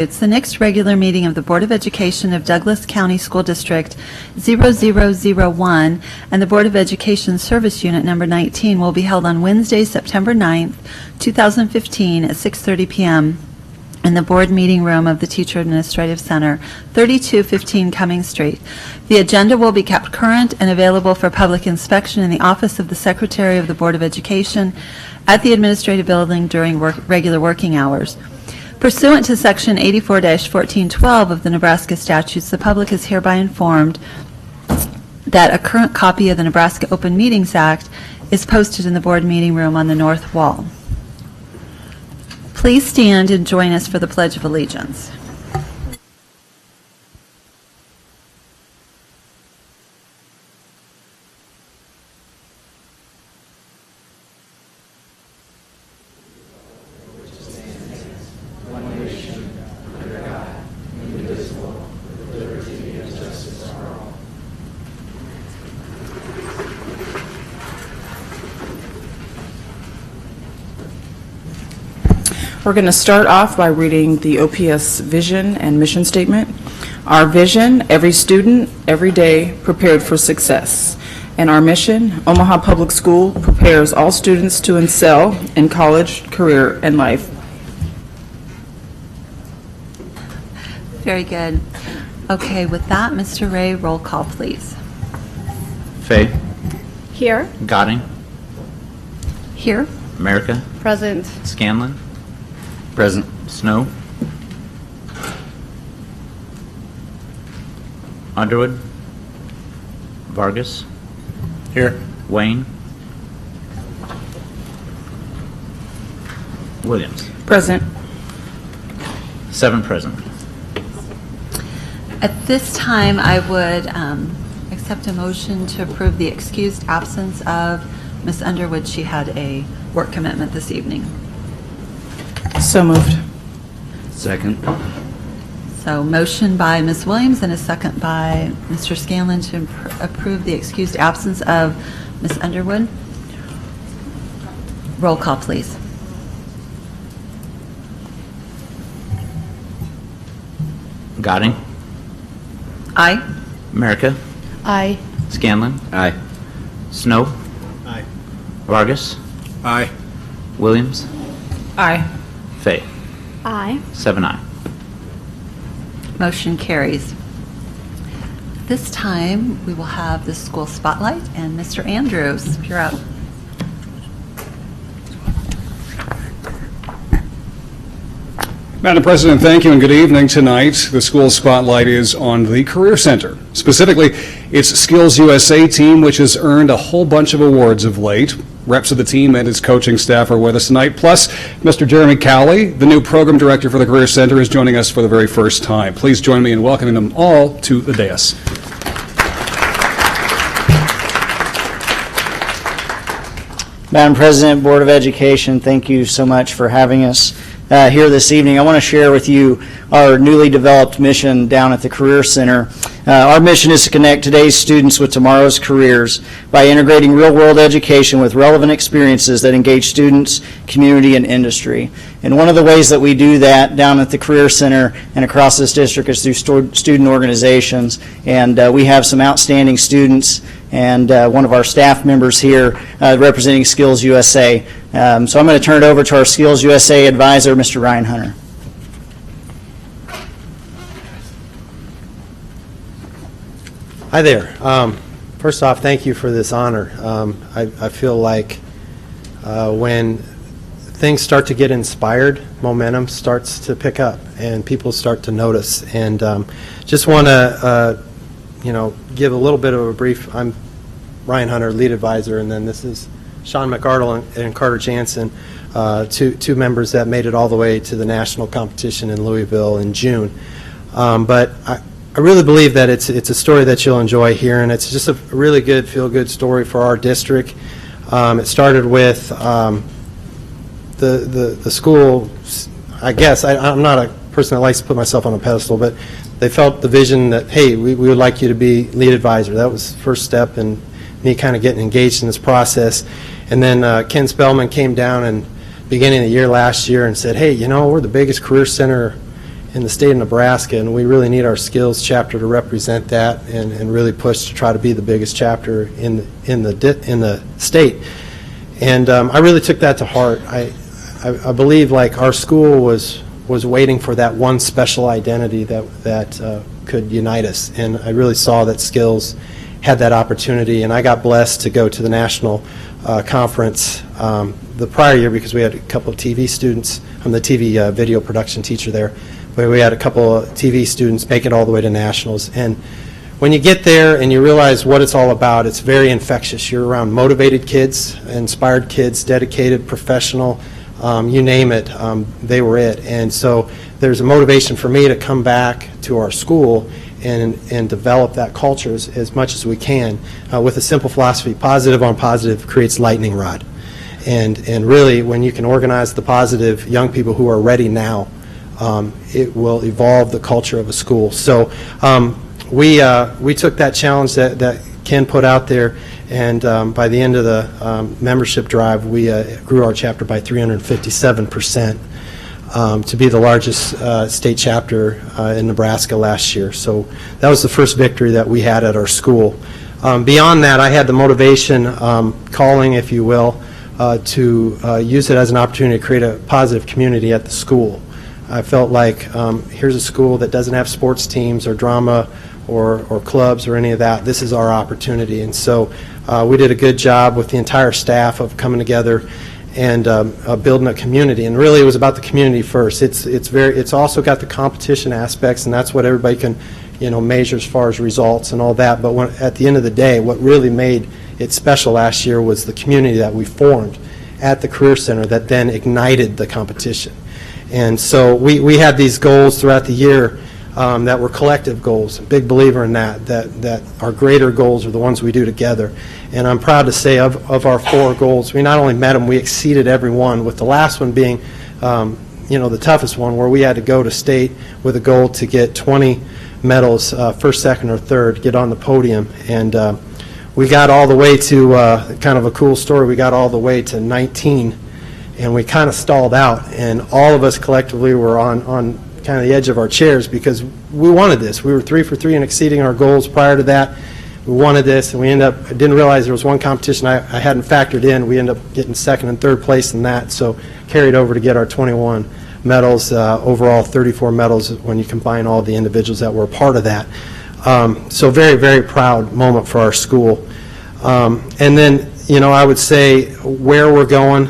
It's the next regular meeting of the Board of Education of Douglas County School District 0001 and the Board of Education Service Unit Number 19 will be held on Wednesday, September 9th, 2015 at 6:30 p.m. in the Board Meeting Room of the Teacher Administrative Center, 3215 Cummings Street. The agenda will be kept current and available for public inspection in the Office of the Secretary of the Board of Education at the Administrative Building during regular working hours. Pursuant to Section 84-1412 of the Nebraska statutes, the public is hereby informed that a current copy of the Nebraska Open Meetings Act is posted in the board meeting room on the north wall. Please stand and join us for the Pledge of Allegiance. We're going to start off by reading the OPS vision and mission statement. Our vision, every student, every day, prepared for success. And our mission, Omaha Public School prepares all students to excel in college, career, and life. Very good. Okay, with that, Mr. Ray, roll call, please. Fay. Here. Godding. Here. America. Present. Scanlon. Present. Snow. Underwood. Vargas. Here. Wayne. Williams. Present. 7 present. At this time, I would accept a motion to approve the excused absence of Ms. Underwood. She had a work commitment this evening. So moved. Second. So motion by Ms. Williams and a second by Mr. Scanlon to approve the excused absence of Ms. Underwood. Roll call, please. Godding. Aye. America. Aye. Scanlon. Aye. Snow. Aye. Vargas. Aye. Williams. Aye. Fay. Aye. 7 aye. Motion carries. This time, we will have the school spotlight, and Mr. Andrews, you're up. Madam President, thank you and good evening. Tonight, the school spotlight is on the Career Center. Specifically, its Skills USA team, which has earned a whole bunch of awards of late. Reps of the team and its coaching staff are with us tonight. Plus, Mr. Jeremy Cowley, the new program director for the Career Center, is joining us for the very first time. Please join me in welcoming them all to the dais. Madam President, Board of Education, thank you so much for having us here this evening. I want to share with you our newly developed mission down at the Career Center. Our mission is to connect today's students with tomorrow's careers by integrating real-world education with relevant experiences that engage students, community, and industry. And one of the ways that we do that down at the Career Center and across this district is through student organizations. And we have some outstanding students and one of our staff members here representing Skills USA. So I'm going to turn it over to our Skills USA advisor, Mr. Ryan Hunter. Hi there. First off, thank you for this honor. I feel like when things start to get inspired, momentum starts to pick up and people start to notice. And just want to give a little bit of a brief. I'm Ryan Hunter, lead advisor, and then this is Sean McArdle and Carter Jansen, two members that made it all the way to the national competition in Louisville in June. But I really believe that it's a story that you'll enjoy here, and it's just a really good, feel-good story for our district. It started with the school. I guess I'm not a person that likes to put myself on a pedestal, but they felt the vision that, hey, we would like you to be lead advisor. That was the first step in me kind of getting engaged in this process. And then Ken Spellman came down and beginning of the year last year and said, hey, we're the biggest career center in the state of Nebraska, and we really need our skills chapter to represent that and really push to try to be the biggest chapter in the state. And I really took that to heart. I believe like our school was waiting for that one special identity that could unite us, and I really saw that Skills had that opportunity, and I got blessed to go to the national conference the prior year because we had a couple of TV students. I'm the TV video production teacher there, but we had a couple of TV students make it all the way to nationals. And when you get there and you realize what it's all about, it's very infectious. You're around motivated kids, inspired kids, dedicated, professional, you name it, they were it. And so there's a motivation for me to come back to our school and develop that culture as much as we can with a simple philosophy: positive on positive creates lightning rod. And really, when you can organize the positive young people who are ready now, it will evolve the culture of a school. So we took that challenge that Ken put out there, and by the end of the membership drive, we grew our chapter by 357%. To be the largest state chapter in Nebraska last year. So that was the first victory that we had at our school. Beyond that, I had the motivation, calling, if you will, to use it as an opportunity to create a positive community at the school. I felt like here's a school that doesn't have sports teams or drama or clubs or any of that. This is our opportunity. And so we did a good job with the entire staff of coming together and building a community. And really, it was about the community first. It's also got the competition aspects, and that's what everybody can, measure as far as results and all that. But at the end of the day, what really made it special last year was the community that we formed at the Career Center that then ignited the competition. And so we had these goals throughout the year that were collective goals. A big believer in that our greater goals are the ones we do together. And I'm proud to say of our 4 goals, we not only met them, we exceeded every one, with the last one being the toughest one, where we had to go to state with a goal to get 20 medals, first, second, or third, get on the podium. And we got all the way to, kind of a cool story, we got all the way to 19, and we kind of stalled out. And all of us collectively were on kind of the edge of our chairs because we wanted this. We were 3 for 3 and exceeding our goals prior to that. We wanted this, and I didn't realize there was one competition I hadn't factored in. We ended up getting second and third place in that, so carried over to get our 21 medals, overall 34 medals when you combine all the individuals that were a part of that. So very, very proud moment for our school. And then, I would say where we're going,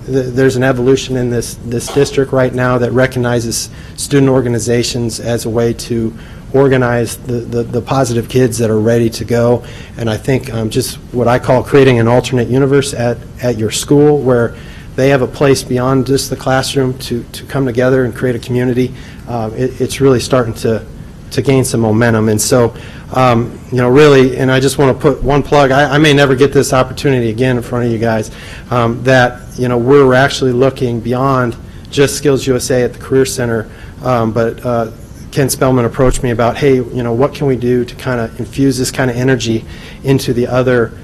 there's an evolution in this district right now that recognizes student organizations as a way to organize the positive kids that are ready to go. And I think just what I call creating an alternate universe at your school, where they have a place beyond just the classroom to come together and create a community. It's really starting to gain some momentum. And so, really, and I just want to put one plug. I may never get this opportunity again in front of you guys, that, we're actually looking beyond just Skills USA at the Career Center, but Ken Spellman approached me about, hey, what can we do to kind of infuse this kind of energy into the other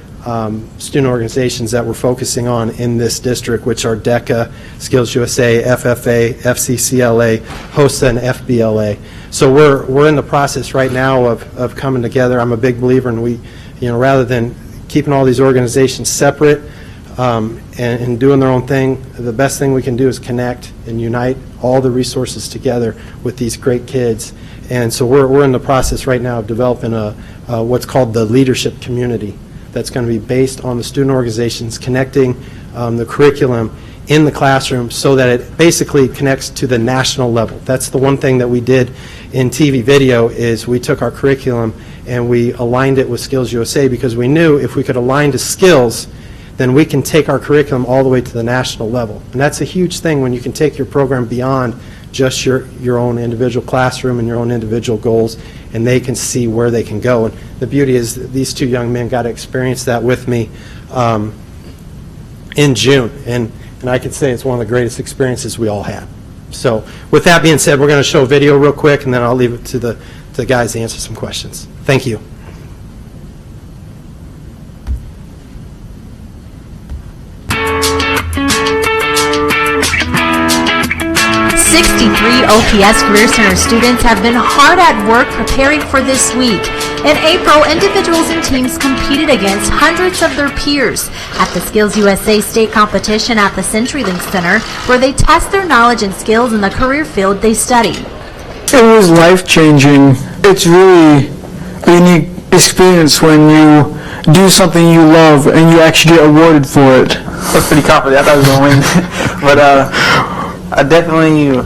student organizations that we're focusing on in this district, which are DECA, Skills USA, FFA, FCCLA, HOSA, and FBLA. So we're in the process right now of coming together. I'm a big believer in rather than keeping all these organizations separate and doing their own thing, the best thing we can do is connect and unite all the resources together with these great kids. And so we're in the process right now of developing what's called the leadership community that's going to be based on the student organizations, connecting the curriculum in the classroom so that it basically connects to the national level. That's the one thing that we did in TV video, is we took our curriculum and we aligned it with Skills USA, because we knew if we could align to skills, then we can take our curriculum all the way to the national level. And that's a huge thing when you can take your program beyond just your own individual classroom and your own individual goals, and they can see where they can go. And the beauty is that these 2 young men got to experience that with me in June, and I can say it's one of the greatest experiences we all had. So with that being said, we're going to show a video real quick, and then I'll leave it to the guys to answer some questions. Thank you. OPS Career Center students have been hard at work preparing for this week. In April, individuals and teams competed against hundreds of their peers at the Skills USA state competition at the CenturyLink Center, where they test their knowledge and skills in the career field they study. It was life-changing. It's really a unique experience when you do something you love and you actually get awarded for it. I was pretty confident. I thought I was going to win. But I definitely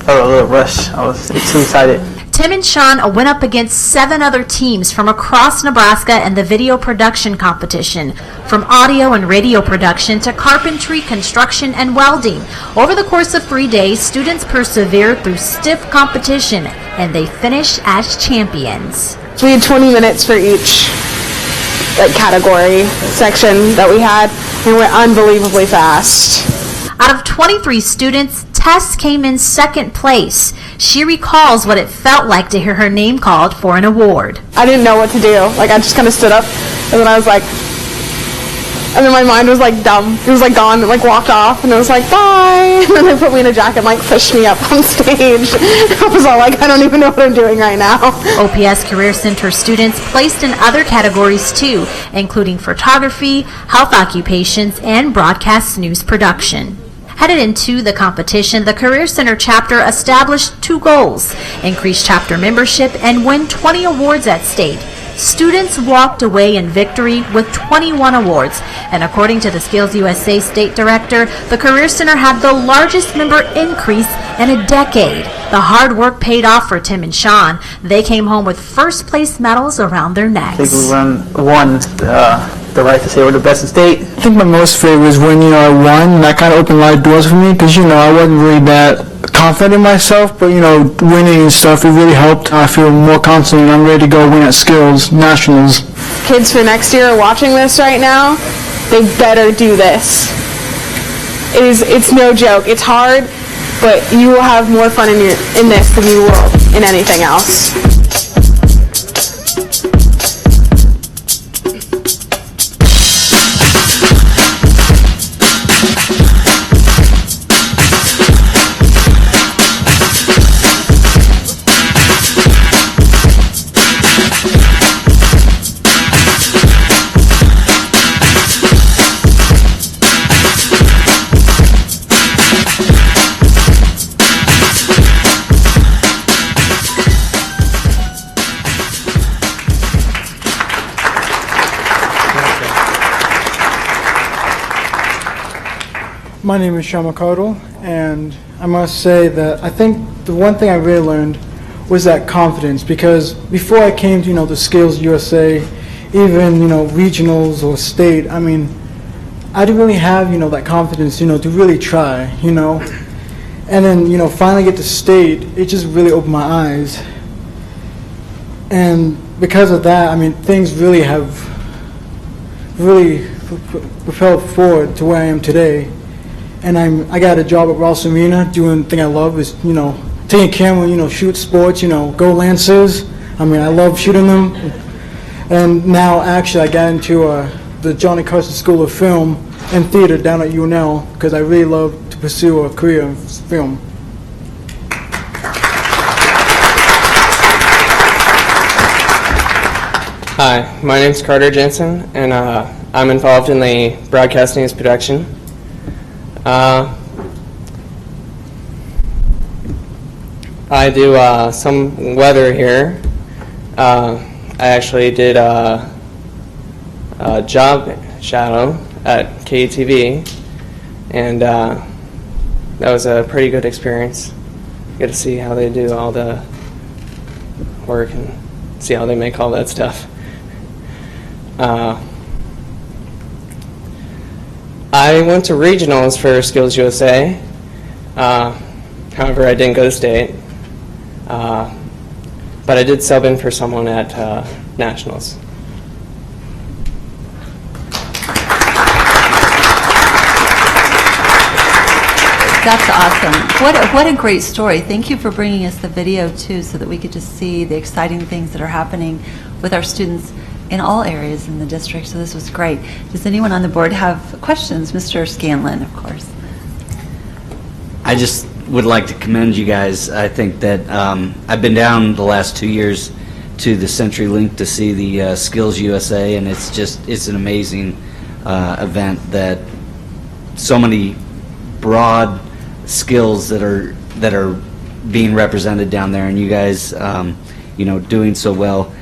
felt a little rush. I was too excited. Tim and Sean went up against 7 other teams from across Nebraska in the video production competition, from audio and radio production to carpentry, construction, and welding. Over the course of 3 days, students persevered through stiff competition, and they finished as champions. We had 20 minutes for each category section that we had, and we went unbelievably fast. Out of 23 students, Tess came in second place. She recalls what it felt like to hear her name called for an award. I didn't know what to do. I just kind of stood up, and then I was like, and then my mind was dumb. It was gone, and walked off, and it was bye. And then they put me in a jacket and pushed me up on stage. I was all I don't even know what I'm doing right now. OPS Career Center students placed in other categories too, including photography, health occupations, and broadcast news production. Headed into the competition, the Career Center chapter established 2 goals: increase chapter membership and win 20 awards at state. Students walked away in victory with 21 awards, and according to the Skills USA State Director, the Career Center had the largest member increase in a decade. The hard work paid off for Tim and Sean. They came home with first place medals around their necks. I think we won the right to say we're the best in state. I think my most favorite was when I won, and that kind of opened a lot of doors for me because I wasn't really that confident in myself, but winning and stuff, it really helped. I feel more confident and I'm ready to go win at Skills Nationals. Kids for next year are watching this right now. They better do this. It's no joke. It's hard, but you will have more fun in this than you will in anything else. My name is Sean McCardle, and I must say that I think the one thing I really learned was that confidence, because before I came to, the Skills USA, even, regionals or state, I didn't really have, that confidence, to really try, And then, finally get to state, it just really opened my eyes. And because of that, things really have propelled forward to where I am today. And I got a job at Ross Arena doing the thing I love is, taking camera, shoot sports, go Lancers. I love shooting them. And now actually I got into the Johnny Carson School of Film and Theater down at UNL because I really love to pursue a career in film. Hi, my name's Carter Jensen, and I'm involved in the broadcast news production. I do some weather here. I actually did a job shadow at KUTV, and that was a pretty good experience. Get to see how they do all the work and see how they make all that stuff. I went to regionals for Skills USA. However, I didn't go to state. But I did sub in for someone at nationals. That's awesome. What a great story. Thank you for bringing us the video, too, so that we could just see the exciting things that are happening with our students in all areas in the district. So this was great. Does anyone on the board have questions? Mr. Scanlon, of course. I just would like to commend you guys. I think that I've been down the last 2 years to the CenturyLink to see the Skills USA, and it's an amazing event that so many broad skills that are being represented down there, and you guys, doing so well.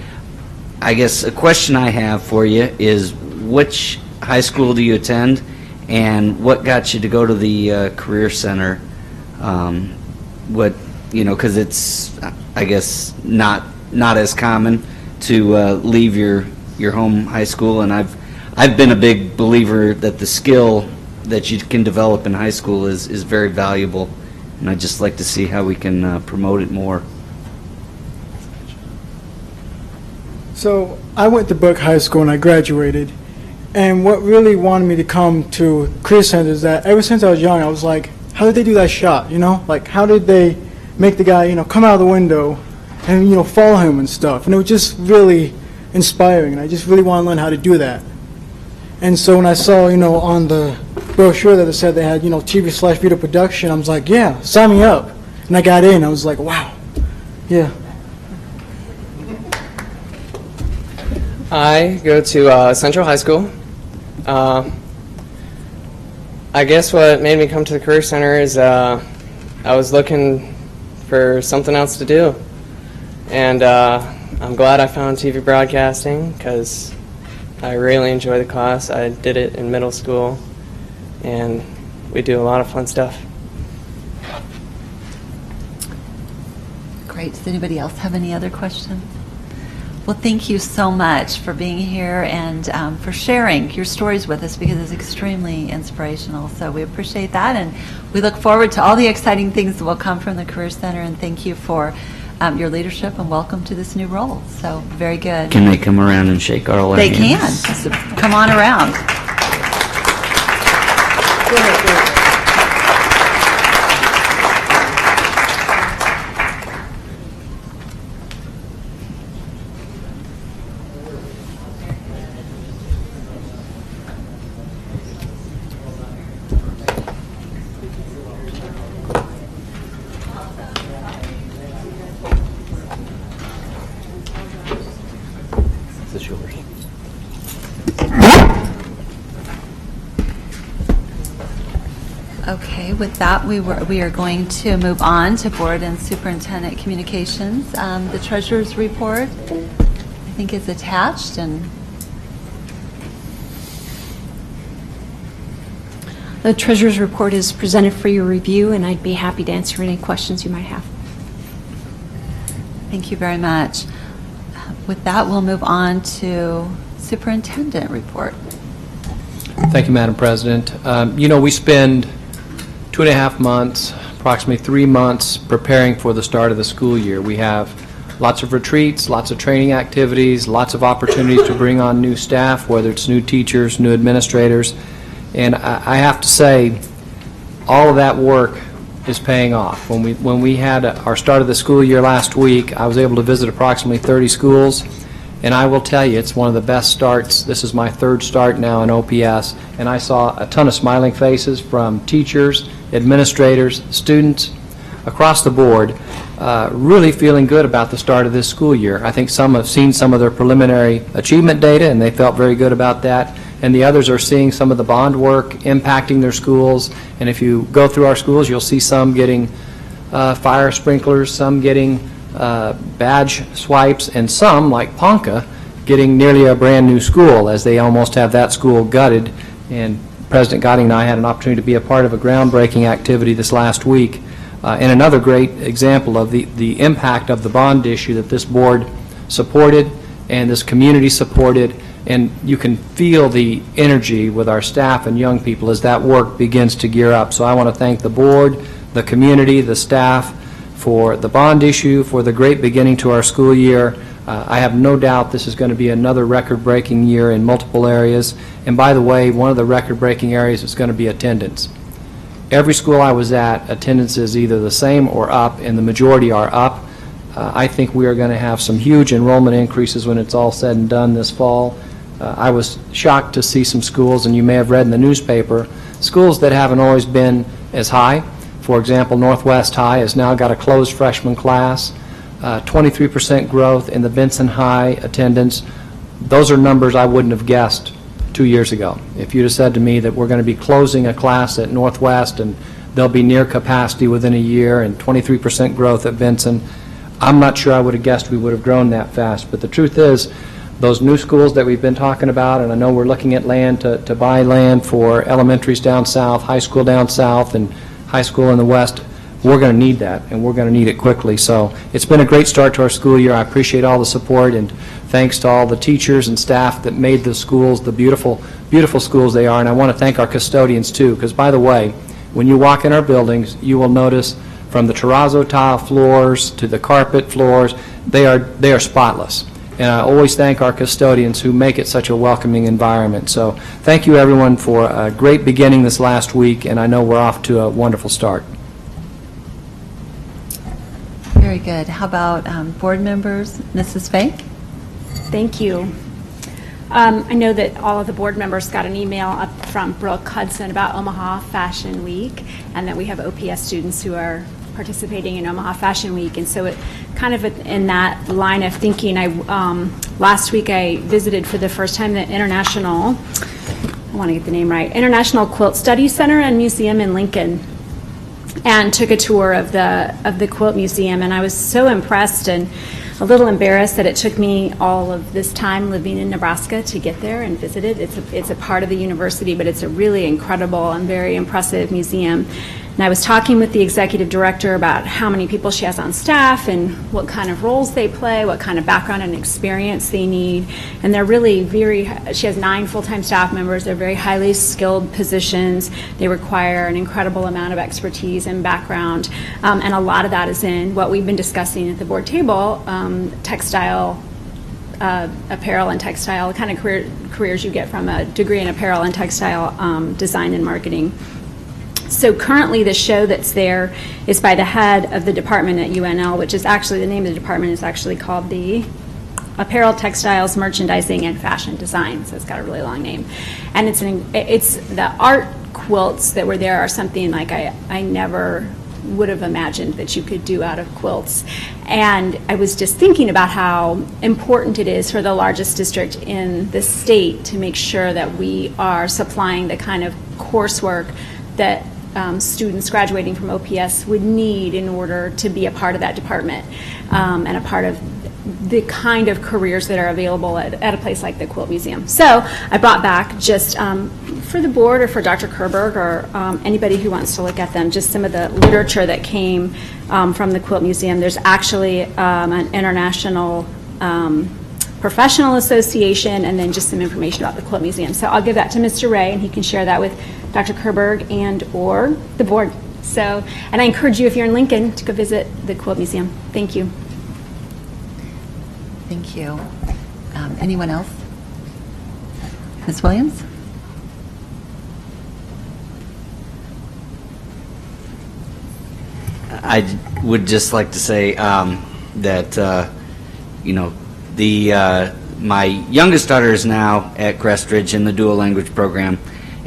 I guess a question I have for you is, which high school do you attend, and what got you to go to the Career Center? Because it's, I guess, not as common to leave your home high school, and I've been a big believer that the skill that you can develop in high school is very valuable, and I'd just like to see how we can promote it more. So I went to Burke High School and I graduated. And what really wanted me to come to Career Center is that ever since I was young, I was like, how did they do that shot, Like, how did they make the guy, come out of the window and, follow him and stuff? And it was just really inspiring, and I just really want to learn how to do that. And so when I saw, on the brochure that it said they had, TV/video production, I was like, yeah, sign me up. And I got in. I was like, wow, yeah. I go to Central High School. I guess what made me come to the Career Center is I was looking for something else to do. And I'm glad I found TV broadcasting because I really enjoy the class. I did it in middle school, and we do a lot of fun stuff. Great. Does anybody else have any other questions? Well, thank you so much for being here and for sharing your stories with us, because it's extremely inspirational. So we appreciate that, and we look forward to all the exciting things that will come from the Career Center, and thank you for your leadership and welcome to this new role. So very good. Can they come around and shake all our They hands? can. So come on around. This is yours. Okay, with that, we are going to move on to Board and Superintendent Communications. The Treasurer's Report, I think, is attached, and The Treasurer's Report is presented for your review, and I'd be happy to answer any questions you might have. thank you very much. With that, we'll move on to Superintendent Report. Thank you, Madam President. We spend 2.5 months, approximately 3 months, preparing for the start of the school year. We have lots of retreats, lots of training activities, lots of opportunities to bring on new staff, whether it's new teachers, new administrators. And I have to say, all of that work is paying off. When we had our start of the school year last week, I was able to visit approximately 30 schools, and I will tell you, it's one of the best starts. This is my third start now in OPS, and I saw a ton of smiling faces from teachers, administrators, students, across the board, really feeling good about the start of this school year. I think some have seen some of their preliminary achievement data, and they felt very good about that. And the others are seeing some of the bond work impacting their schools. And if you go through our schools, you'll see some getting fire sprinklers, some getting badge swipes, and some, like Ponca, getting nearly a brand new school, as they almost have that school gutted. And President Gotting and I had an opportunity to be a part of a groundbreaking activity this last week. And another great example of the impact of the bond issue that this board supported and this community supported. And you can feel the energy with our staff and young people as that work begins to gear up. So I want to thank the board, the community, the staff for the bond issue, for the great beginning to our school year. I have no doubt this is going to be another record-breaking year in multiple areas. And by the way, one of the record-breaking areas is going to be attendance. Every school I was at, attendance is either the same or up, and the majority are up. I think we are going to have some huge enrollment increases when it's all said and done this fall. I was shocked to see some schools, and you may have read in the newspaper, schools that haven't always been as high For example, Northwest High has now got a closed freshman class, 23% growth in the Benson High attendance. Those are numbers I wouldn't have guessed 2 years ago. If you'd have said to me that we're going to be closing a class at Northwest and they'll be near capacity within a year and 23% growth at Benson, I'm not sure I would have guessed we would have grown that fast. But the truth is, those new schools that we've been talking about, and I know we're looking at land to buy land for elementaries down south, high school down south, and high school in the west, we're going to need that, and we're going to need it quickly. So it's been a great start to our school year. I appreciate all the support, and thanks to all the teachers and staff that made the schools the beautiful, beautiful schools they are. And I want to thank our custodians, too, because, by the way, when you walk in our buildings, you will notice from the terrazzo tile floors to the carpet floors, they are spotless. And I always thank our custodians who make it such a welcoming environment. So thank you, everyone, for a great beginning this last week, and I know we're off to a wonderful start. Very good. How about board members? Mrs. Fay? Thank you. I know that all of the board members got an email up from Brooke Hudson about Omaha Fashion Week, and that we have OPS students who are participating in Omaha Fashion Week. And so it kind of in that line of thinking, last week I visited for the first time the International Quilt Study Center and Museum in Lincoln, and took a tour of the Quilt Museum, and I was so impressed and a little embarrassed that it took me all of this time living in Nebraska to get there and visit it. It's a part of the university, but it's a really incredible and very impressive museum. And I was talking with the executive director about how many people she has on staff and what kind of roles they play, what kind of background and experience they need. And they're really she has 9 full-time staff members. They're very highly skilled positions. They require an incredible amount of expertise and background. And a lot of that is in what we've been discussing at the board table, textile, apparel and textile, the kind of careers you get from a degree in apparel and textile design and marketing. So currently the show that's there is by the head of the department at UNL, which is actually, the name of the department is actually called the Apparel, Textiles, Merchandising, and Fashion Design. So it's got a really long name. And it's the art quilts that were there are something like I never would have imagined that you could do out of quilts. And I was just thinking about how important it is for the largest district in the state to make sure that we are supplying the kind of coursework that students graduating from OPS would need in order to be a part of that department and a part of the kind of careers that are available at a place like the Quilt Museum. So I brought back just for the board or for Dr. Kerberg or anybody who wants to look at them, just some of the literature that came from the Quilt Museum. There's actually an international professional association, and then just some information about the Quilt Museum. So I'll give that to Mr. Ray, and he can share that with Dr. Kerberg and or the board. So, and I encourage you, if you're in Lincoln, to go visit the Quilt Museum. Thank you. Thank you. Anyone else? Ms. Williams? I would just like to say that, my youngest daughter is now at Crestridge in the dual language program,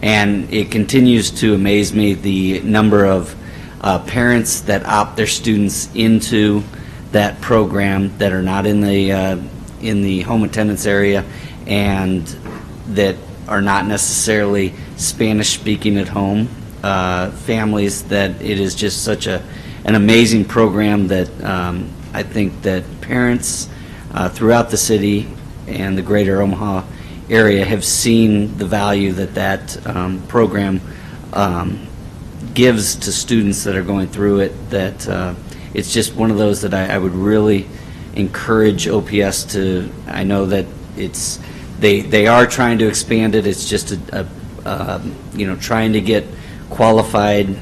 and it continues to amaze me the number of parents that opt their students into that program that are not in the home attendance area and that are not necessarily Spanish speaking at home families. That it is just such an amazing program that I think that parents throughout the city and the greater Omaha area have seen the value that program gives to students that are going through it. That it's just one of those that I would really encourage OPS to. I know that they are trying to expand it. It's just trying to get qualified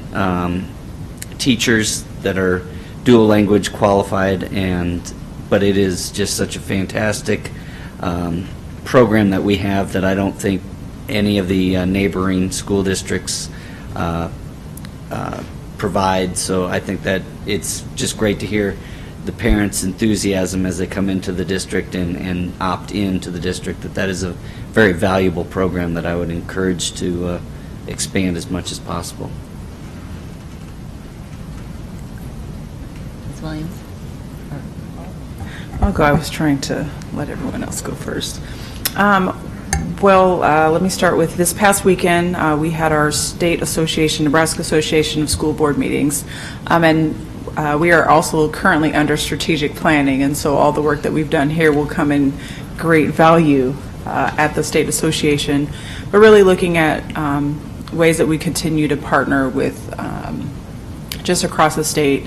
teachers that are dual language qualified, but it is just such a fantastic program that we have that I don't think any of the neighboring school districts provide. So I think that it's just great to hear the parents' enthusiasm as they come into the district and opt into the district, that is a very valuable program that I would encourage to expand as much as possible. Ms. Williams? I'll go. I was trying to let everyone else go first. Let me start with this past weekend. We had our state association, Nebraska Association of School Board meetings, and we are also currently under strategic planning, and so all the work that we've done here will come in great value at the state association. But really looking at ways that we continue to partner with just across the state.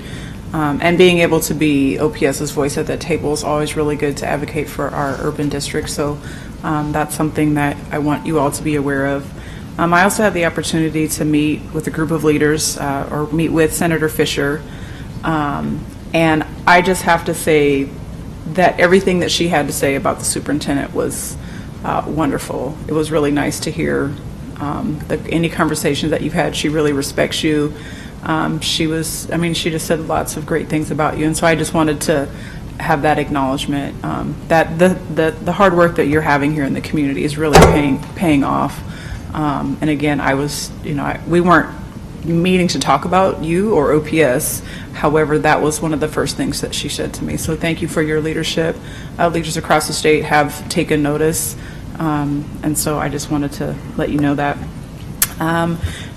And being able to be OPS's voice at that table is always really good to advocate for our urban district. So that's something that I want you all to be aware of. I also had the opportunity to meet with a group of leaders or meet with Senator Fisher. And I just have to say that everything that she had to say about the superintendent was wonderful. It was really nice to hear any conversations that you've had. She really respects you. She just said lots of great things about you, and so I just wanted to have that acknowledgement that the hard work that you're having here in the community is really paying off. And again, we weren't meeting to talk about you or OPS. However, that was one of the first things that she said to me. So thank you for your leadership. Leaders across the state have taken notice, and so I just wanted to let you know that.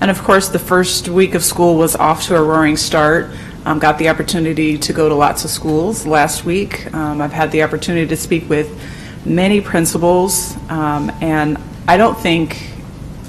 And of course, the first week of school was off to a roaring start. Got the opportunity to go to lots of schools last week. I've had the opportunity to speak with many principals, and I don't think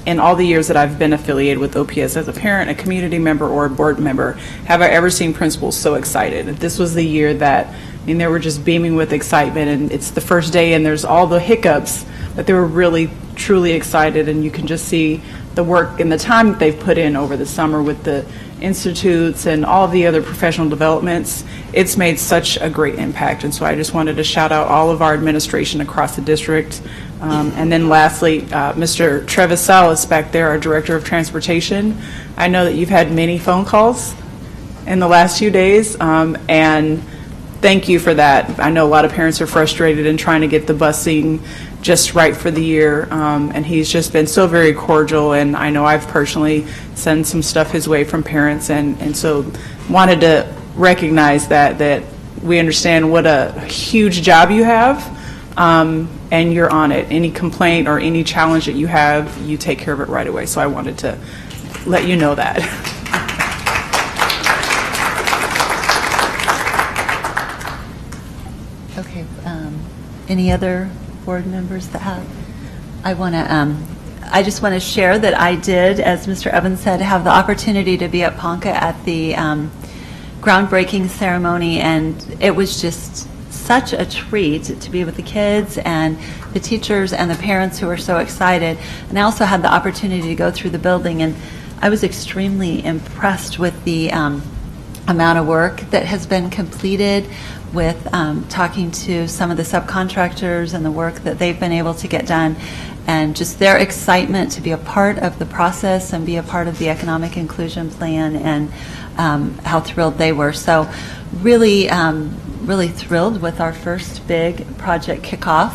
in all the years that I've been affiliated with OPS as a parent, a community member, or a board member, have I ever seen principals so excited. This was the year that, they were just beaming with excitement, and it's the first day and there's all the hiccups, but they were really, truly excited, and you can just see the work and the time that they've put in over the summer with the institutes and all of the other professional developments. It's made such a great impact, and so I just wanted to shout out all of our administration across the district. And then lastly, Mr. Travis Salas back there, our Director of Transportation. I know that you've had many phone calls in the last few days, and thank you for that. I know a lot of parents are frustrated in trying to get the busing just right for the year, and he's just been so very cordial, and I know I've personally sent some stuff his way from parents, and so wanted to recognize that we understand what a huge job you have, and you're on it. Any complaint or any challenge that you have, you take care of it right away. So I wanted to let you know that. Okay. Any other board members that have? I just want to share that I did, as Mr. Evans said, have the opportunity to be at Ponca at the groundbreaking ceremony, and it was just such a treat to be with the kids and the teachers and the parents who were so excited. And I also had the opportunity to go through the building, and I was extremely impressed with the amount of work that has been completed, with talking to some of the subcontractors and the work that they've been able to get done, and just their excitement to be a part of the process and be a part of the economic inclusion plan, and how thrilled they were. So really thrilled with our first big project kickoff.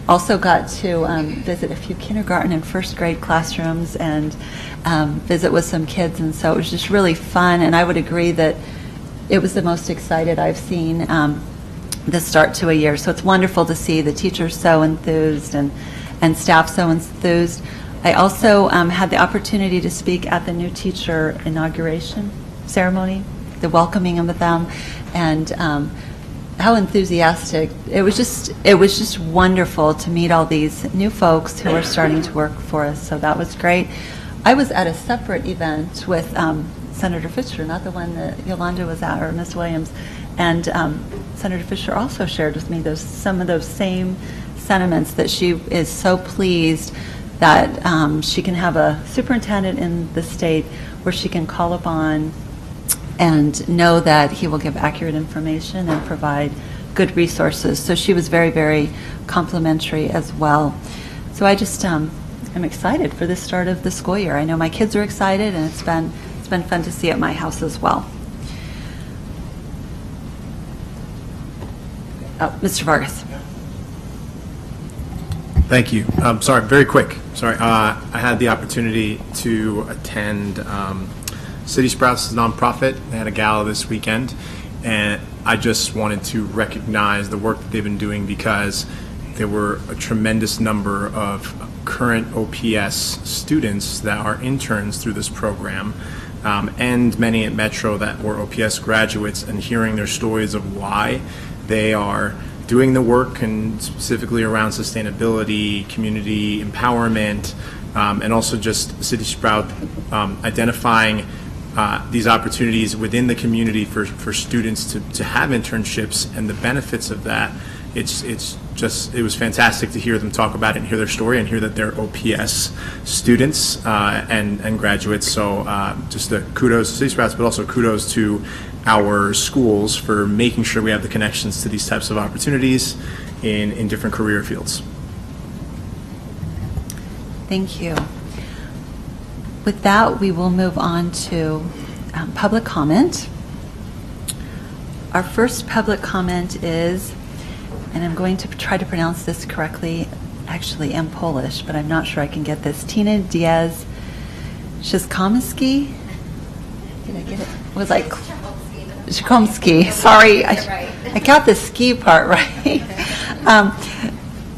Also got to visit a few kindergarten and first grade classrooms and visit with some kids, and so it was just really fun, and I would agree that it was the most excited I've seen the start to a year. So it's wonderful to see the teachers so enthused and staff so enthused. I also had the opportunity to speak at the new teacher inauguration ceremony, the welcoming of them, and how enthusiastic. It was just wonderful to meet all these new folks who are starting to work for us. So that was great. I was at a separate event with Senator Fisher, not the one that Yolanda was at, or Ms. Williams, and Senator Fisher also shared with me some of those same sentiments, that she is so pleased that she can have a superintendent in the state where she can call upon and know that he will give accurate information and provide good resources. So she was very, very complimentary as well. So I just am excited for the start of the school year. I know my kids are excited, and it's been fun to see at my house as well. Mr. Vargas. Thank you. Sorry, very quick. Sorry, I had the opportunity to attend City Sprouts nonprofit. They had a gala this weekend, and I just wanted to recognize the work that they've been doing because there were a tremendous number of current OPS students that are interns through this program, and many at Metro that were OPS graduates, and hearing their stories of why they are doing the work, and specifically around sustainability, community empowerment, and also just City Sprout identifying these opportunities within the community for students to have internships and the benefits of that. It was fantastic to hear them talk about it and hear their story and hear that they're OPS students and graduates. So just the kudos to City Sprouts, but also kudos to our schools for making sure we have the connections to these types of opportunities in different career fields. Thank you. With that, we will move on to public comment. Our first public comment is, and I'm going to try to pronounce this correctly, actually in Polish, but I'm not sure I can get this. Tina Diaz Szyskomski? Did I get it? Was I? Szyskomski. Sorry. I got the ski part right.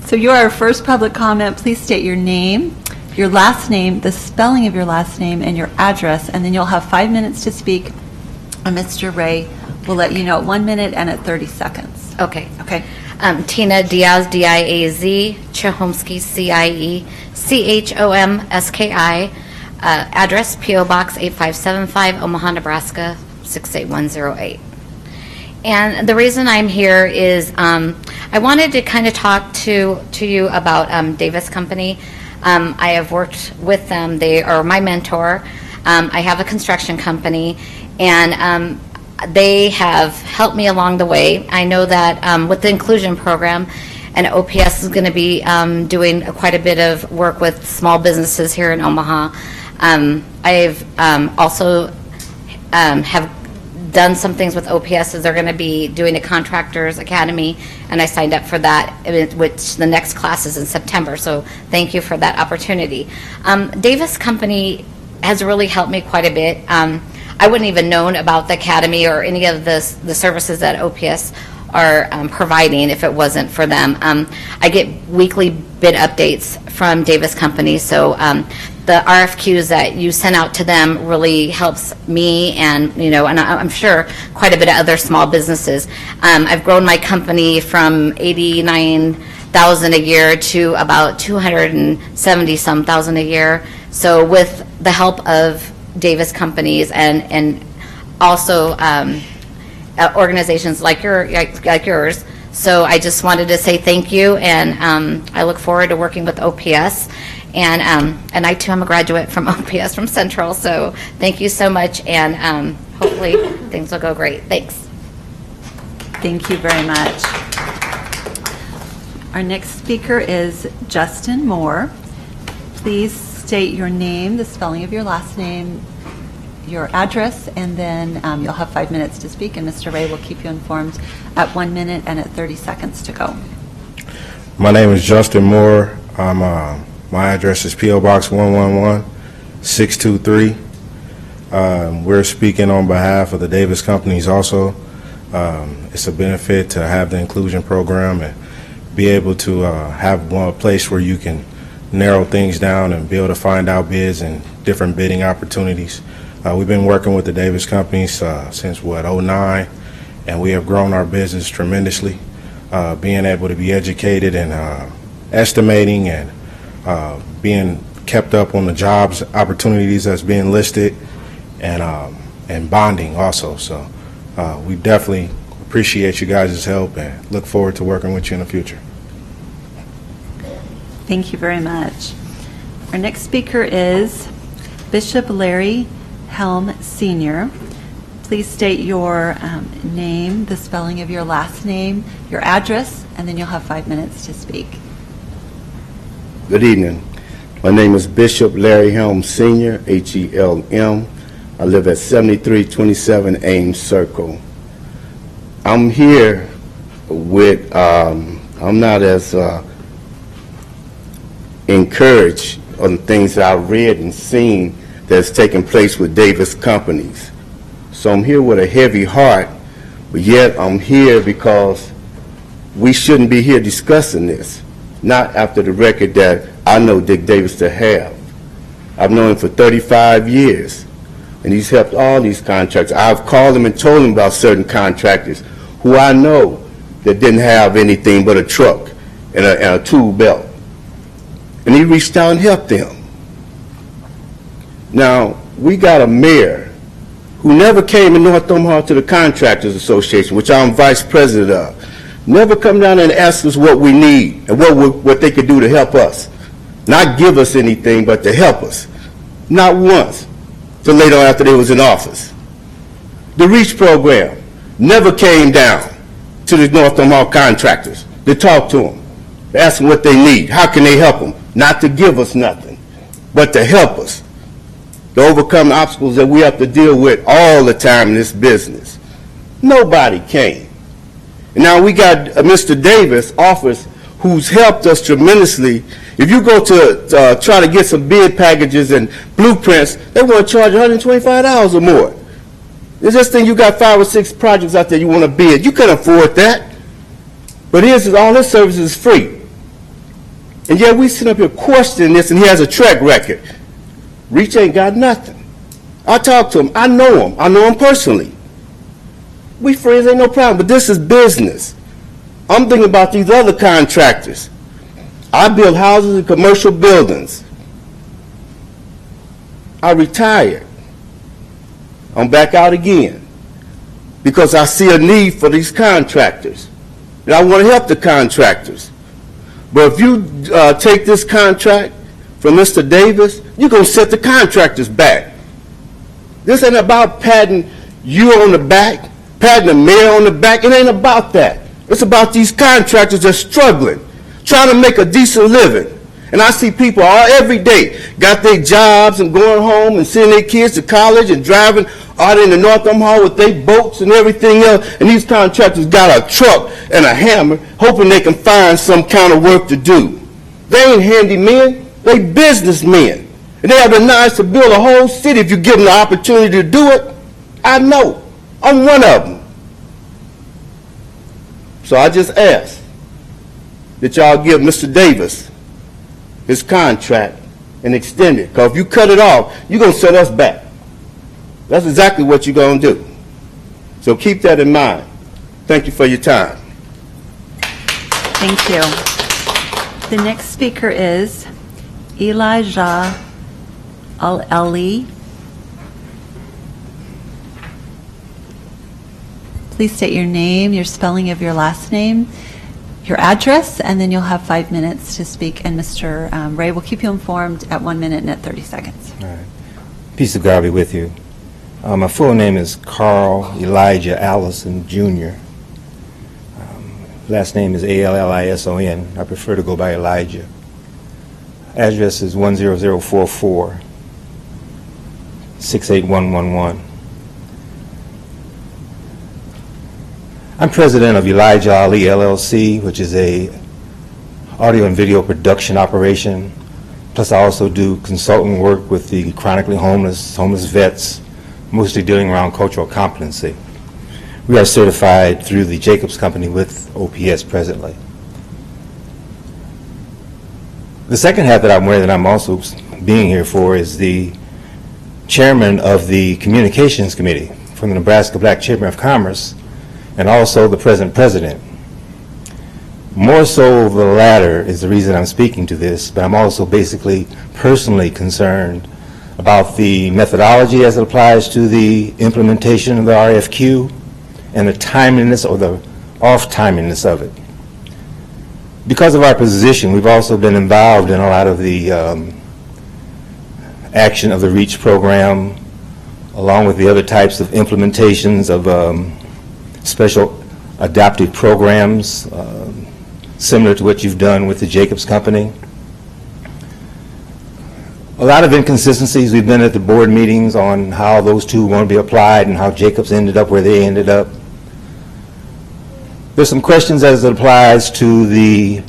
So you are our first public comment. Please state your name, your last name, the spelling of your last name, and your address, and then you'll have 5 minutes to speak, and Mr. Ray will let you know at 1 minute and at 30 seconds. Okay. Okay. Tina Diaz, D-I-A-Z, Chomsky, C-I-E-C-H-O-M-S-K-I, address P.O. Box 8575, Omaha, Nebraska, 68108. And the reason I'm here is I wanted to kind of talk to you about Davis Company. I have worked with them. They are my mentor. I have a construction company, and they have helped me along the way. I know that with the inclusion program, and OPS is going to be doing quite a bit of work with small businesses here in Omaha. I've also have done some things with OPS, as they're going to be doing a contractors academy, and I signed up for that, which the next class is in September, so thank you for that opportunity. Davis Company has really helped me quite a bit. I wouldn't even known about the academy or any of the services that OPS are providing if it wasn't for them. I get weekly bid updates from Davis Company, so the RFQs that you send out to them really helps me, and and I'm sure quite a bit of other small businesses. I've grown my company from $89,000 a year to about $270-some thousand a year. So with the help of Davis Companies and also organizations like yours. So I just wanted to say thank you, and I look forward to working with OPS. And I too am a graduate from OPS from Central, so thank you so much, and hopefully things will go great. Thanks. Thank you very much. Our next speaker is Justin Moore. Please state your name, the spelling of your last name, your address, and then you'll have 5 minutes to speak, and Mr. Ray will keep you informed at 1 minute and at 30 seconds to go. My name is Justin Moore. My address is P.O. Box 111623. We're speaking on behalf of the Davis Companies also. It's a benefit to have the inclusion program and be able to have one place where you can narrow things down and be able to find out bids and different bidding opportunities. We've been working with the Davis Companies since, 2009, and we have grown our business tremendously, being able to be educated and estimating and being kept up on the jobs opportunities that's being listed, and bonding also. So we definitely appreciate you guys' help and look forward to working with you in the future. Thank you very much. Our next speaker is Bishop Larry Helm Sr. Please state your name, the spelling of your last name, your address, and then you'll have 5 minutes to speak. Good evening. My name is Bishop Larry Helm Sr., H-E-L-M. I live at 7327 Ames Circle. I'm here with, I'm not as encouraged on things that I've read and seen that's taking place with Davis Companies. So I'm here with a heavy heart, But yet I'm here because we shouldn't be here discussing this, not after the record that I know Dick Davis to have. I've known him for 35 years, and he's helped all these contractors. I've called him and told him about certain contractors who I know that didn't have anything but a truck and a tool belt. And he reached out and helped them. Now, we got a mayor who never came in North Omaha to the Contractors Association, which I'm vice president of. Never come down and ask us what we need and what they could do to help us. Not give us anything, but to help us. Not once, till later on after they was in office. The REACH program never came down to the North Omaha contractors to talk to them, to ask them what they need. How can they help them? Not to give us nothing, but to help us, to overcome the obstacles that we have to deal with all the time in this business. Nobody came. And now we got Mr. Davis office who's helped us tremendously. If you go to try to get some bid packages and blueprints, they want to charge $125 or more. It's just think you got 5 or 6 projects out there you want to bid. You can afford that. But all his service is free. And yet we sit up here questioning this, and he has a track record. Reach ain't got nothing. I talk to him. I know him. I know him personally. We friends, ain't no problem. But this is business. I'm thinking about these other contractors. I build houses and commercial buildings. I retired. I'm back out again because I see a need for these contractors. And I want to help the contractors. But if you take this contract from Mr. Davis, you're going to set the contractors back. This ain't about patting you on the back, patting the mayor on the back. It ain't about that. It's about these contractors that are struggling, trying to make a decent living. And I see people every day got their jobs and going home and sending their kids to college and driving out in the North Omaha with their boats and everything else. And these contractors got a truck and a hammer hoping they can find some kind of work to do. They ain't handymen. They businessmen. And they have the knowledge to build a whole city if you give them the opportunity to do it. I know. I'm one of them. So I just ask that y'all give Mr. Davis his contract and extend it. Because if you cut it off, you're going to set us back. That's exactly what you're going to do. So keep that in mind. Thank you for your time. Thank you. The next speaker is Elijah Al-Ali. Please state your name, your spelling of your last name, your address, and then you'll have 5 minutes to speak. And Mr. Ray will keep you informed at 1 minute and at 30 seconds. All right. Peace of God be with you. My full name is Carl Elijah Allison, Jr. Last name is A-L-L-I-S-O-N. I prefer to go by Elijah. Address is 10044, 68111. I'm president of Elijah Ali LLC, which is a audio and video production operation. Plus I also do consultant work with the chronically homeless vets, mostly dealing around cultural competency. We are certified through the Jacobs Company with OPS presently. The second hat that I'm wearing that I'm also being here for is the chairman of the Communications Committee from the Nebraska Black Chamber of Commerce, and also the present president. More so the latter is the reason I'm speaking to this, but I'm also basically personally concerned about the methodology as it applies to the implementation of the RFQ and the timeliness or the off-timeliness of it. Because of our position, we've also been involved in a lot of the action of the REACH program, along with the other types of implementations of special adaptive programs, similar to what you've done with the Jacobs Company. A lot of inconsistencies. We've been at the board meetings on how those two want to be applied and how Jacobs ended up where they ended up. There's some questions as it applies to the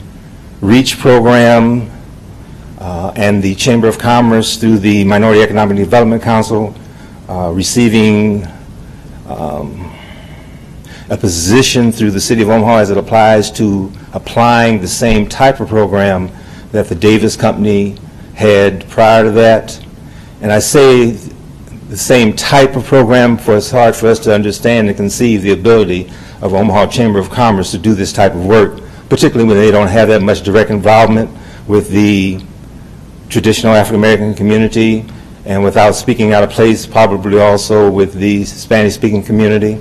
REACH program and the Chamber of Commerce through the Minority Economic Development Council receiving a position through the City of Omaha as it applies to applying the same type of program that the Davis Company had prior to that. And I say the same type of program for it's hard for us to understand and conceive the ability of Omaha Chamber of Commerce to do this type of work, particularly when they don't have that much direct involvement with the traditional African American community, and without speaking out of place, probably also with the Spanish-speaking community.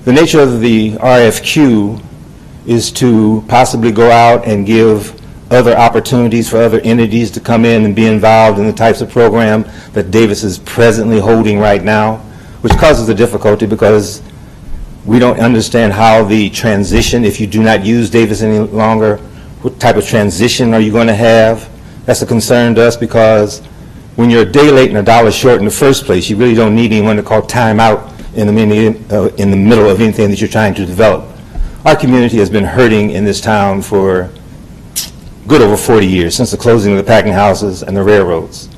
The nature of the RFQ is to possibly go out and give other opportunities for other entities to come in and be involved in the types of program that Davis is presently holding right now, which causes a difficulty because we don't understand how the transition, if you do not use Davis any longer, what type of transition are you going to have? That's a concern to us because when you're a day late and $1 short in the first place, you really don't need anyone to call time out in the middle of anything that you're trying to develop. Our community has been hurting in this town for good over 40 years, since the closing of the packing houses and the railroads.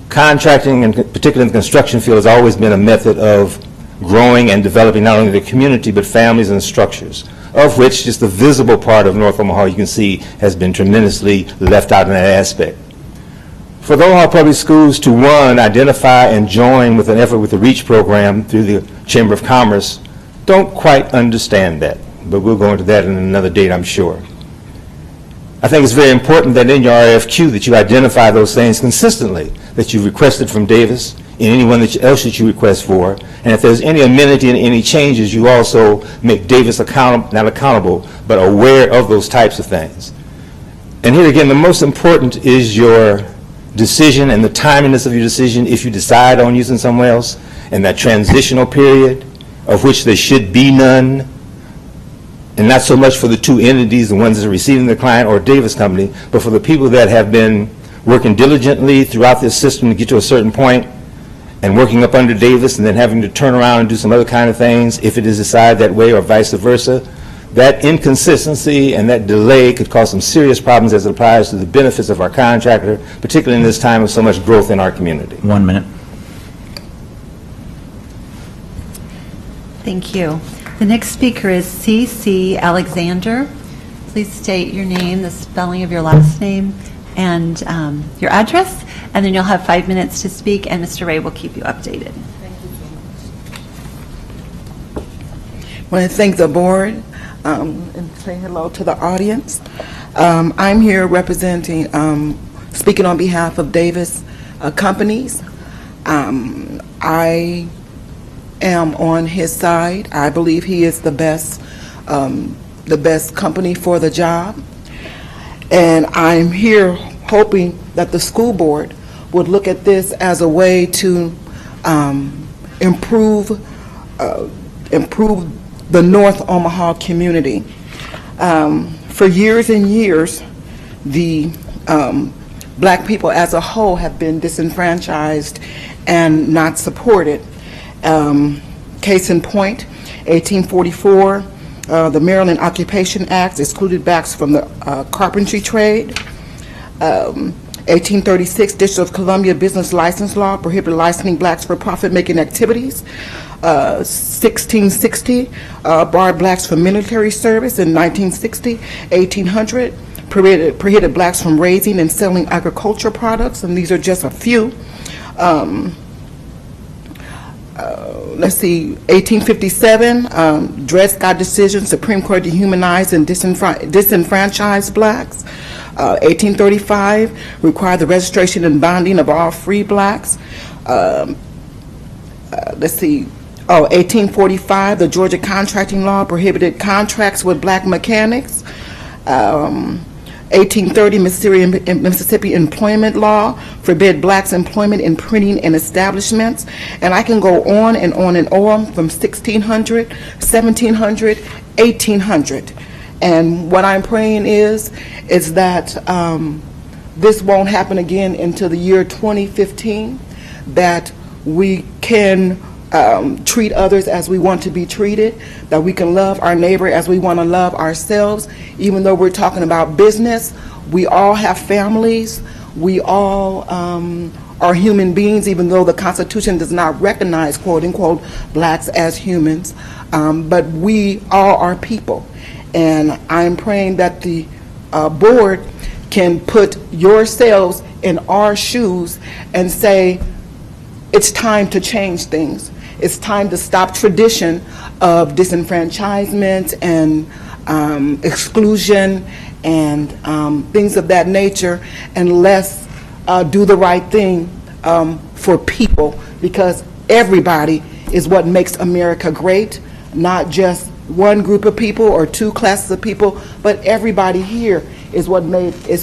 Contracting, and particularly in the construction field, has always been a method of growing and developing not only the community, but families and structures, of which just the visible part of North Omaha, you can see, has been tremendously left out in that aspect. For the Omaha Public Schools to, one, identify and join with an effort with the REACH program through the Chamber of Commerce, don't quite understand that, but we'll go into that in another date, I'm sure. I think it's very important that in your RFQ that you identify those things consistently that you requested from Davis and anyone else that you request for, and if there's any amenity and any changes, you also make Davis not accountable, but aware of those types of things. And here again, the most important is your decision and the timeliness of your decision if you decide on using someone else, and that transitional period, of which there should be none, and not so much for the two entities, the ones that are receiving the client or Davis Company, but for the people that have been working diligently throughout this system to get to a certain point and working up under Davis and then having to turn around and do some other kind of things if it is decided that way or vice versa. That inconsistency and that delay could cause some serious problems as it applies to the benefits of our contractor, particularly in this time of so much growth in our community. 1 minute. Thank you. The next speaker is C.C. Alexander. Please state your name, the spelling of your last name, and your address, and then you'll have 5 minutes to speak, and Mr. Ray will keep you updated. I want to thank the board and say hello to the audience. I'm here representing, speaking on behalf of Davis Companies. I am on his side. I believe he is the best company for the job. And I'm here hoping that the school board would look at this as a way to improve the North Omaha community. For years and years, the black people as a whole have been disenfranchised and not supported. Case in point, 1844, the Maryland Occupation Act excluded blacks from the carpentry trade. 1836, District of Columbia Business License Law prohibited licensing blacks for profit-making activities. 1660, barred blacks from military service. In 1960, 1800, prohibited blacks from raising and selling agricultural products, and these are just a few. Let's see, 1857, Dred Scott decision, Supreme Court dehumanized and disenfranchised blacks. 1835, required the registration and bonding of all free blacks. Let's see, 1845, the Georgia contracting law prohibited contracts with black mechanics. 1830, Mississippi employment law forbid blacks' employment in printing and establishments. And I can go on and on and on from 1600, 1700, 1800. And what I'm praying is that this won't happen again until the year 2015, that we can treat others as we want to be treated, that we can love our neighbor as we want to love ourselves. Even though we're talking about business, we all have families, we all are human beings, even though the Constitution does not recognize, quote unquote, blacks as humans. But we all are people. And I'm praying that the board can put yourselves in our shoes and say, it's time to change things. It's time to stop tradition of disenfranchisement and exclusion and things of that nature, and let's do the right thing for people, because everybody is what makes America great, not just one group of people or two classes of people, but everybody here is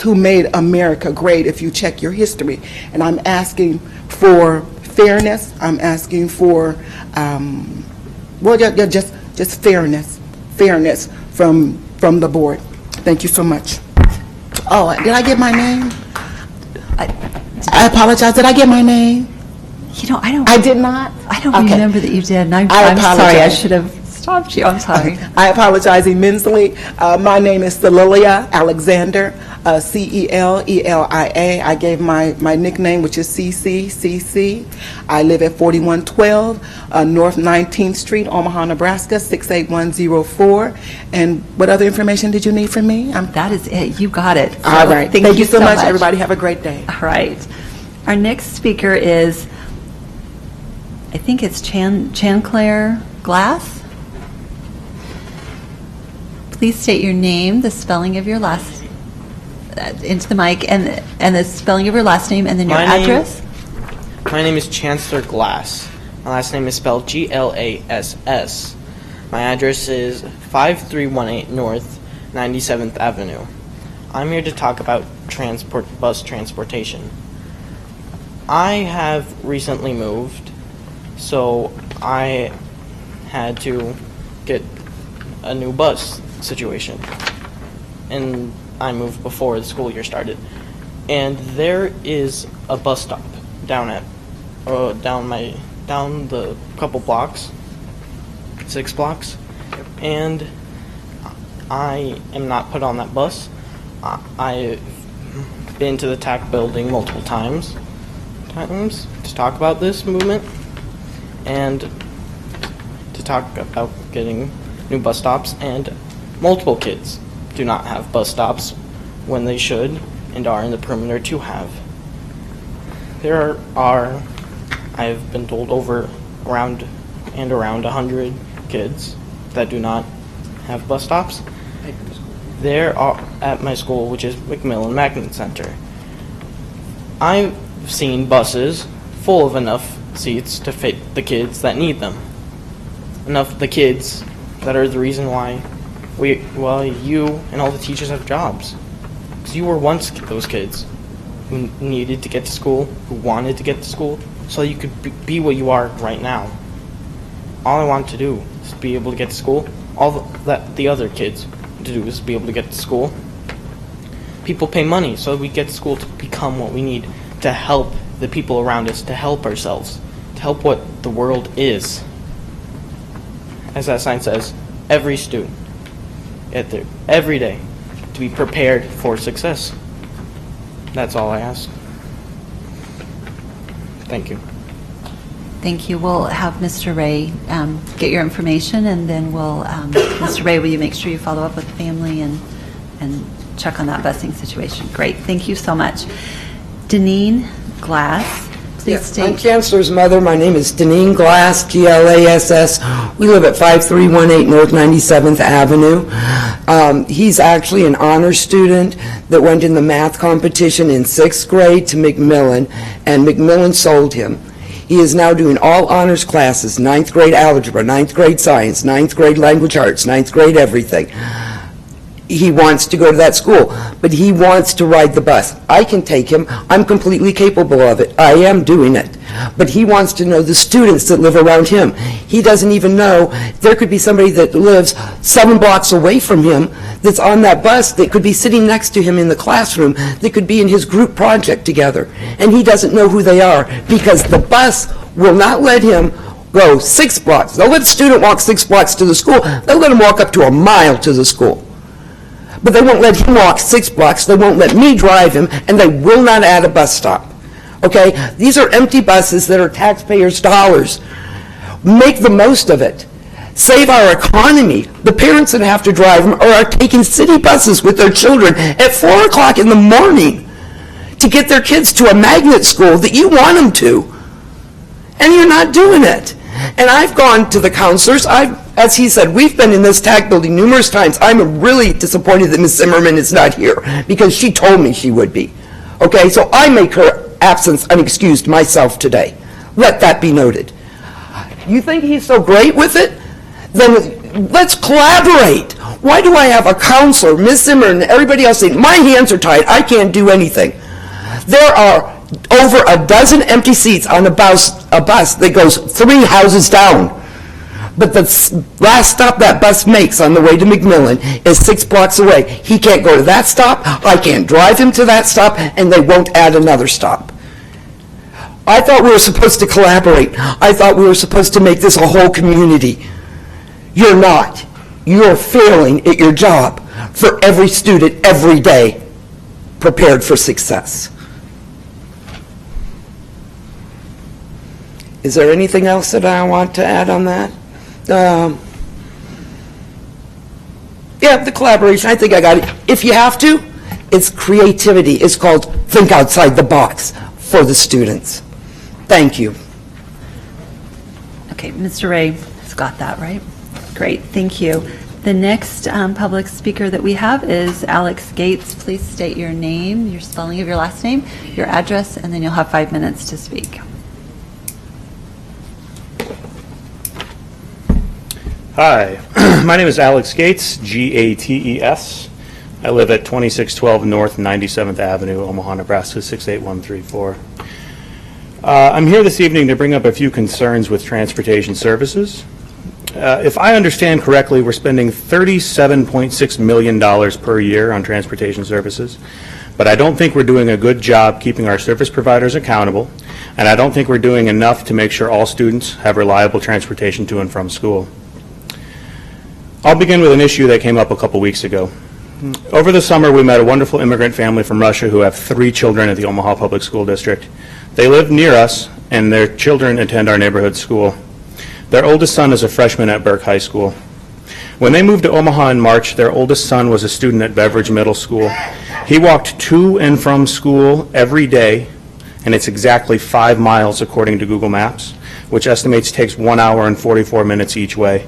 who made America great if you check your history. And I'm asking for fairness. I'm asking for just fairness from the board. Thank you so much. Oh, did I get my name? I apologize. Did I get my name? I did not. I don't Okay. remember that you did, and I'm apologize. sorry. I should have stopped you. I'm sorry. I apologize immensely. My name is Celelia Alexander, Celia. I gave my nickname, which is CC. I live at 4112 North 19th Street, Omaha, Nebraska, 68104. And what other information did you need from me? That is it. You got it. So All right. Thank you so much, much. everybody. Have a great day. All right. Our next speaker is, I think it's Chanclair Glass. Please state your name, the spelling of your last, into the mic, and the spelling of your last name, and then your address. My name is Chancellor Glass. My last name is spelled Glass. My address is 5318 North 97th Avenue. I'm here to talk about bus transportation. I have recently moved, so I had to get a new bus situation, and I moved before the school year started. And there is a bus stop down the couple blocks, 6 blocks, and I am not put on that bus. I've been to the TAC building multiple times to talk about this movement and to talk about getting new bus stops, and multiple kids do not have bus stops when they should and are in the perimeter to have. There are, I've been told, around 100 kids that do not have bus stops. There are at my school, which is McMillan Magnet Center. I've seen buses full of enough seats to fit the kids that need them. Enough of the kids that are the reason why you and all the teachers have jobs. Because you were once those kids who needed to get to school, who wanted to get to school, so you could be what you are right now. All I want to do is be able to get to school. All that the other kids to do is be able to get to school. People pay money so that we get to school to become what we need, to help the people around us, to help ourselves, to help what the world is. As that sign says, every student, every day, to be prepared for success. That's all I ask. Thank you. Thank you. We'll have Mr. Ray get your information, and then Mr. Ray, will you make sure you follow up with the family and check on that busing situation? Great. Thank you so much. Deneen Glass, please state. I'm Chancellor's mother. My name is Deneen Glass, Glass. We live at 5318 North 97th Avenue. He's actually an honor student that went in the math competition in 6th grade to McMillan, and McMillan sold him. He is now doing all honors classes, 9th grade algebra, 9th grade science, 9th grade language arts, 9th grade everything. He wants to go to that school, but he wants to ride the bus. I can take him. I'm completely capable of it. I am doing it. But he wants to know the students that live around him. He doesn't even know there could be somebody that lives 7 blocks away from him that's on that bus that could be sitting next to him in the classroom, that could be in his group project together. And he doesn't know who they are because the bus will not let him go 6 blocks. They'll let the student walk 6 blocks to the school. They'll let him walk up to a mile to the school. But they won't let him walk 6 blocks, they won't let me drive him, and they will not add a bus stop. Okay? These are empty buses that are taxpayers' dollars. Make the most of it. Save our economy. The parents that have to drive them are taking city buses with their children at 4 o'clock in the morning to get their kids to a magnet school that you want them to. And you're not doing it. And I've gone to the counselors. As he said, we've been in this TAC building numerous times. I'm really disappointed that Ms. Zimmerman is not here because she told me she would be. Okay, so I make her absence unexcused myself today. Let that be noted. You think he's so great with it? Then let's collaborate. Why do I have a counselor, Ms. Zimmerman, and everybody else saying, my hands are tied, I can't do anything? There are over a dozen empty seats on a bus that goes 3 houses down. But the last stop that bus makes on the way to McMillan is 6 blocks away. He can't go to that stop, I can't drive him to that stop, and they won't add another stop. I thought we were supposed to collaborate. I thought we were supposed to make this a whole community. You're not. You're failing at your job for every student every day prepared for success. Is there anything else that I want to add on that? Yeah, the collaboration, I think I got it. If you have to, it's creativity. It's called think outside the box for the students. Thank you. Okay, Mr. Ray has got that, right? Great, thank you. The next public speaker that we have is Alex Gates. Please state your name, your spelling of your last name, your address, and then you'll have 5 minutes to speak. Hi, my name is Alex Gates, G-A-T-E-S. I live at 2612 North 97th Avenue, Omaha, Nebraska 68134. I'm here this evening to bring up a few concerns with transportation services. If I understand correctly, we're spending $37.6 million per year on transportation services, but I don't think we're doing a good job keeping our service providers accountable, and I don't think we're doing enough to make sure all students have reliable transportation to and from school. I'll begin with an issue that came up a couple weeks ago. Over the summer, we met a wonderful immigrant family from Russia who have 3 children at the Omaha Public School District. They live near us, and their children attend our neighborhood school. Their oldest son is a freshman at Burke High School. When they moved to Omaha in March, their oldest son was a student at Beveridge Middle School. He walked to and from school every day, and it's exactly 5 miles according to Google Maps, which estimates takes 1 hour and 44 minutes each way.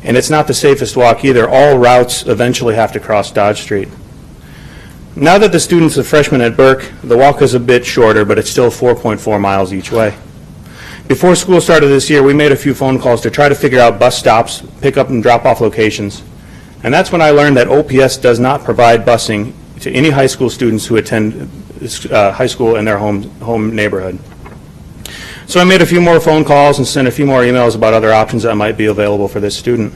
And it's not the safest walk either. All routes eventually have to cross Dodge Street. Now that the student's a freshman at Burke, the walk is a bit shorter, but it's still 4.4 miles each way. Before school started this year, we made a few phone calls to try to figure out bus stops, pick up and drop off locations. And that's when I learned that OPS does not provide busing to any high school students who attend high school in their home neighborhood. So I made a few more phone calls and sent a few more emails about other options that might be available for this student.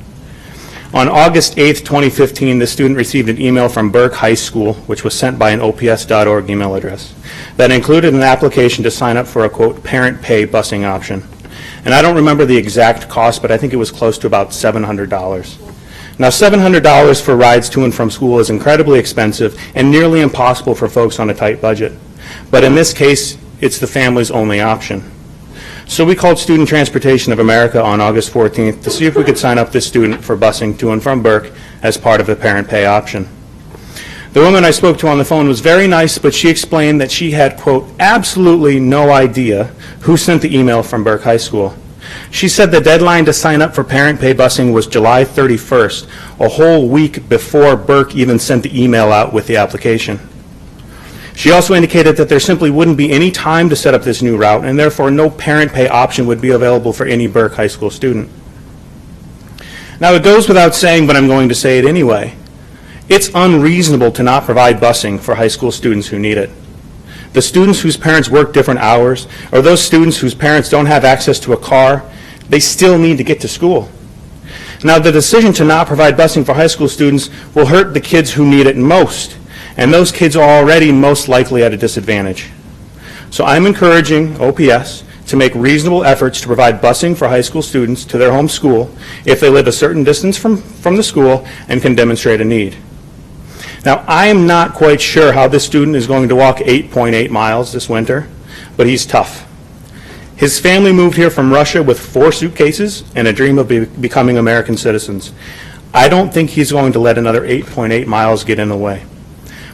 On August 8th, 2015, the student received an email from Burke High School, which was sent by an OPS.org email address, that included an application to sign up for a, quote, parent pay busing option. And I don't remember the exact cost, but I think it was close to about $700. Now, $700 for rides to and from school is incredibly expensive and nearly impossible for folks on a tight budget. But in this case, it's the family's only option. So we called Student Transportation of America on August 14th to see if we could sign up this student for busing to and from Burke as part of the parent pay option. The woman I spoke to on the phone was very nice, but she explained that she had, quote, absolutely no idea who sent the email from Burke High School. She said the deadline to sign up for parent pay busing was July 31st, a whole week before Burke even sent the email out with the application. She also indicated that there simply wouldn't be any time to set up this new route, and therefore no parent pay option would be available for any Burke High School student. Now, it goes without saying, but I'm going to say it anyway. It's unreasonable to not provide busing for high school students who need it. The students whose parents work different hours, or those students whose parents don't have access to a car, they still need to get to school. Now, the decision to not provide busing for high school students will hurt the kids who need it most. And those kids are already most likely at a disadvantage. So I'm encouraging OPS to make reasonable efforts to provide busing for high school students to their home school if they live a certain distance from the school and can demonstrate a need. Now, I am not quite sure how this student is going to walk 8.8 miles this winter, but he's tough. His family moved here from Russia with 4 suitcases and a dream of becoming American citizens. I don't think he's going to let another 8.8 miles get in the way.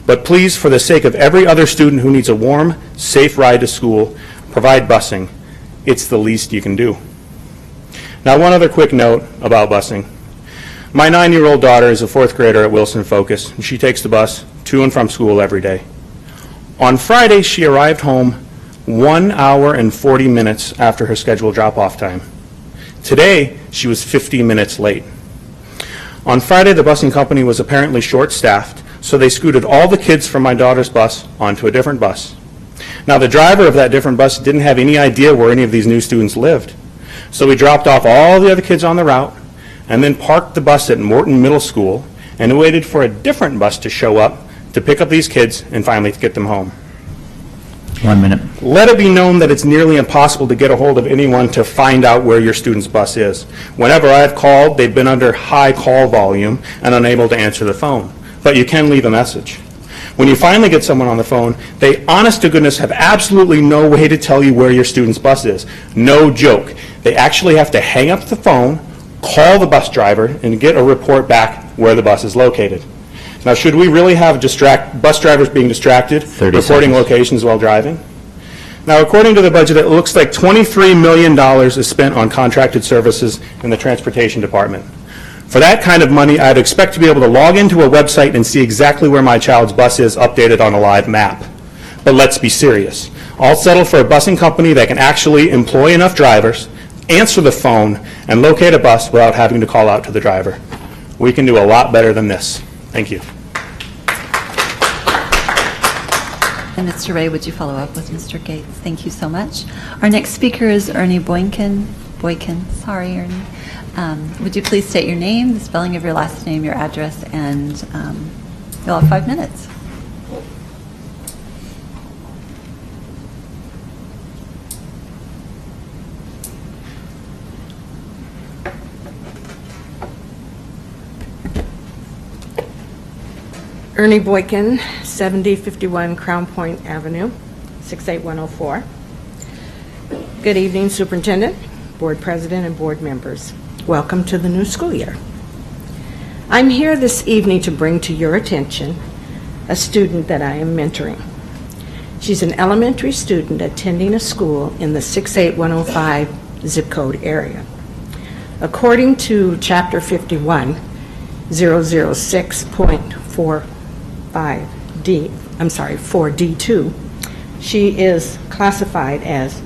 But please, for the sake of every other student who needs a warm, safe ride to school, provide busing. It's the least you can do. Now, one other quick note about busing. My 9-year-old daughter is a 4th grader at Wilson Focus, and she takes the bus to and from school every day. On Friday, she arrived home 1 hour and 40 minutes after her scheduled drop-off time. Today, she was 50 minutes late. On Friday, the busing company was apparently short-staffed, so they scooted all the kids from my daughter's bus onto a different bus. Now, the driver of that different bus didn't have any idea where any of these new students lived, so he dropped off all the other kids on the route and then parked the bus at Morton Middle School and waited for a different bus to show up to pick up these kids and finally get them home. 1 minute. Let it be known that it's nearly impossible to get a hold of anyone to find out where your student's bus is. Whenever I've called, they've been under high call volume and unable to answer the phone. But you can leave a message. When you finally get someone on the phone, they, honest to goodness, have absolutely no way to tell you where your student's bus is. No joke. They actually have to hang up the phone, call the bus driver, and get a report back where the bus is located. Now, should we really have bus drivers being distracted, reporting locations while driving? Now, according to the budget, it looks like $23 million is spent on contracted services in the Transportation Department. For that kind of money, I'd expect to be able to log into a website and see exactly where my child's bus is updated on a live map. But let's be serious. I'll settle for a busing company that can actually employ enough drivers, answer the phone, and locate a bus without having to call out to the driver. We can do a lot better than this. Thank you. And Mr. Ray, would you follow up with Mr. Gates? Thank you so much. Our next speaker is Ernie Boykin. Sorry, Ernie. Would you please state your name, the spelling of your last name, your address, and you'll have 5 minutes. Ernie Boykin, 7051 Crown Point Avenue, 68104. Good evening, Superintendent, Board President, and Board members. Welcome to the new school year. I'm here this evening to bring to your attention a student that I am mentoring. She's an elementary student attending a school in the 68105 zip code area. According to Chapter 51, 4D2, she is classified as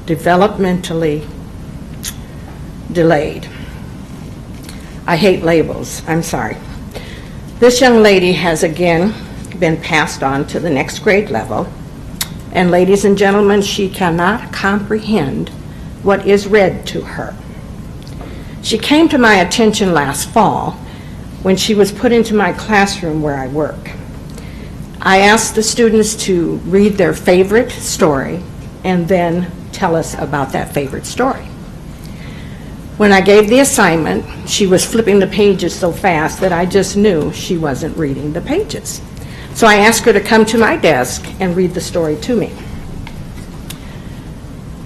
developmentally delayed. I hate labels, I'm sorry. This young lady has again been passed on to the next grade level, and ladies and gentlemen, she cannot comprehend what is read to her. She came to my attention last fall when she was put into my classroom where I work. I asked the students to read their favorite story and then tell us about that favorite story. When I gave the assignment, she was flipping the pages so fast that I just knew she wasn't reading the pages. So I asked her to come to my desk and read the story to me.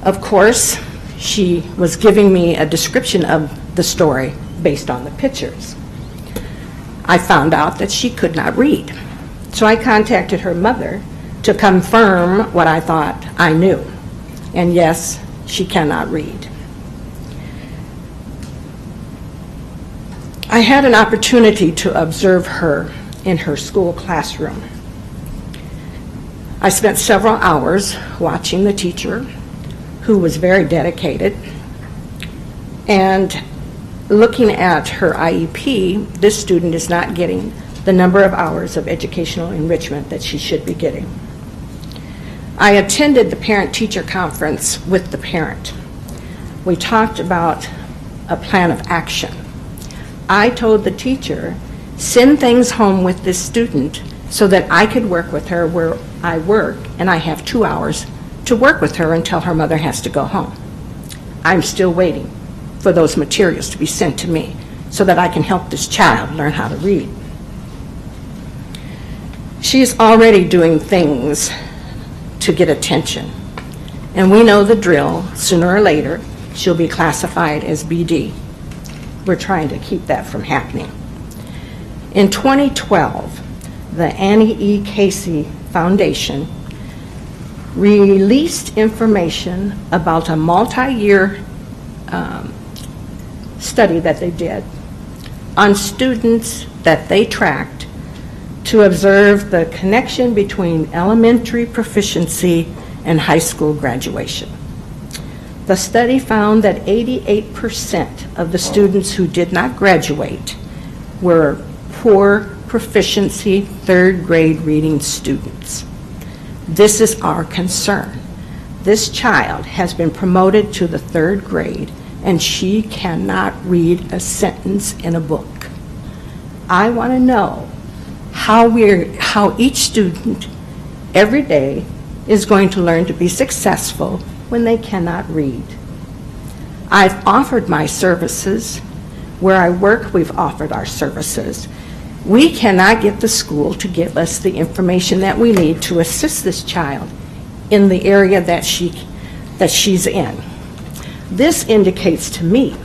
Of course, she was giving me a description of the story based on the pictures. I found out that she could not read. So I contacted her mother to confirm what I thought I knew. And yes, she cannot read. I had an opportunity to observe her in her school classroom. I spent several hours watching the teacher, who was very dedicated, and looking at her IEP, this student is not getting the number of hours of educational enrichment that she should be getting. I attended the parent-teacher conference with the parent. We talked about a plan of action. I told the teacher, send things home with this student so that I could work with her where I work, and I have 2 hours to work with her until her mother has to go home. I'm still waiting for those materials to be sent to me so that I can help this child learn how to read. She's already doing things to get attention. And we know the drill. Sooner or later, she'll be classified as BD. We're trying to keep that from happening. In 2012, the Annie E. Casey Foundation released information about a multi-year study that they did on students that they tracked to observe the connection between elementary proficiency and high school graduation. The study found that 88% of the students who did not graduate were poor proficiency third grade reading students. This is our concern. This child has been promoted to the third grade and she cannot read a sentence in a book. I want to know how each student every day is going to learn to be successful when they cannot read. I've offered my services. Where I work, we've offered our services. We cannot get the school to give us the information that we need to assist this child in the area that she's in. This indicates to me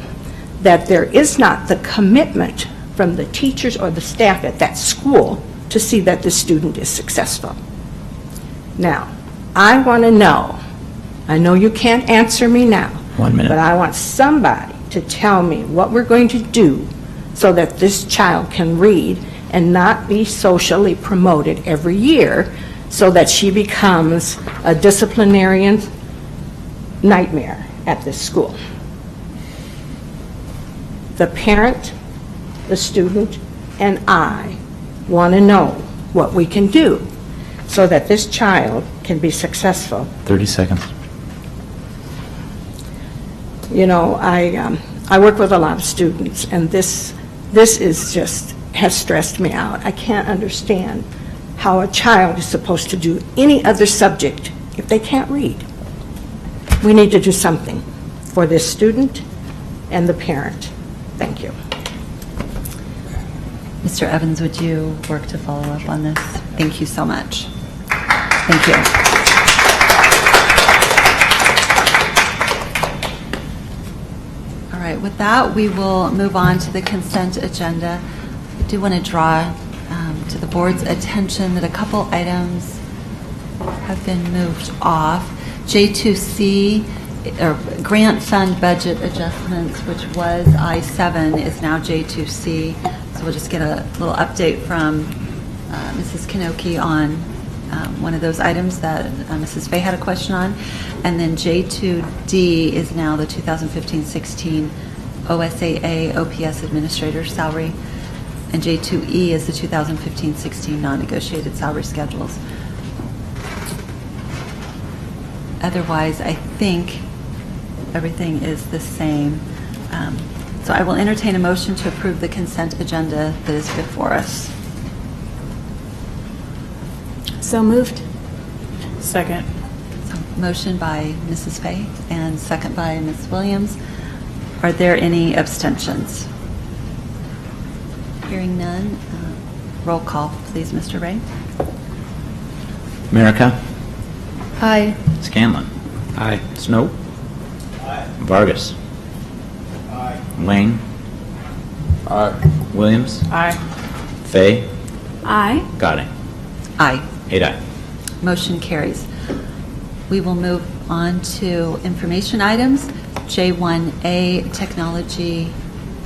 that there is not the commitment from the teachers or the staff at that school to see that the student is successful. Now, I want to know, I know you can't answer me now. 1 minute. But I want somebody to tell me what we're going to do so that this child can read and not be socially promoted every year so that she becomes a disciplinarian nightmare at this school. The parent, the student, and I want to know what we can do so that this child can be successful. 30 seconds. You know, I work with a lot of students, and this is just has stressed me out. I can't understand how a child is supposed to do any other subject if they can't read. We need to do something for this student and the parent. Thank you. Mr. Evans, would you work to follow up on this? Thank you so much. Thank you. All right, with that, we will move on to the consent agenda. I do want to draw to the board's attention that a couple items have been moved off. J2C, or grant fund budget adjustments, which was I-7, is now J2C. So we'll just get a little update from Mrs. Kanoki on one of those items that Mrs. Fay had a question on. And then J2D is now the 2015-16 OSAA OPS Administrator salary. And J2E is the 2015-16 non-negotiated salary schedules. Otherwise, I think everything is the same. So I will entertain a motion to approve the consent agenda that is before us. So moved. Second. So motion by Mrs. Fay and second by Ms. Williams. Are there any abstentions? Hearing none, roll call, please, Mr. Ray. America. Aye. Scanlon. Aye. Snow. Aye. Vargas. Aye. Lane. Aye. Williams. Aye. Fay. Aye. Gadding. Aye. 8 aye. Motion carries. We will move on to information items. J1A, technology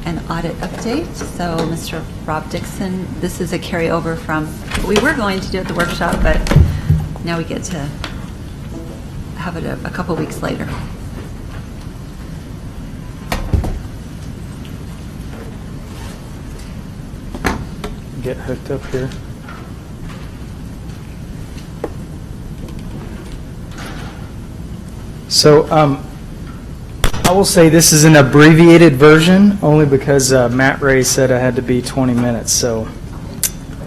and audit update. So, Mr. Rob Dixon, this is a carryover from what we were going to do at the workshop, but now we get to have it a couple weeks later. Get hooked up here. So I will say this is an abbreviated version only because Matt Ray said I had to be 20 minutes, so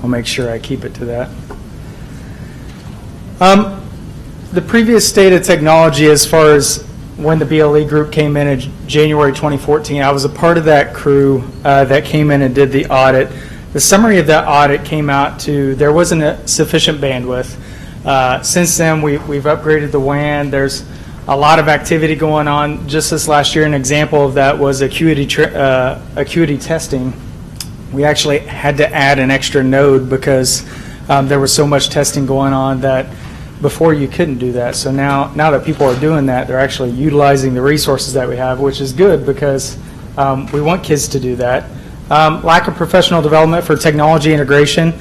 I'll make sure I keep it to that. The previous state of technology as far as when the BLE group came in January 2014, I was a part of that crew that came in and did the audit The summary of that audit came out to there wasn't a sufficient bandwidth. Since then, we've upgraded the WAN. There's a lot of activity going on. Just this last year, an example of that was acuity testing. We actually had to add an extra node because there was so much testing going on that before you couldn't do that. So now that people are doing that, they're actually utilizing the resources that we have, which is good because we want kids to do that. Lack of professional development for technology integration.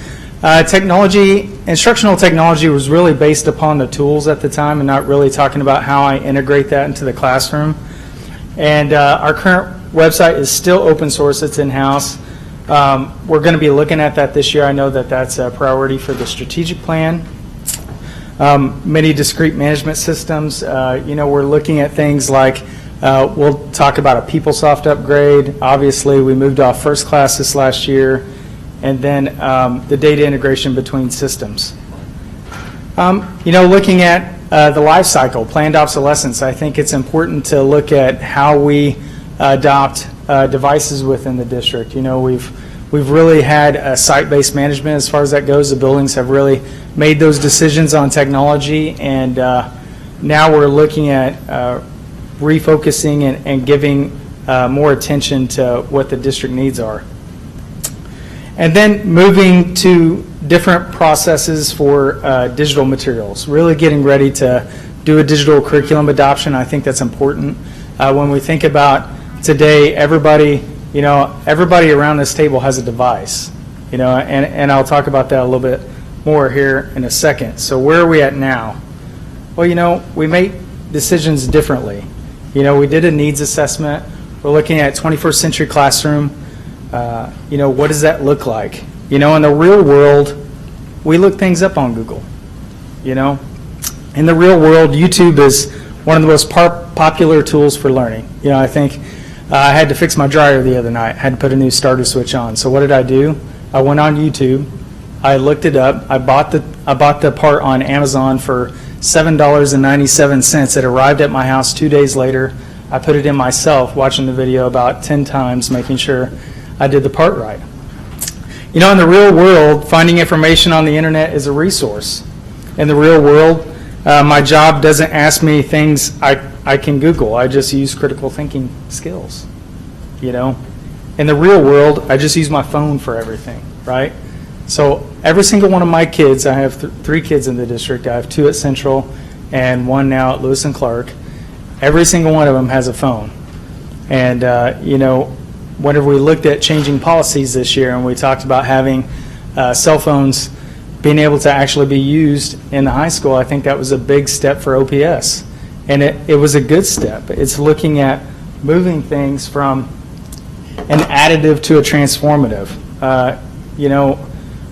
Instructional technology was really based upon the tools at the time and not really talking about how I integrate that into the classroom. And our current website is still open source, it's in-house. We're going to be looking at that this year. I know that that's a priority for the strategic plan. Many discrete management systems, we're looking at things like, we'll talk about a PeopleSoft upgrade. Obviously, we moved off First Class this last year. And then the data integration between systems. Looking at the life cycle, planned obsolescence, I think it's important to look at how we adopt devices within the district. We've really had a site-based management as far as that goes. The buildings have really made those decisions on technology, and now we're looking at refocusing and giving more attention to what the district needs are. And then moving to different processes for digital materials, really getting ready to do a digital curriculum adoption. I think that's important. When we think about today, everybody around this table has a device, and I'll talk about that a little bit more here in a second. So where are we at now? Well, we make decisions differently. We did a needs assessment. We're looking at 21st century classroom. What does that look like? In the real world, we look things up on Google. In the real world, YouTube is one of the most popular tools for learning. I think I had to fix my dryer the other night. I had to put a new starter switch on. So what did I do? I went on YouTube. I looked it up. I bought the part on Amazon for $7.97. It arrived at my house 2 days later. I put it in myself, watching the video about 10 times, making sure I did the part right. In the real world, finding information on the internet is a resource. In the real world, my job doesn't ask me things I can Google. I just use critical thinking skills. In the real world, I just use my phone for everything, right? So every single one of my kids, I have 3 kids in the district. I have 2 at Central and 1 now at Lewis and Clark. Every single one of them has a phone. And, whenever we looked at changing policies this year and we talked about having cell phones being able to actually be used in the high school, I think that was a big step for OPS. And it was a good step. It's looking at moving things from an additive to a transformative.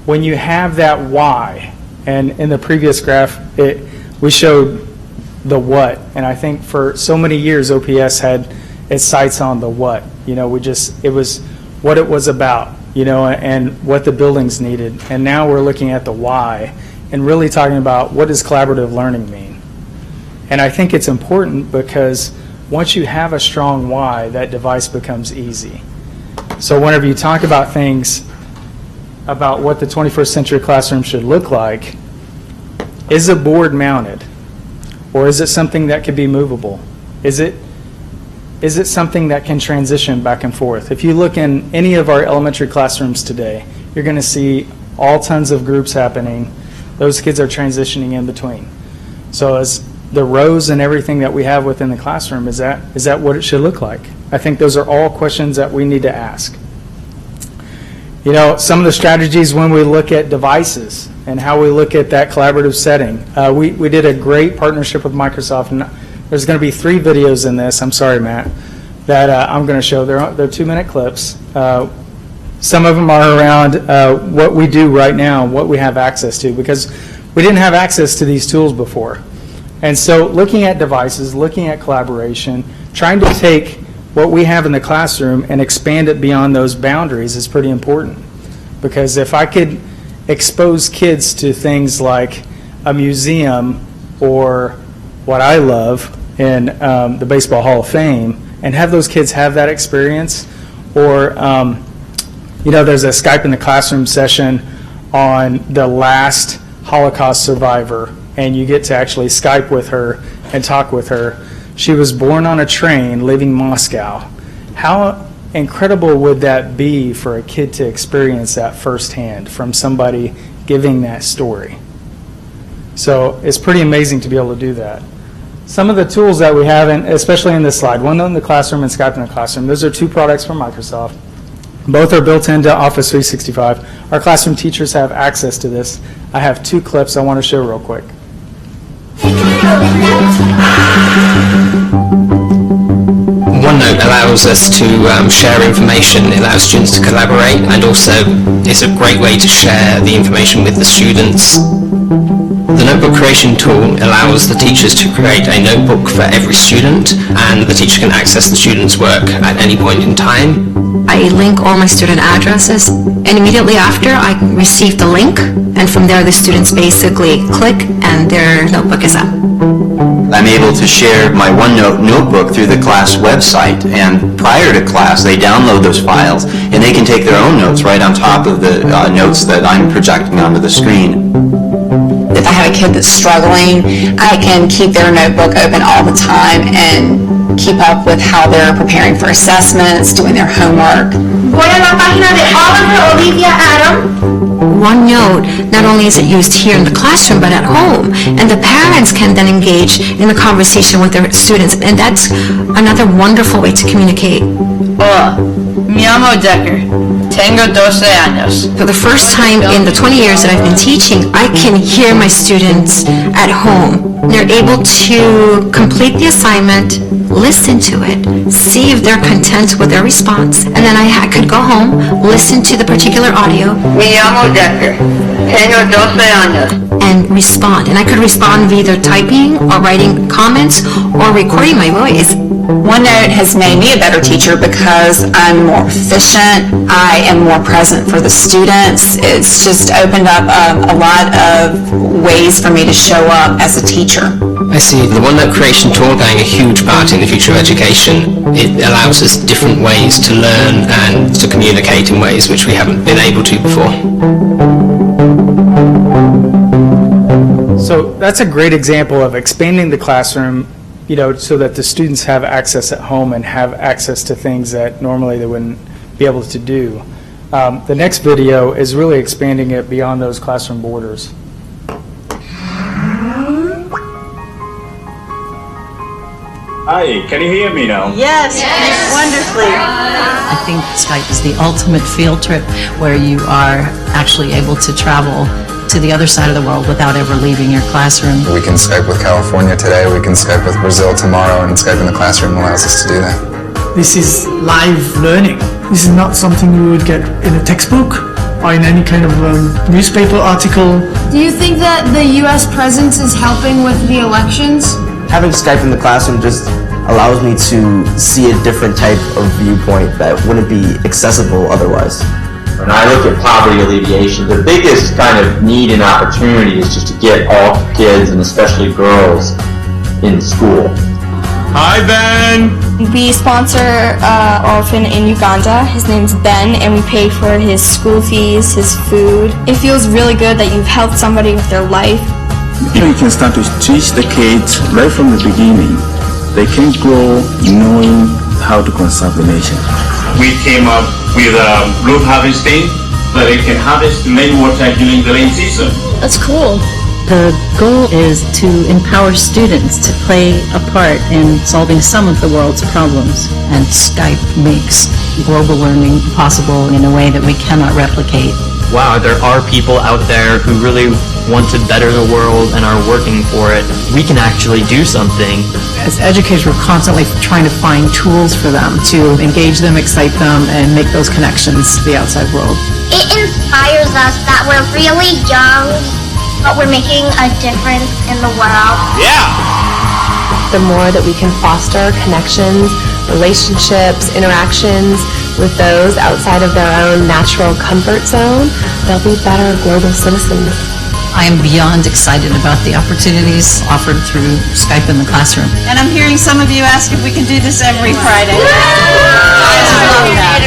When you have that why, and in the previous graph, we showed the what, and I think for so many years OPS had its sights on the what. It was what it was about, and what the buildings needed. And now we're looking at the why and really talking about what does collaborative learning mean. And I think it's important because once you have a strong why, that device becomes easy. So whenever you talk about things about what the 21st century classroom should look like, is a board mounted? Or is it something that could be movable? Is it something that can transition back and forth? If you look in any of our elementary classrooms today, you're going to see all tons of groups happening. Those kids are transitioning in between. So as the rows and everything that we have within the classroom, is that what it should look like? I think those are all questions that we need to ask. Some of the strategies when we look at devices and how we look at that collaborative setting, we did a great partnership with Microsoft, and there's going to be 3 videos in this, I'm sorry, Matt, that I'm going to show. They're 2-minute clips. Some of them are around what we do right now, what we have access to, because we didn't have access to these tools before. And so looking at devices, looking at collaboration, trying to take what we have in the classroom and expand it beyond those boundaries is pretty important. Because if I could expose kids to things like a museum or what I love in the Baseball Hall of Fame and have those kids have that experience, or You know, there's a Skype in the Classroom session on the last Holocaust survivor, and you get to actually Skype with her and talk with her. She was born on a train leaving Moscow. How incredible would that be for a kid to experience that firsthand from somebody giving that story? So it's pretty amazing to be able to do that. Some of the tools that we have, especially in this slide, OneNote in the Classroom and Skype in the Classroom, those are two products from Microsoft. Both are built into Office 365. Our classroom teachers have access to this. I have two clips I want to show real quick. OneNote allows us to share information, it allows students to collaborate, and also it's a great way to share the information with the students. The notebook creation tool allows the teachers to create a notebook for every student, and the teacher can access the student's work at any point in time. I link all my student addresses, and immediately after I receive the link, and from there the students basically click and their notebook is up. I'm able to share my OneNote notebook through the class website, and prior to class, they download those files, and they can take their own notes right on top of the notes that I'm projecting onto the screen. If I have a kid that's struggling, I can keep their notebook open all the time and keep up with how they're preparing for assessments, doing their homework. Voy a la página de Oliver Olivia Adam. OneNote, not only is it used here in the classroom, but at home. And the parents can then engage in the conversation with their students. And that's another wonderful way to communicate. Hola, me llamo Decker. Tengo 12 años. For the first time in the 20 years that I've been teaching, I can hear my students at home. They're able to complete the assignment, listen to it, see if they're content with their response, and then I could go home, listen to the particular audio. Me llamo Decker. Tengo 12 años. And respond. And I could respond via either typing or writing comments or recording my voice. OneNote has made me a better teacher because I'm more efficient, I am more present for the students. It's just opened up a lot of ways for me to show up as a teacher. I see the OneNote creation tool playing a huge part in the future of education. It allows us different ways to learn and to communicate in ways which we haven't been able to before. So that's a great example of expanding the classroom, you know, so that the students have access at home and have access to things that normally they wouldn't be able to do. The next video is really expanding it beyond those classroom borders. Hi, can you hear me now? Yes, wonderfully. I think Skype is the ultimate field trip where you are actually able to travel to the other side of the world without ever leaving your classroom. We can Skype with California today, we can Skype with Brazil tomorrow, and Skype in the Classroom allows us to do that. This is live learning. This is not something you would get in a textbook or in any kind of newspaper article. Do you think that the U.S. presence is helping with the elections? Having Skype in the classroom just allows me to see a different type of viewpoint that wouldn't be accessible otherwise. When I look at poverty alleviation, the biggest kind of need and opportunity is just to get all kids, and especially girls, in school. Hi, Ben! We sponsor an orphan in Uganda. His name's Ben, and we pay for his school fees, his food. It feels really good that you've helped somebody with their life. You can start to teach the kids right from the beginning. They can grow knowing how to conserve the nation. We came up with roof harvesting, that it can harvest rainwater during the rain season. That's cool. The goal is to empower students to play a part in solving some of the world's problems. And Skype makes global learning possible in a way that we cannot replicate. Wow, there are people out there who really want to better the world and are working for it. We can actually do something. As educators, we're constantly trying to find tools for them to engage them, excite them, and make those connections to the outside world. It inspires us that we're really young, but we're making a difference in the world. Yeah! The more that we can foster connections, relationships, interactions with those outside of their own natural comfort zone, they'll be better global citizens. I am beyond excited about the opportunities offered through Skype in the classroom. And I'm hearing some of you ask if we can do this every Friday. I love that.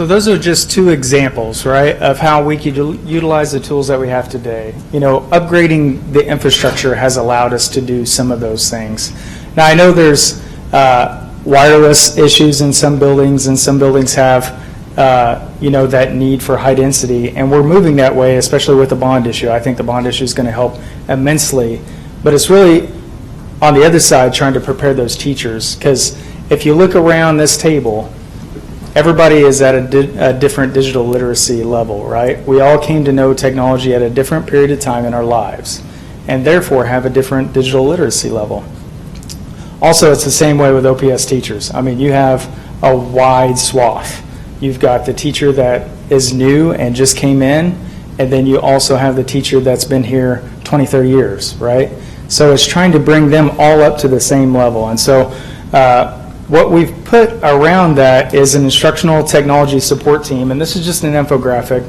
So those are just two examples, right, of how we could utilize the tools that we have today. You know, upgrading the infrastructure has allowed us to do some of those things. Now, I know there's wireless issues in some buildings, and some buildings have, you know, that need for high density, and we're moving that way, especially with the bond issue. I think the bond issue is going to help immensely, but it's really on the other side trying to prepare those teachers, because if you look around this table, everybody is at a different digital literacy level, right? We all came to know technology at a different period of time in our lives, and therefore have a different digital literacy level. Also, it's the same way with OPS teachers. I mean, you have a wide swath. You've got the teacher that is new and just came in, and then you also have the teacher that's been here 20, 30 years, right? So it's trying to bring them all up to the same level. And so what we've put around that is an instructional technology support team, and this is just an infographic.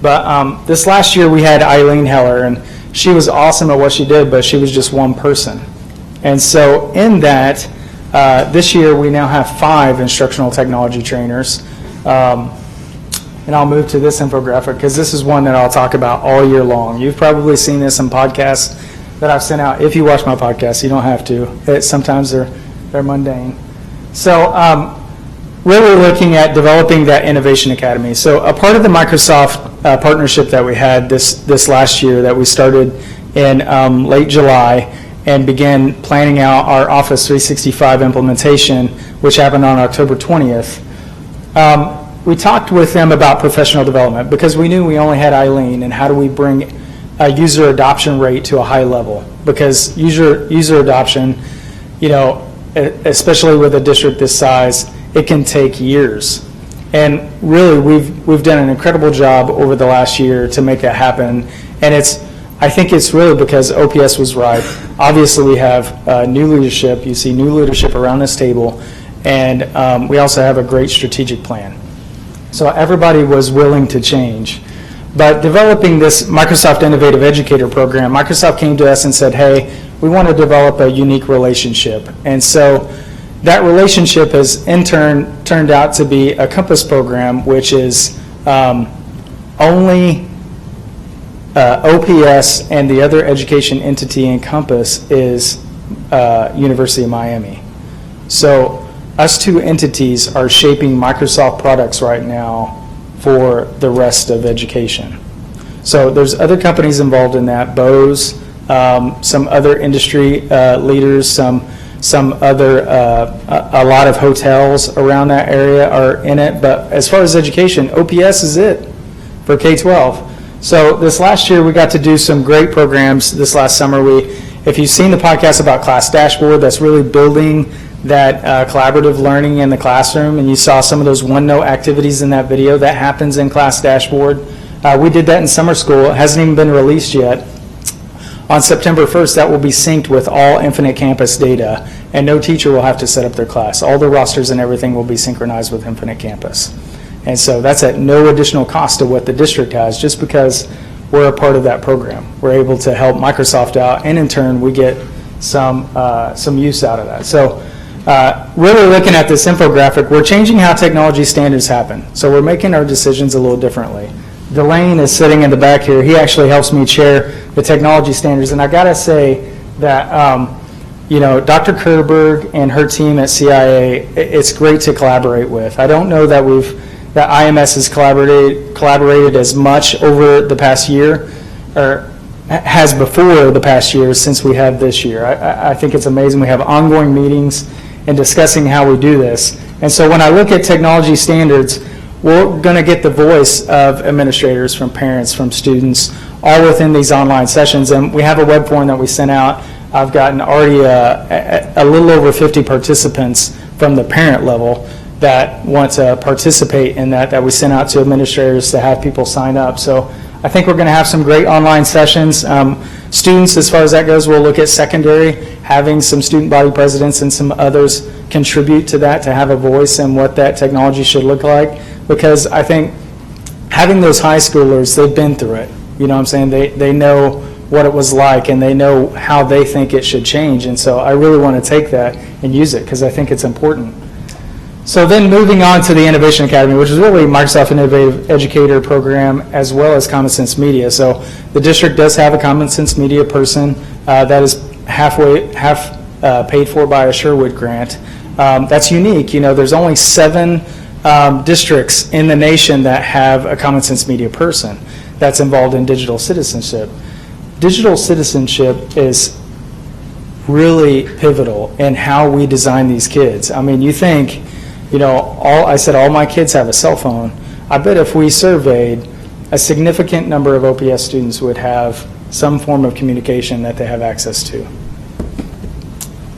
But this last year we had Eileen Heller, and she was awesome at what she did, but she was just one person. And so in that, this year we now have 5 instructional technology trainers. And I'll move to this infographic because this is one that I'll talk about all year long. You've probably seen this in podcasts that I've sent out. If you watch my podcast, you don't have to. Sometimes they're mundane. So really looking at developing that Innovation Academy. So a part of the Microsoft partnership that we had this last year that we started in late July and began planning out our Office 365 implementation, which happened on October 20th. We talked with them about professional development because we knew we only had Eileen, and how do we bring a user adoption rate to a high level? Because user adoption, you know, especially with a district this size, it can take years. And really, we've done an incredible job over the last year to make that happen. And I think it's really because OPS was right. Obviously, we have new leadership. You see new leadership around this table. And we also have a great strategic plan. So everybody was willing to change. But developing this Microsoft Innovative Educator program, Microsoft came to us and said, hey, we want to develop a unique relationship. And so that relationship has in turn turned out to be a Compass program, which is only OPS and the other education entity in Compass is University of Miami. So us two entities are shaping Microsoft products right now for the rest of education. So there's other companies involved in that, Bose, some other industry leaders, some other, a lot of hotels around that area are in it. But as far as education, OPS is it for K-12. So this last year we got to do some great programs this last summer. If you've seen the podcast about Class Dashboard, that's really building that collaborative learning in the classroom, and you saw some of those OneNote activities in that video, that happens in Class Dashboard. We did that in summer school. It hasn't even been released yet. On September 1st, that will be synced with all Infinite Campus data, and no teacher will have to set up their class. All the rosters and everything will be synchronized with Infinite Campus. And so that's at no additional cost to what the district has, just because we're a part of that program. We're able to help Microsoft out, and in turn, we get some use out of that. So really looking at this infographic, we're changing how technology standards happen. So we're making our decisions a little differently. Delane is sitting in the back here. He actually helps me chair the technology standards. And I got to say that, you know, Dr. Kerberg and her team at CIA, it's great to collaborate with. I don't know that IMS has collaborated as much over the past year, or has before the past year since we had this year. I think it's amazing. We have ongoing meetings and discussing how we do this. And so when I look at technology standards, we're going to get the voice of administrators, from parents, from students, all within these online sessions. And we have a web form that we sent out. I've gotten already a little over 50 participants from the parent level that want to participate in that we sent out to administrators to have people sign up. So I think we're going to have some great online sessions. Students, as far as that goes, we'll look at secondary, having some student body presidents and some others contribute to that, to have a voice in what that technology should look like. Because I think having those high schoolers, they've been through it. You know what I'm saying? They know what it was like, and they know how they think it should change. And so I really want to take that and use it because I think it's important. So then moving on to the Innovation Academy, which is really Microsoft Innovative Educator Program as well as Common Sense Media. So the district does have a Common Sense Media person that is half paid for by a Sherwood grant. That's unique. You know, there's only 7 districts in the nation that have a Common Sense Media person that's involved in digital citizenship. Digital citizenship is really pivotal in how we design these kids. I mean, you think, you know, all my kids have a cell phone. I bet if we surveyed, a significant number of OPS students would have some form of communication that they have access to.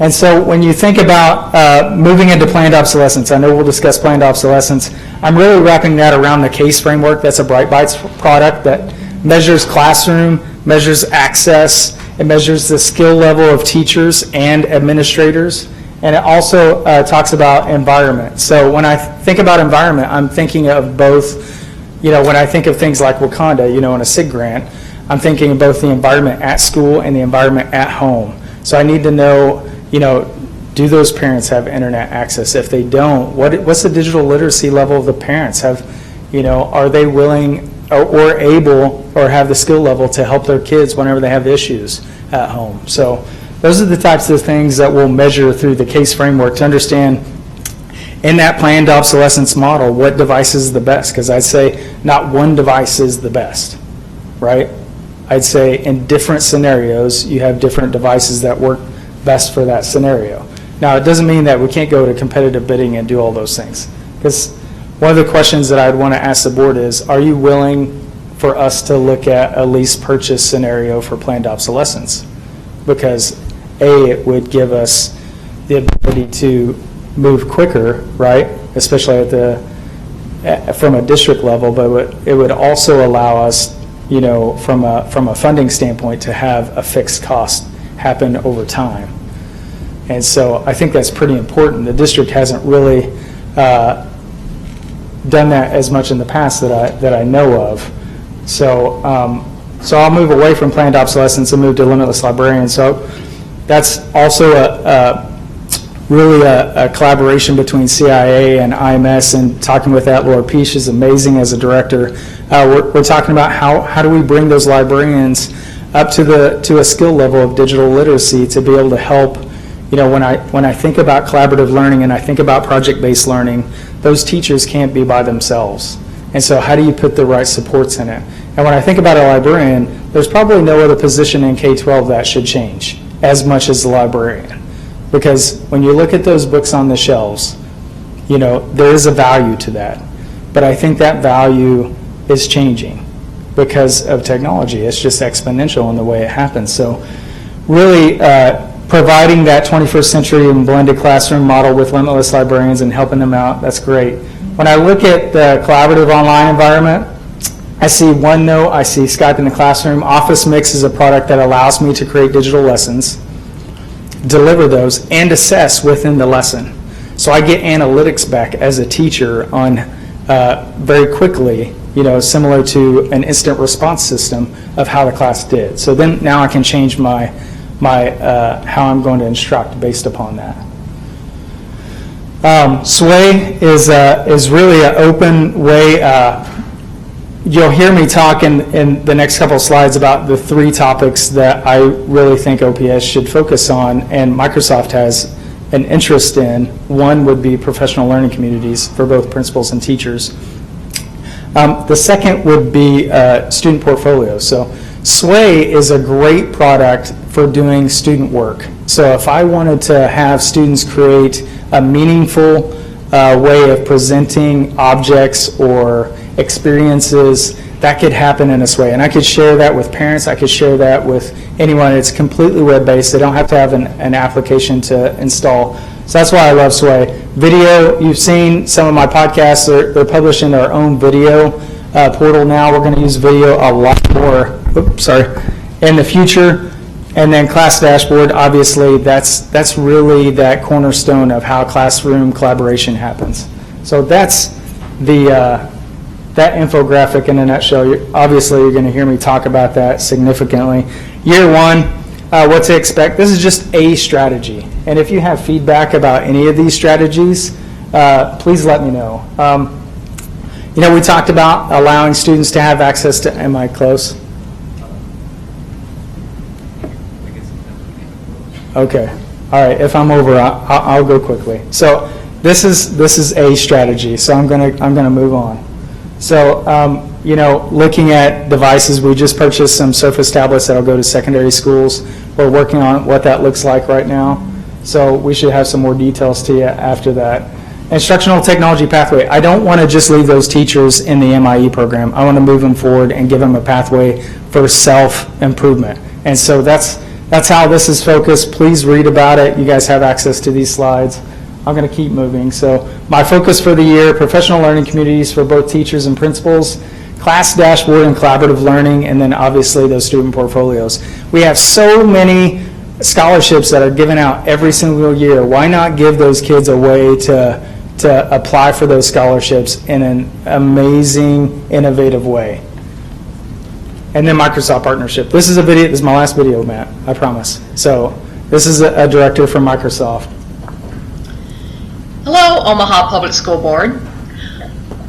And so when you think about moving into planned obsolescence, I know we'll discuss planned obsolescence. I'm really wrapping that around the CASE framework. That's a Bright Bites product that measures classroom, measures access, it measures the skill level of teachers and administrators, and it also talks about environment. So when I think about environment, I'm thinking of both, you know, when I think of things like Wakanda, you know, in a SIG grant, I'm thinking of both the environment at school and the environment at home. So I need to know, you know, do those parents have internet access? If they don't, what's the digital literacy level of the parents? You know, are they willing or able or have the skill level to help their kids whenever they have issues at home? So those are the types of things that we'll measure through the CASE framework to understand in that planned obsolescence model what device is the best, because I'd say not one device is the best, right? I'd say in different scenarios you have different devices that work best for that scenario. Now, it doesn't mean that we can't go to competitive bidding and do all those things, because one of the questions that I'd want to ask the board is, are you willing for us to look at a lease purchase scenario for planned obsolescence? Because it would give us the ability to move quicker, right? Especially from a district level, but it would also allow us, you know, from a funding standpoint, to have a fixed cost happen over time. And so I think that's pretty important. The district hasn't really done that as much in the past that I know of. So I'll move away from planned obsolescence and move to limitless librarians. So that's also really a collaboration between CIA and IMS, and talking with that, Laura Peach is amazing as a director. We're talking about how do we bring those librarians up to a skill level of digital literacy to be able to help. You know, when I think about collaborative learning and I think about project-based learning, those teachers can't be by themselves. And so how do you put the right supports in it? And when I think about a librarian, there's probably no other position in K-12 that should change as much as the librarian. Because when you look at those books on the shelves, you know, there is a value to that. But I think that value is changing because of technology. It's just exponential in the way it happens. So really providing that 21st century and blended classroom model with limitless librarians and helping them out, that's great. When I look at the collaborative online environment, I see OneNote, I see Skype in the Classroom. Office Mix is a product that allows me to create digital lessons, deliver those, and assess within the lesson. So I get analytics back as a teacher on very quickly, you know, similar to an instant response system of how the class did. So then now I can change my how I'm going to instruct based upon that. Sway is really an open way. You'll hear me talk in the next couple of slides about the 3 topics that I really think OPS should focus on, and Microsoft has an interest in. One would be professional learning communities for both principals and teachers. The second would be student portfolios. So Sway is a great product for doing student work. So if I wanted to have students create a meaningful way of presenting objects or experiences, that could happen in this way. And I could share that with parents, I could share that with anyone. It's completely web-based. They don't have to have an application to install. So that's why I love Sway. Video, you've seen some of my podcasts, they're publishing their own video portal now. We're going to use video a lot more in the future. And then Class Dashboard, obviously, that's really that cornerstone of how classroom collaboration happens. So that's that infographic in a nutshell. Obviously, you're going to hear me talk about that significantly. Year 1, what to expect. This is just a strategy. And if you have feedback about any of these strategies, please let me know. We talked about allowing students to have access to, am I close? Okay, all right, if I'm over, I'll go quickly. So this is a strategy, so I'm gonna move on. So, looking at devices, we just purchased some Surface tablets that'll go to secondary schools. We're working on what that looks like right now, so we should have some more details to you after that. Instructional technology pathway. I don't want to just leave those teachers in the MIE program. I want to move them forward and give them a pathway for self-improvement. And so that's how this is focused. Please read about it. You guys have access to these slides. I'm going to keep moving. So my focus for the year, professional learning communities for both teachers and principals, class dashboard and collaborative learning, and then obviously those student portfolios. We have so many scholarships that are given out every single year. Why not give those kids a way to apply for those scholarships in an amazing, innovative way? And then Microsoft partnership. This is a video. This is my last video, Matt. I promise. So this is a director from Microsoft. Hello, Omaha Public School Board.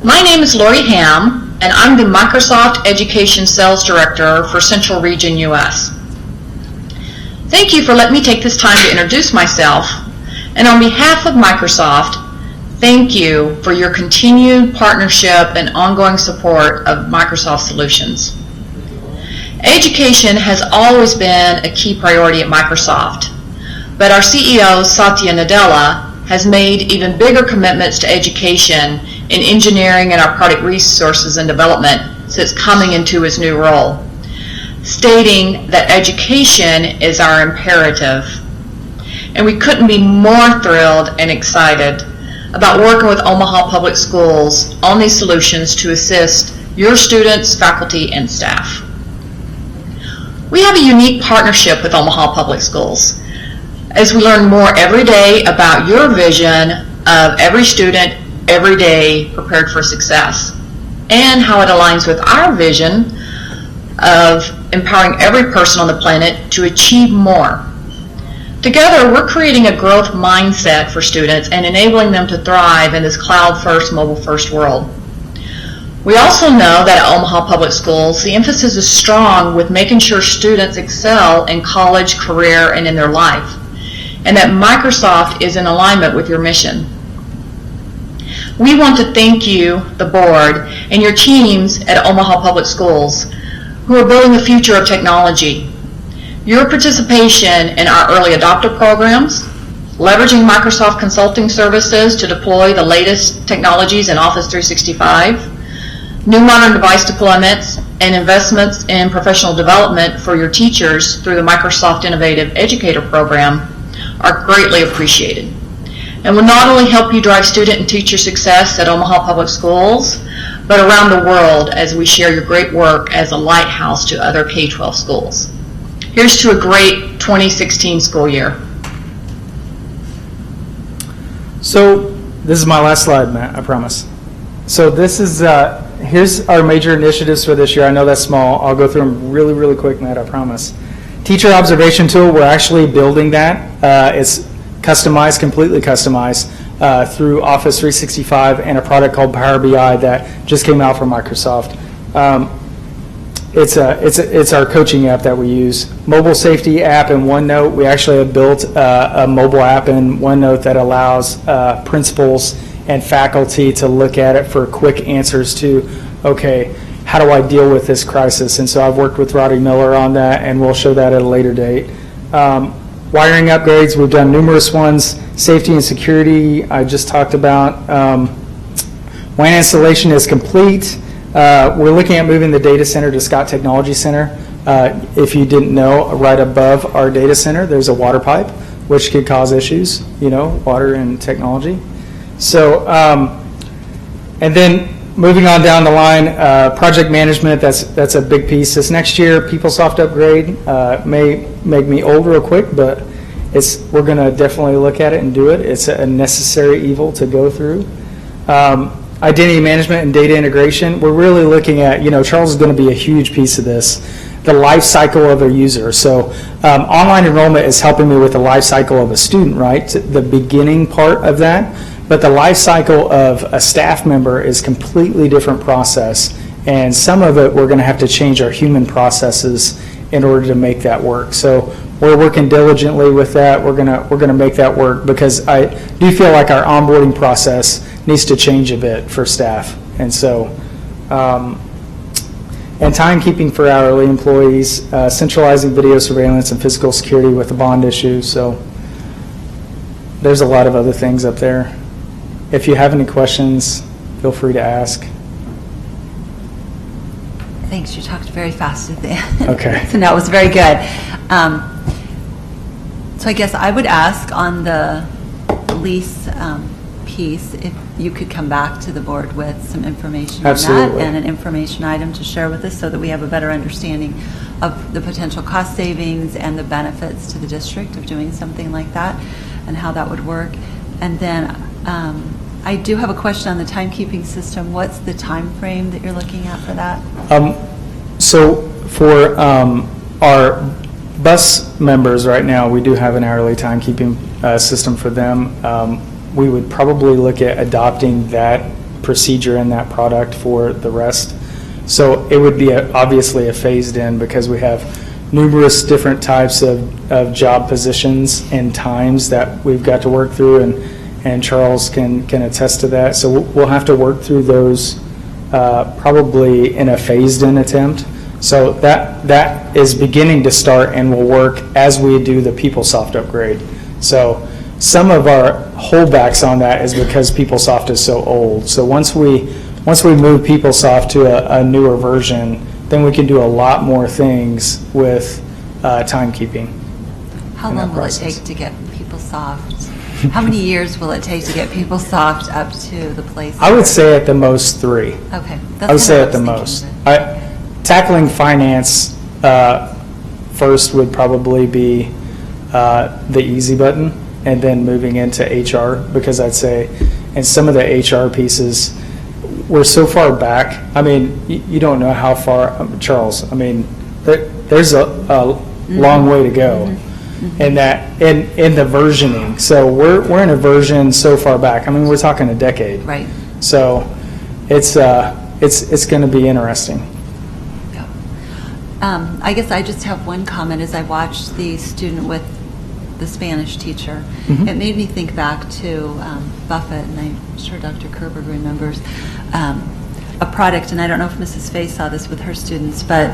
My name is Lori Ham, and I'm the Microsoft Education Sales Director for Central Region US. Thank you for letting me take this time to introduce myself, and on behalf of Microsoft, thank you for your continued partnership and ongoing support of Microsoft Solutions. Education has always been a key priority at Microsoft, but our CEO, Satya Nadella, has made even bigger commitments to education in engineering and our product resources and development since coming into his new role, stating that education is our imperative. And we couldn't be more thrilled and excited about working with Omaha Public Schools on these solutions to assist your students, faculty, and staff. We have a unique partnership with Omaha Public Schools as we learn more every day about your vision of every student, every day prepared for success, and how it aligns with our vision of empowering every person on the planet to achieve more. Together, we're creating a growth mindset for students and enabling them to thrive in this cloud-first, mobile-first world. We also know that at Omaha Public Schools, the emphasis is strong with making sure students excel in college, career, and in their life, and that Microsoft is in alignment with your mission. We want to thank you, the board, and your teams at Omaha Public Schools who are building the future of technology. Your participation in our early adopter programs, leveraging Microsoft consulting services to deploy the latest technologies in Office 365, new modern device deployments, and investments in professional development for your teachers through the Microsoft Innovative Educator Program are greatly appreciated, and will not only help you drive student and teacher success at Omaha Public Schools, but around the world as we share your great work as a lighthouse to other K-12 schools. Here's to a great 2016 school year. So this is my last slide, Matt, I promise. So this is, here's our major initiatives for this year. I know that's small. I'll go through them really, really quick, Matt, I promise. Teacher observation tool, we're actually building that. It's customized, completely customized through Office 365 and a product called Power BI that just came out from Microsoft. It's our coaching app that we use. Mobile safety app in OneNote. We actually have built a mobile app in OneNote that allows principals and faculty to look at it for quick answers to, okay, how do I deal with this crisis? And so I've worked with Roddy Miller on that, and we'll show that at a later date. Wiring upgrades, we've done numerous ones. Safety and security, I just talked about. WAN installation is complete. We're looking at moving the data center to Scott Technology Center. If you didn't know, right above our data center, there's a water pipe, which could cause issues, water and technology. So, and then moving on down the line, project management, that's a big piece. This next year, PeopleSoft upgrade may make me old real quick, but we're going to definitely look at it and do it. It's a necessary evil to go through. Identity management and data integration, we're really looking at, Charles is going to be a huge piece of this, the life cycle of a user. So online enrollment is helping me with the life cycle of a student, right? The beginning part of that. But the life cycle of a staff member is completely different process, and some of it, we're going to have to change our human processes in order to make that work. So we're working diligently with that. We're gonna make that work, because I do feel like our onboarding process needs to change a bit for staff. And so, and timekeeping for hourly employees, centralizing video surveillance and physical security with the bond issue. So there's a lot of other things up there. If you have any questions, feel free to ask. Thanks, you talked very fast at the end. Okay. So no, it was very good. So I guess I would ask on the lease piece, if you could come back to the board with some information on that. Absolutely. And an information item to share with us so that we have a better understanding of the potential cost savings and the benefits to the district of doing something like that and how that would work. And then I do have a question on the timekeeping system. What's the time frame that you're looking at for that? So for our bus members right now, we do have an hourly timekeeping system for them. We would probably look at adopting that procedure and that product for the rest. So it would be obviously a phased in, because we have numerous different types of job positions and times that we've got to work through, and Charles can attest to that. So we'll have to work through those probably in a phased-in attempt. So that is beginning to start and will work as we do the PeopleSoft upgrade. So some of our holdbacks on that is because PeopleSoft is so old. So once we move PeopleSoft to a newer version, then we can do a lot more things with timekeeping. How long will it take to get PeopleSoft? How many years will it take to get PeopleSoft up to the place? I would say at the most 3. Okay. I would say at the most. Tackling finance first would probably be the easy button, and then moving into HR, because I'd say in some of the HR pieces, we're so far back. I mean, you don't know how far, Charles, I mean, there's a long way to go in that, in the versioning. So we're in a version so far back. I mean, we're talking a decade. Right. So it's going to be interesting. I guess I just have one comment. As I watched the student with the Spanish teacher, it made me think back to Buffett, and I'm sure Dr. Kerber remembers, a product, and I don't know if Mrs. Fay saw this with her students, but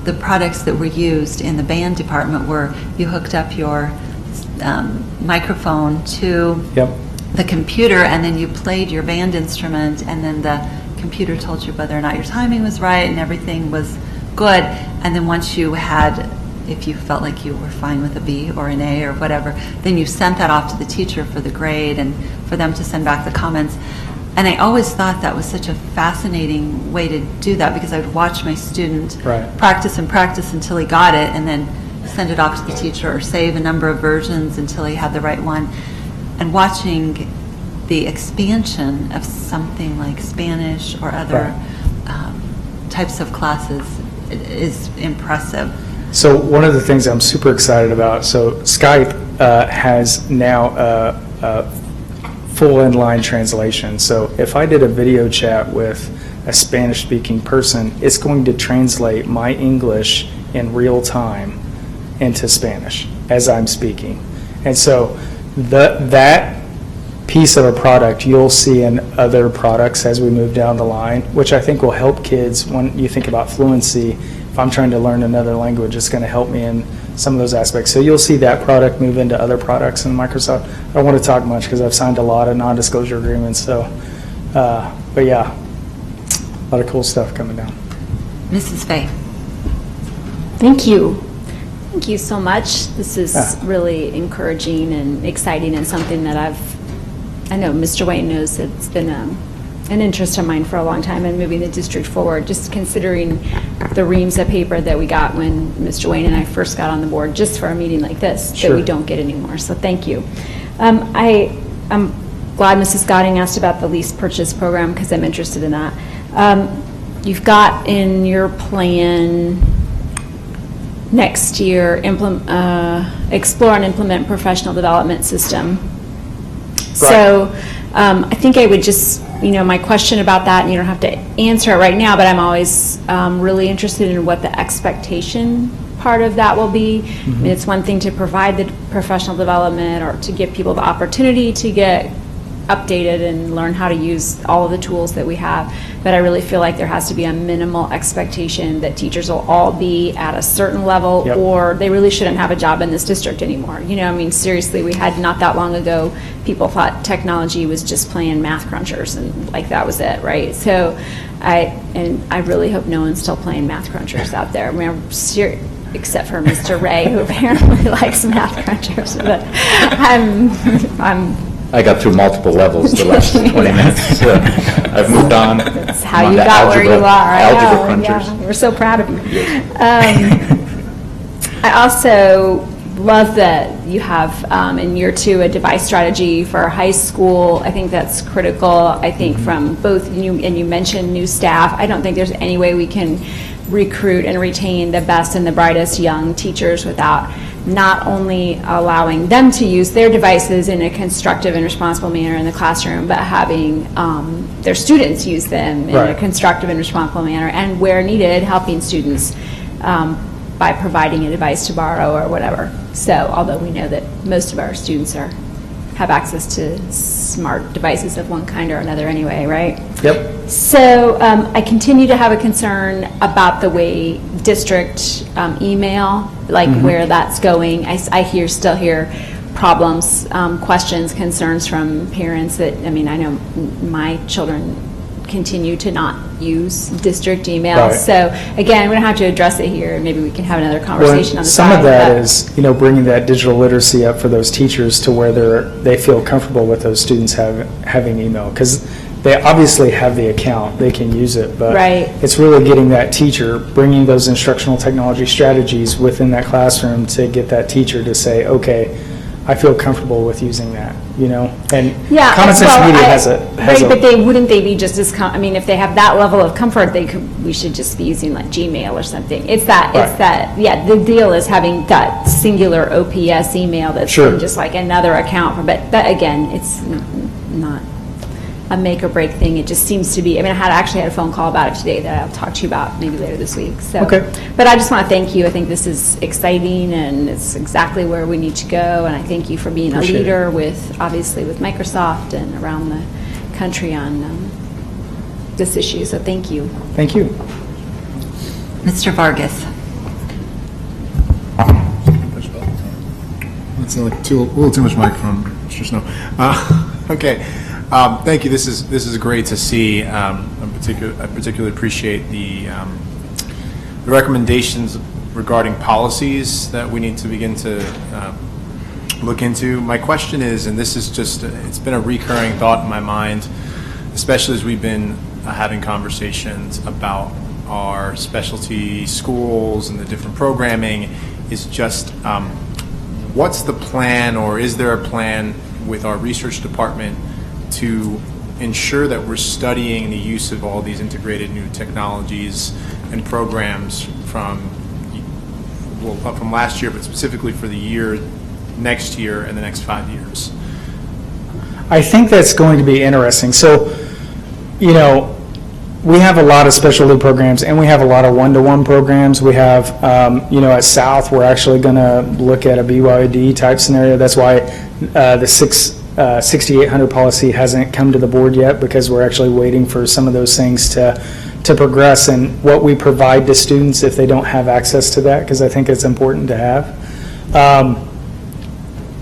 the products that were used in the band department were you hooked up your microphone to the computer, and then you played your band instrument, and then the computer told you whether or not your timing was right and everything was good. And then once you had, if you felt like you were fine with a B or an A or whatever, then you sent that off to the teacher for the grade and for them to send back the comments. And I always thought that was such a fascinating way to do that, because I would watch my student practice and practice until he got it, and then send it off to the teacher or save a number of versions until he had the right one. And watching the expansion of something like Spanish or other types of classes is impressive. So one of the things I'm super excited about, so Skype has now a full inline translation. So if I did a video chat with a Spanish-speaking person, it's going to translate my English in real time into Spanish as I'm speaking. And so that piece of a product you'll see in other products as we move down the line, which I think will help kids when you think about fluency. If I'm trying to learn another language, it's going to help me in some of those aspects. So you'll see that product move into other products in Microsoft. I don't want to talk much because I've signed a lot of non-disclosure agreements. So, but yeah, a lot of cool stuff coming down. Mrs. Fay. Thank you. Thank you so much. This is really encouraging and exciting, and something that I know Mr. Wayne knows it's been an interest of mine for a long time in moving the district forward, just considering the reams of paper that we got when Mr. Wayne and I first got on the board just for a meeting like this that we don't get anymore. So thank you. I'm glad Mrs. Godding asked about the lease purchase program, because I'm interested in that. You've got in your plan next year explore and implement professional development system. So I think I would just, my question about that, and you don't have to answer it right now, but I'm always really interested in what the expectation part of that will be. I mean, it's one thing to provide the professional development or to give people the opportunity to get updated and learn how to use all of the tools that we have, but I really feel like there has to be a minimal expectation that teachers will all be at a certain level, or they really shouldn't have a job in this district anymore. I mean, seriously, we had not that long ago, people thought technology was just playing math crunchers and like that was it, right? So I really hope no one's still playing math crunchers out there. I mean, except for Mr. Ray, who apparently likes math crunchers, but I got through multiple levels the last 20 minutes. I've moved on. That's how you got where you are. Algebra crunchers. Yeah, we're so proud of you. I also love that you have in year 2 a device strategy for high school. I think that's critical. I think from both you and you mentioned new staff. I don't think there's any way we can recruit and retain the best and the brightest young teachers without not only allowing them to use their devices in a constructive and responsible manner in the classroom, but having their students use them in a constructive and responsible manner, and where needed, helping students by providing a device to borrow or whatever. So, although we know that most of our students have access to smart devices of one kind or another anyway, right? Yep. So I continue to have a concern about the way district email, like where that's going. I still hear problems, questions, concerns from parents that, I mean, I know my children continue to not use district email. Right. So again, we don't have to address it here. Maybe we can have another conversation on the some side. of that is, bringing that digital literacy up for those teachers to where they feel comfortable with those students having email, because they obviously have the account, they can use it, but it's really getting that teacher, bringing those instructional technology strategies within that classroom to get that teacher to say, okay, I feel comfortable with using that, and Common Sense Media has a but wouldn't they be just as if they have that level of comfort, we should just be using like Gmail or something. It's that the deal is having that singular OPS email that's just like another account but again, it's not a make or break thing. It just seems to be. I actually had a phone call about it today that I'll talk to you about maybe later this week. So, but I just want to thank you. I think this is exciting and it's exactly where we need to go. And I thank you for being a leader obviously with Microsoft and around the country on this issue. So thank you. Thank you. Mr. Vargas. That's like a little too much microphone, Mr. Snow. Okay. Thank you. This is great to see. I particularly appreciate the recommendations regarding policies that we need to begin to look into. My question is, and this is it's been a recurring thought in my mind, especially as we've been having conversations about our specialty schools and the different programming, is just what's the plan, or is there a plan with our research department to ensure that we're studying the use of all these integrated new technologies and programs from last year, but specifically for the next year and the next 5 years? I think that's going to be interesting. So, we have a lot of specialty programs and we have a lot of one-to-one programs. We have, at South, we're actually going to look at a BYOD type scenario. That's why the 6800 policy hasn't come to the board yet, because we're actually waiting for some of those things to progress and what we provide to students if they don't have access to that, because I think it's important to have.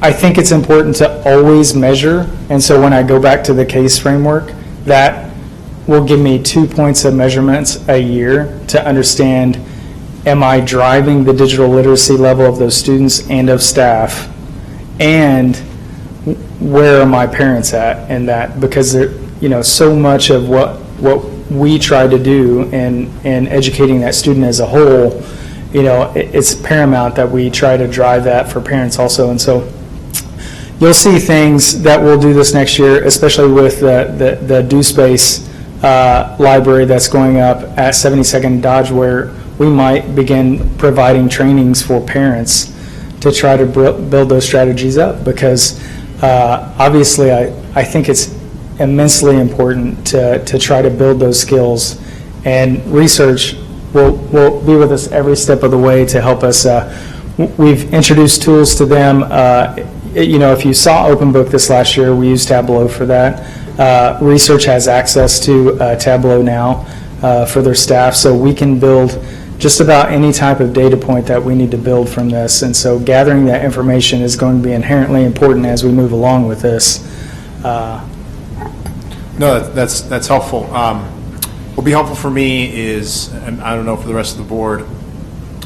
I think it's important to always measure, and so when I go back to the CASE framework, that will give me 2 points of measurements a year to understand, am I driving the digital literacy level of those students and of staff, and where are my parents at in that? Because so much of what we try to do in educating that student as a whole, it's paramount that we try to drive that for parents also. And so you'll see things that we'll do this next year, especially with the DoSpace library that's going up at 72nd Dodge, where we might begin providing trainings for parents to try to build those strategies up, because Obviously, I think it's immensely important to try to build those skills, and research will be with us every step of the way to help us. We've introduced tools to them. If you saw Open Book this last year, we used Tableau for that. Research has access to Tableau now for their staff, so we can build just about any type of data point that we need to build from this. And so gathering that information is going to be inherently important as we move along with this. No, that's helpful. What will be helpful for me is, and I don't know for the rest of the board,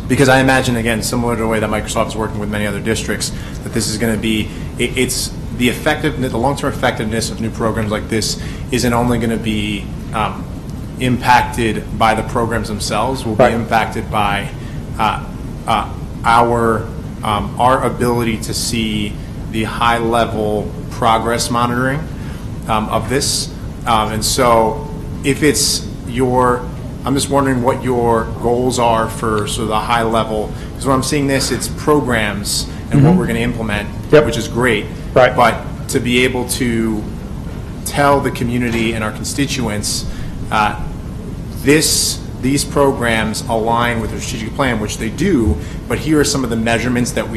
because I imagine, again, similar to the way that Microsoft is working with many other districts, that this is going to be, it's the effectiveness, the long-term effectiveness of new programs like this isn't only going to be impacted by the programs themselves, will be impacted by our ability to see the high-level progress monitoring of this. And so if it's I'm just wondering what your goals are for sort of the high level, because when I'm seeing this, it's programs and what we're going to implement, which is great. Right. But to be able to tell the community and our constituents, these programs align with the strategic plan, which they do, but here are some of the measurements that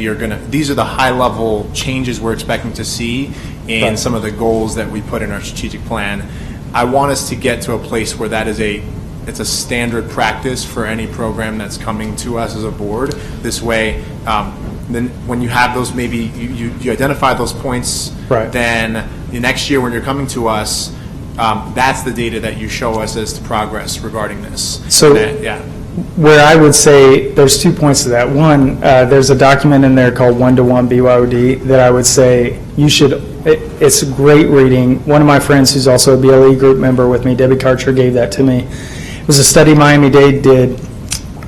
these are the high level changes we're expecting to see in some of the goals that we put in our strategic plan. I want us to get to a place where that is it's a standard practice for any program that's coming to us as a board. This way, then when you have those, maybe you identify those points, then the next year when you're coming to us, that's the data that you show us as to progress regarding this. So where I would say there's 2 points to that. One, there's a document in there called One-to-One BYOD that I would say you should, it's great reading. One of my friends who's also a BLE group member with me, Debbie Karcher, gave that to me. It was a study Miami-Dade did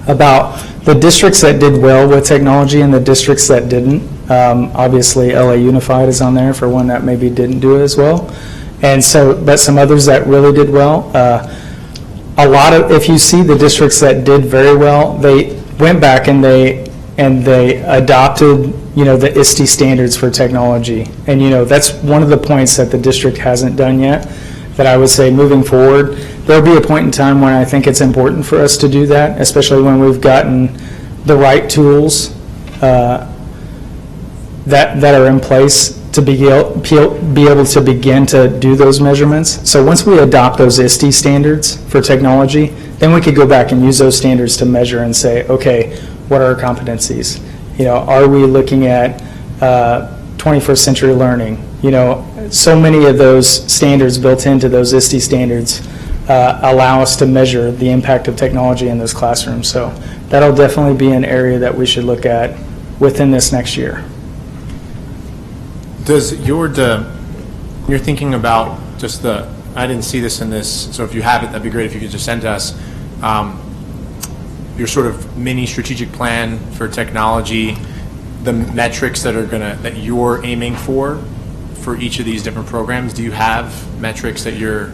about the districts that did well with technology and the districts that didn't. Obviously, LA Unified is on there for one that maybe didn't do it as well. And so, but some others that really did well. If you see the districts that did very well, they went back and they adopted, the ISTE standards for technology. And, that's one of the points that the district hasn't done yet, that I would say moving forward, there'll be a point in time when I think it's important for us to do that, especially when we've gotten the right tools that are in place to be able to begin to do those measurements. So once we adopt those ISTE standards for technology, then we could go back and use those standards to measure and say, okay, what are our competencies? Are we looking at 21st century learning? So many of those standards built into those ISTE standards allow us to measure the impact of technology in those classrooms. So that'll definitely be an area that we should look at within this next year. Does you're thinking about just I didn't see this in this, so if you have it, that'd be great if you could just send to us your sort of mini strategic plan for technology, the metrics that you're aiming for each of these different programs. Do you have metrics that you're?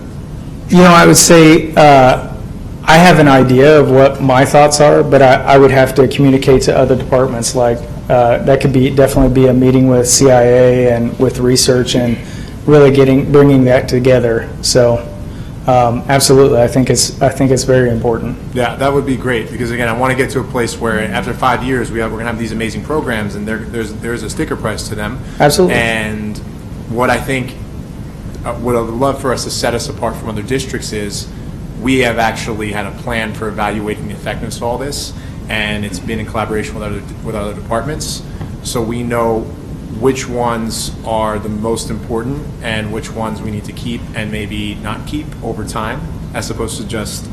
I would say I have an idea of what my thoughts are, but I would have to communicate to other departments. Like that could definitely be a meeting with CIA and with research and really bringing that together. So absolutely, I think it's very important. Yeah, that would be great, because again, I want to get to a place where after 5 years we're going to have these amazing programs, and there's a sticker price to them. Absolutely. And what I think, what I would love for us to set us apart from other districts is we have actually had a plan for evaluating the effectiveness of all this, and it's been in collaboration with other departments, so we know which ones are the most important and which ones we need to keep and maybe not keep over time, as opposed to just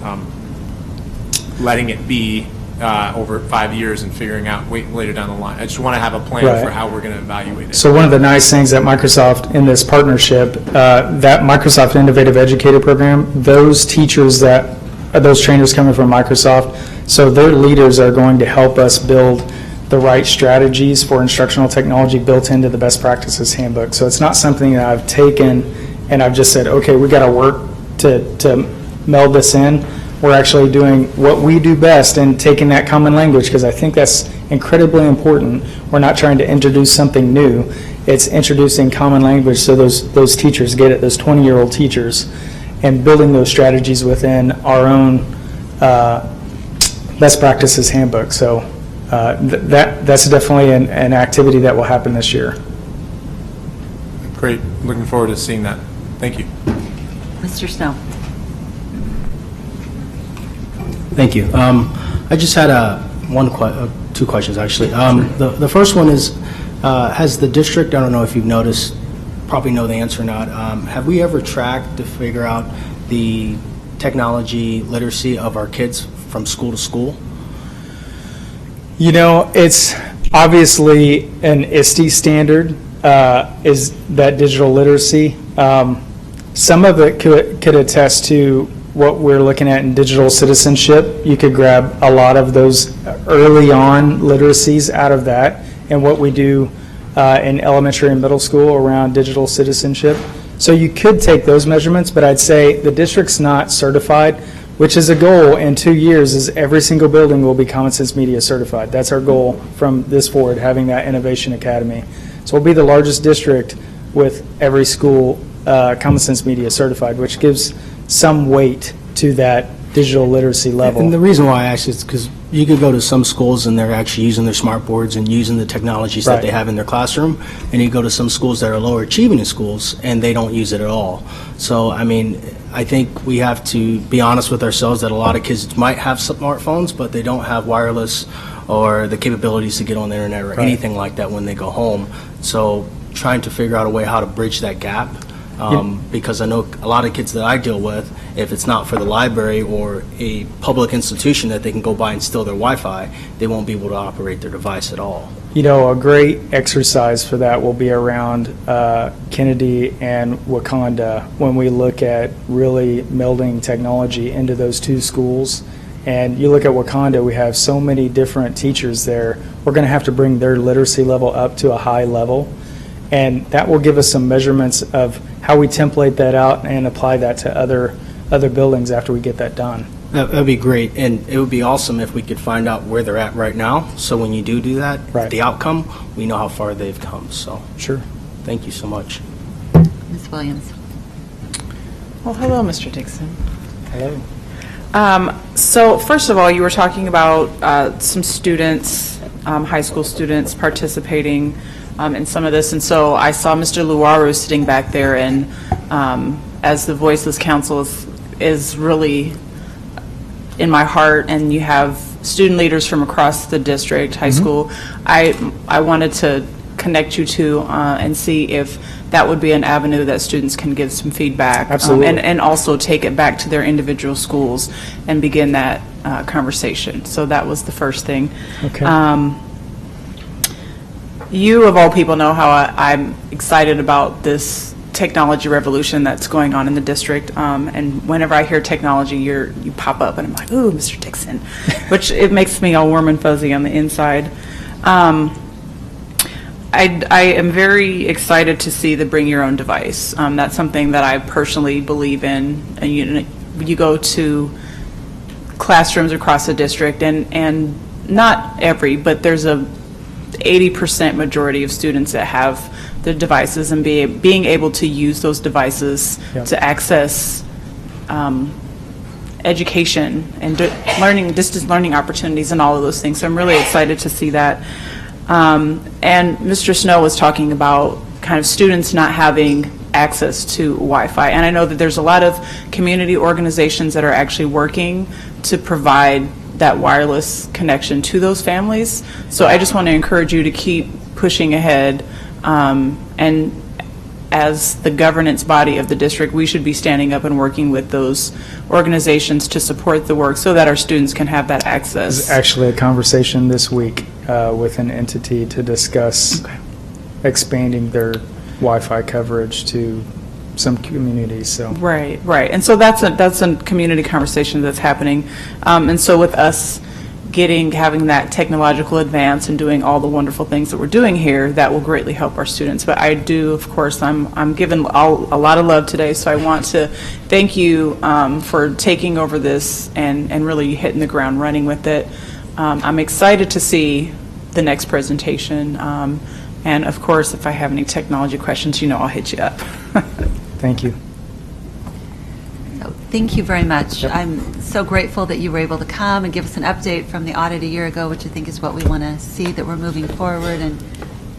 letting it be over 5 years and figuring out later down the line. I just want to have a plan for how we're going to evaluate it. So one of the nice things at Microsoft in this partnership, that Microsoft Innovative Educator Program, those teachers those trainers coming from Microsoft, so their leaders are going to help us build the right strategies for instructional technology built into the best practices handbook. So it's not something that I've taken and I've just said, okay, we got to work to meld this in. We're actually doing what we do best and taking that common language, because I think that's incredibly important. We're not trying to introduce something new. It's introducing common language so those teachers get it, those 20-year-old teachers, and building those strategies within our own best practices handbook. So that's definitely an activity that will happen this year. Great. Looking forward to seeing that. Thank you. Mr. Snow. Thank you. I just had two questions, actually. The first one is, has the district, I don't know if you've noticed, probably know the answer or not, have we ever tracked to figure out the technology literacy of our kids from school to school? You know, it's obviously an ISTE standard, is that digital literacy. Some of it could attest to what we're looking at in digital citizenship. You could grab a lot of those early on literacies out of that and what we do in elementary and middle school around digital citizenship. So you could take those measurements, but I'd say the district's not certified, which is a goal in 2 years, is every single building will be Common Sense Media certified. That's our goal from this forward, having that Innovation Academy. So we'll be the largest district with every school Common Sense Media certified, which gives some weight to that digital literacy level. And the reason why I ask is because you could go to some schools and they're actually using their smart boards and using the technologies that they have in their classroom, and you go to some schools that are lower achieving in schools and they don't use it at all. So, I mean, I think we have to be honest with ourselves that a lot of kids might have smartphones, but they don't have wireless or the capabilities to get on the internet or anything like that when they go home. So trying to figure out a way how to bridge that gap. Because I know a lot of kids that I deal with, if it's not for the library or a public institution that they can go by and steal their Wi-Fi, they won't be able to operate their device at all. You know, a great exercise for that will be around Kennedy and Wakanda when we look at really melding technology into those two schools. And you look at Wakanda, we have so many different teachers there. We're going to have to bring their literacy level up to a high level. And that will give us some measurements of how we template that out and apply that to other buildings after we get that done. That'd be great, and it would be awesome if we could find out where they're at right now. So when you do that, the outcome, we know how far they've come. So sure, thank you so much. Ms. Williams. Well, hello, Mr. Dixon. Hello. So first of all, you were talking about some students, high school students participating in some of this, and so I saw Mr. Luaru sitting back there, and as the Voiceless Council is really in my heart, and you have student leaders from across the district, high school, I wanted to connect you to and see if that would be an avenue that students can give some feedback. Absolutely. And also take it back to their individual schools and begin that conversation. So that was the first thing. Okay. You, of all people, know how I'm excited about this technology revolution that's going on in the district. And whenever I hear technology, you pop up, and I'm like, ooh, Mr. Dixon, which it makes me all warm and fuzzy on the inside. I am very excited to see the bring your own device. That's something that I personally believe in. And you go to classrooms across the district, and not every, but there's a 80% majority of students that have the devices, and being able to use those devices to access education and distance learning opportunities and all of those things. So I'm really excited to see that. And Mr. Snow was talking about kind of students not having access to Wi-Fi. And I know that there's a lot of community organizations that are actually working to provide that wireless connection to those families. So I just want to encourage you to keep pushing ahead. And as the governance body of the district, we should be standing up and working with those organizations to support the work so that our students can have that access. There's actually a conversation this week with an entity to discuss expanding their Wi-Fi coverage to some communities. So right. And so that's a community conversation that's happening. And so with us having that technological advance and doing all the wonderful things that we're doing here, that will greatly help our students. But I do, of course, I'm given a lot of love today, so I want to thank you for taking over this and really hitting the ground running with it. I'm excited to see the next presentation. And of course, if I have any technology questions, I'll hit you up. Thank you. Thank you very much. I'm so grateful that you were able to come and give us an update from the audit a year ago, which I think is what we want to see, that we're moving forward, and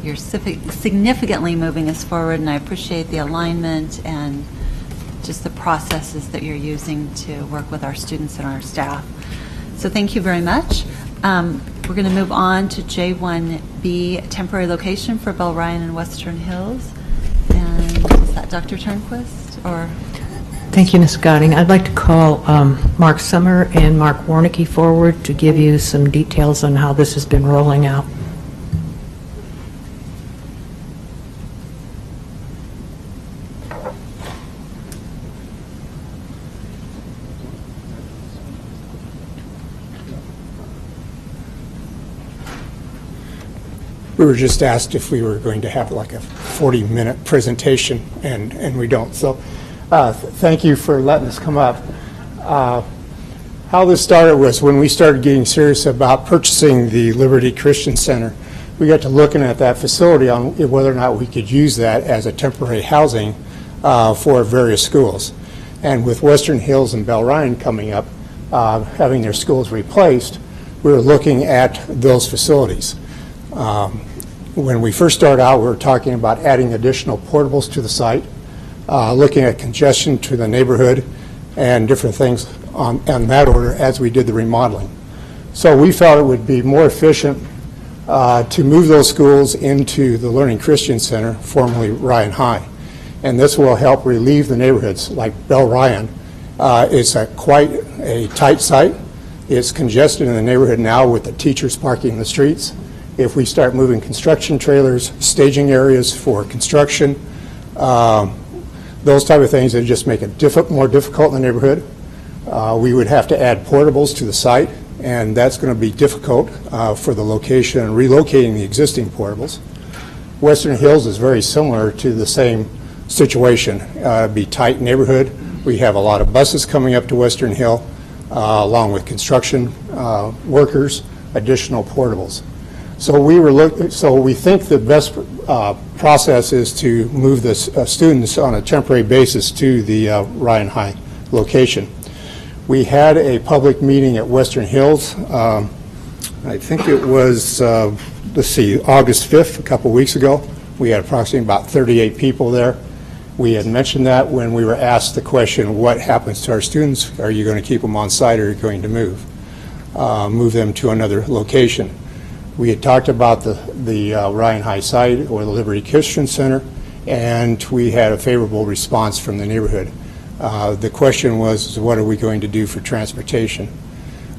you're significantly moving us forward, and I appreciate the alignment and just the processes that you're using to work with our students and our staff. So thank you very much. We're going to move on to J1B, temporary location for Bell Ryan and Western Hills. And is that Dr. Turnquist or? Thank you, Ms. Gotting. I'd like to call Mark Summer and Mark Warnicki forward to give you some details on how this has been rolling out. We were just asked if we were going to have like a 40-minute presentation, and we don't. So thank you for letting us come up. How this started was when we started getting serious about purchasing the Liberty Christian Center. We got to looking at that facility on whether or not we could use that as a temporary housing for various schools. And with Western Hills and Bell Ryan coming up, having their schools replaced, we were looking at those facilities. When we first started out, we were talking about adding additional portables to the site, looking at congestion to the neighborhood, and different things on that order as we did the remodeling. So we felt it would be more efficient to move those schools into the Learning Christian Center, formerly Ryan High. And this will help relieve the neighborhoods like Bell Ryan. It's quite a tight site. It's congested in the neighborhood now with the teachers parking in the streets. If we start moving construction trailers, staging areas for construction, those type of things that just make it more difficult in the neighborhood. We would have to add portables to the site, and that's going to be difficult for the location and relocating the existing portables. Western Hills is very similar to the same situation. It'd be tight neighborhood. We have a lot of buses coming up to Western Hill, along with construction workers, additional portables. So we think the best process is to move the students on a temporary basis to the Ryan High location. We had a public meeting at Western Hills. I think it was, August 5th, a couple weeks ago. We had approximately about 38 people there. We had mentioned that when we were asked the question, what happens to our students? Are you going to keep them on site, or are you going to move them to another location? We had talked about the Ryan High site or the Liberty Christian Center, and we had a favorable response from the neighborhood. The question was, what are we going to do for transportation?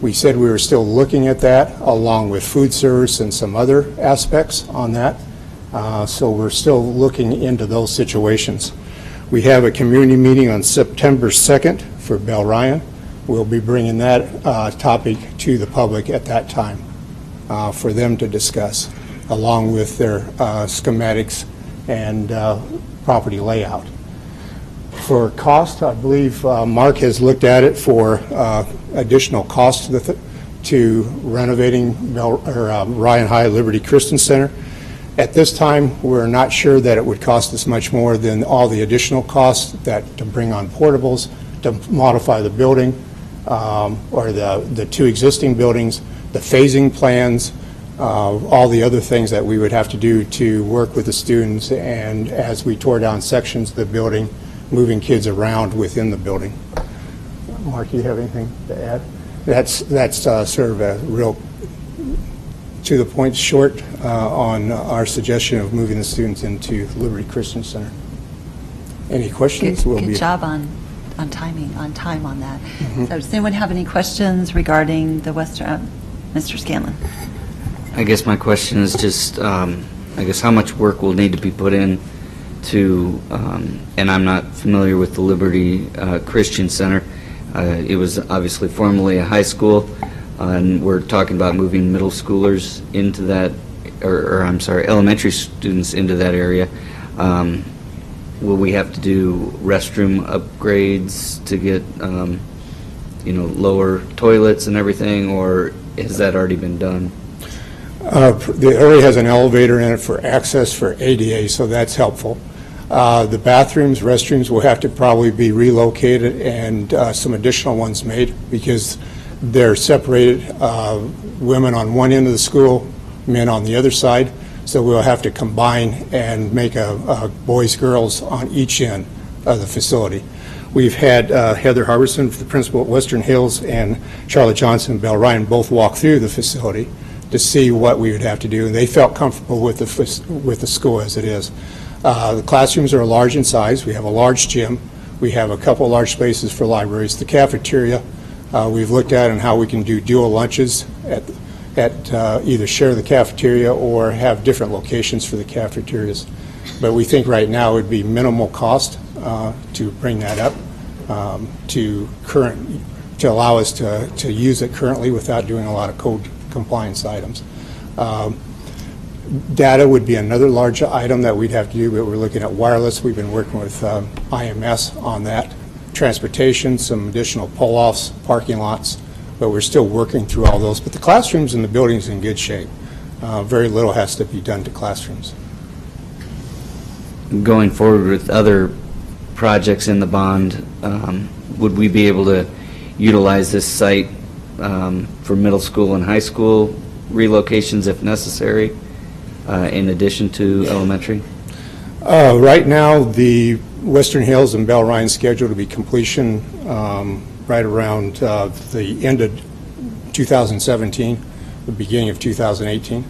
We said we were still looking at that, along with food service and some other aspects on that. So we're still looking into those situations. We have a community meeting on September 2nd for Bell Ryan. We'll be bringing that topic to the public at that time for them to discuss, along with their schematics and property layout. For cost, I believe Mark has looked at it for additional cost to renovating Ryan High Liberty Christian Center. At this time, we're not sure that it would cost us much more than all the additional costs to bring on portables, to modify the building, or the two existing buildings, the phasing plans, all the other things that we would have to do to work with the students, and as we tore down sections of the building, moving kids around within the building. Mark, do you have anything to add? That's sort of a real to the point short on our suggestion of moving the students into Liberty Christian Center. Any questions? Good job on time on that. So does anyone have any questions regarding the Western, Mr. Scanlon? I guess my question is just, I guess how much work will need to be put in to, and I'm not familiar with the Liberty Christian Center. It was obviously formerly a high school, and we're talking about moving middle schoolers into that, or I'm sorry, elementary students into that area. Will we have to do restroom upgrades to get, lower toilets and everything, or has that already been done? The area has an elevator in it for access for ADA, so that's helpful. The bathrooms, restrooms will have to probably be relocated and some additional ones made because they're separated, women on one end of the school, men on the other side. So we'll have to combine and make a boys, girls on each end of the facility. We've had Heather Harbison, the principal at Western Hills, and Charlotte Johnson and Bell Ryan both walk through the facility to see what we would have to do, and they felt comfortable with the school as it is. The classrooms are large in size. We have a large gym. We have a couple large spaces for libraries. The cafeteria, we've looked at and how we can do dual lunches at either share the cafeteria or have different locations for the cafeterias. But we think right now it would be minimal cost to bring that up to allow us to use it currently without doing a lot of code compliance items. Data would be another large item that we'd have to do, but we're looking at wireless. We've been working with IMS on that. Transportation, some additional pull-offs, parking lots, but we're still working through all those. But the classrooms and the building's in good shape. Very little has to be done to classrooms. Going forward with other projects in the bond, would we be able to utilize this site for middle school and high school relocations if necessary, in addition to elementary? Right now, the Western Hills and Bell Ryan scheduled to be completion right around the end of 2017, the beginning of 2018.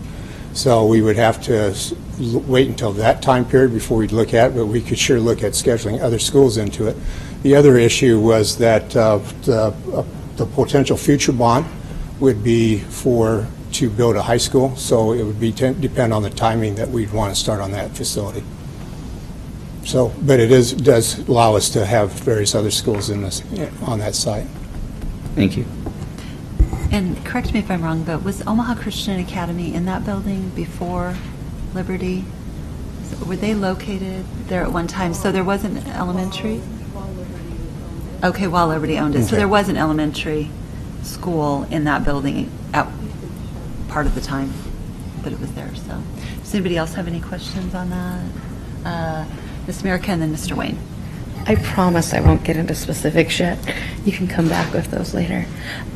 So we would have to wait until that time period before we'd look at it, but we could sure look at scheduling other schools into it. The other issue was that the potential future bond would be to build a high school, so it would depend on the timing that we'd want to start on that facility. So, but it does allow us to have various other schools on that site. Thank you. And correct me if I'm wrong, but was Omaha Christian Academy in that building before Liberty? So were they located there at one time? So there was an elementary? Okay, while Liberty owned it. Okay. So there was an elementary school in that building at part of the time, but it was there. So does anybody else have any questions on that? Ms. Merica and then Mr. Wayne. I promise I won't get into specifics yet. You can come back with those later.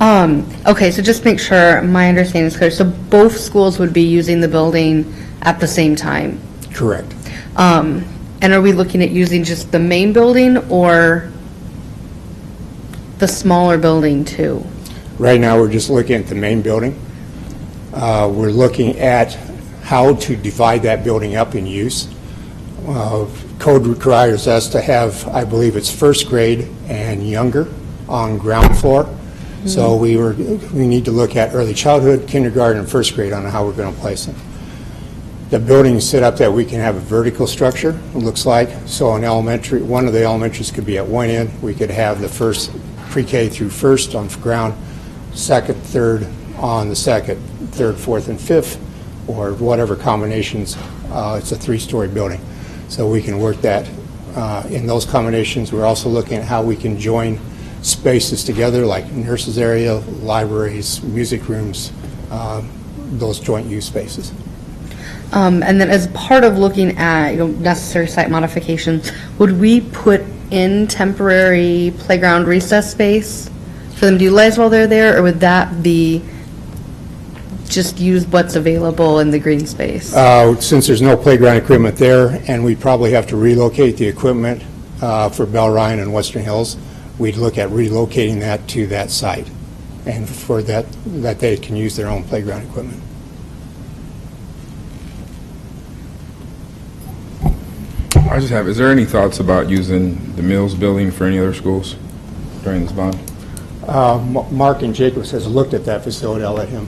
Okay, so just make sure my understanding is clear. So both schools would be using the building at the same time? Correct. And are we looking at using just the main building or the smaller building too? Right now, we're just looking at the main building. We're looking at how to divide that building up in use. Code requires us to have, I believe it's first grade and younger on ground floor. Mm-hmm. So we need to look at early childhood, kindergarten, and first grade on how we're going to place them. The building is set up that we can have a vertical structure, it looks like. So an elementary, one of the elementaries could be at one end. We could have the first pre-K through first on ground, second, third on the second, third, fourth, and fifth, or whatever combinations. It's a three-story building. So we can work that in those combinations. We're also looking at how we can join spaces together, like nurses area, libraries, music rooms, those joint use spaces. And then as part of looking at necessary site modifications, would we put in temporary playground recess space for them to utilize while they're there, or would that be just use what's available in the green space? Since there's no playground equipment there, and we probably have to relocate the equipment for Bell Ryan and Western Hills, we'd look at relocating that to that site, and for that they can use their own playground equipment. I just have, is there any thoughts about using the Mills building for any other schools during this bond? Mark and Jacobs has looked at that facility. I'll let him.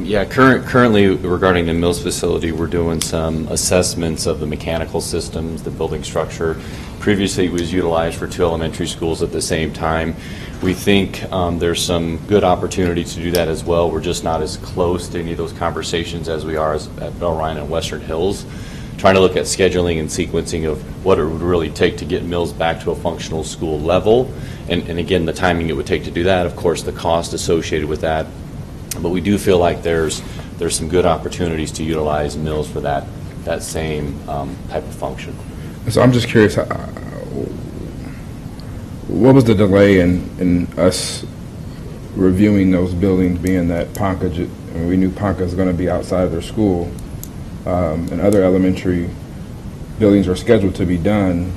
Yeah, currently regarding the Mills facility, we're doing some assessments of the mechanical systems, the building structure. Previously, it was utilized for 2 elementary schools at the same time. We think there's some good opportunity to do that as well. We're just not as close to any of those conversations as we are at Bell Ryan and Western Hills. Trying to look at scheduling and sequencing of what it would really take to get Mills back to a functional school level. And again, the timing it would take to do that, of course, the cost associated with that. But we do feel like there's there's some good opportunities to utilize mills for that same type of function. So I'm just curious, what was the delay in us reviewing those buildings, being that Ponca, we knew Ponca was going to be outside of their school, and other elementary buildings are scheduled to be done.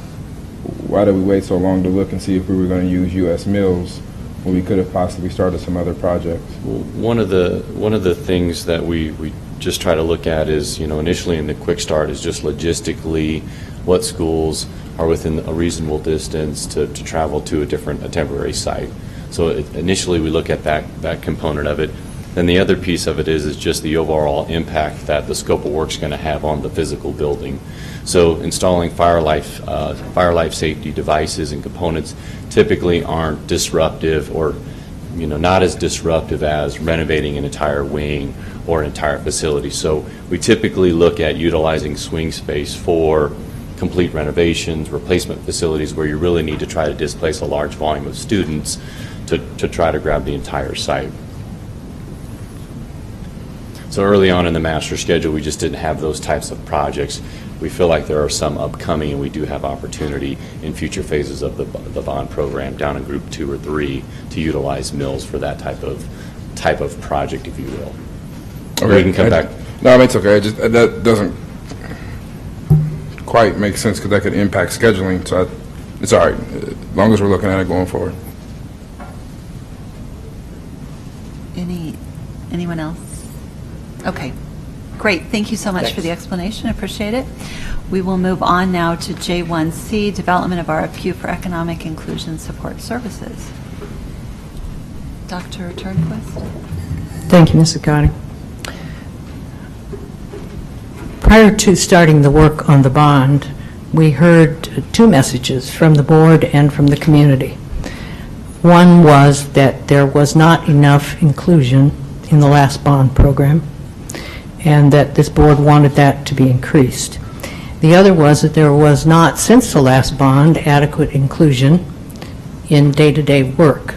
Why did we wait so long to look and see if we were going to use U.S. Mills when we could have possibly started some other projects? Well, one of the things that we just try to look at is, initially in the quick start is just logistically what schools are within a reasonable distance to travel to a temporary site. So initially we look at that component of it. Then the other piece of it is just the overall impact that the scope of work is going to have on the physical building. So installing fire life safety devices and components typically aren't disruptive, or not as disruptive as renovating an entire wing or an entire facility. So we typically look at utilizing swing space for complete renovations, replacement facilities where you really need to try to displace a large volume of students to try to grab the entire site. So early on in the master schedule, we just didn't have those types of projects. We feel like there are some upcoming, and we do have opportunity in future phases of the bond program down in group 2 or 3 to utilize mills for that type of project, if you will. Okay. We can come back. No, it's okay. That doesn't quite make sense because that could impact scheduling. So it's all right, as long as we're looking at it going forward. Anyone else? Okay, great. Thank you so much for the explanation. I appreciate it. We will move on now to J1C, Development of RFQ for Economic Inclusion Support Services. Dr. Turnquist? Thank you, Mrs. Gotti. Prior to starting the work on the bond, we heard two messages from the board and from the community. One was that there was not enough inclusion in the last bond program, and that this board wanted that to be increased. The other was that there was not, since the last bond, adequate inclusion in day-to-day work,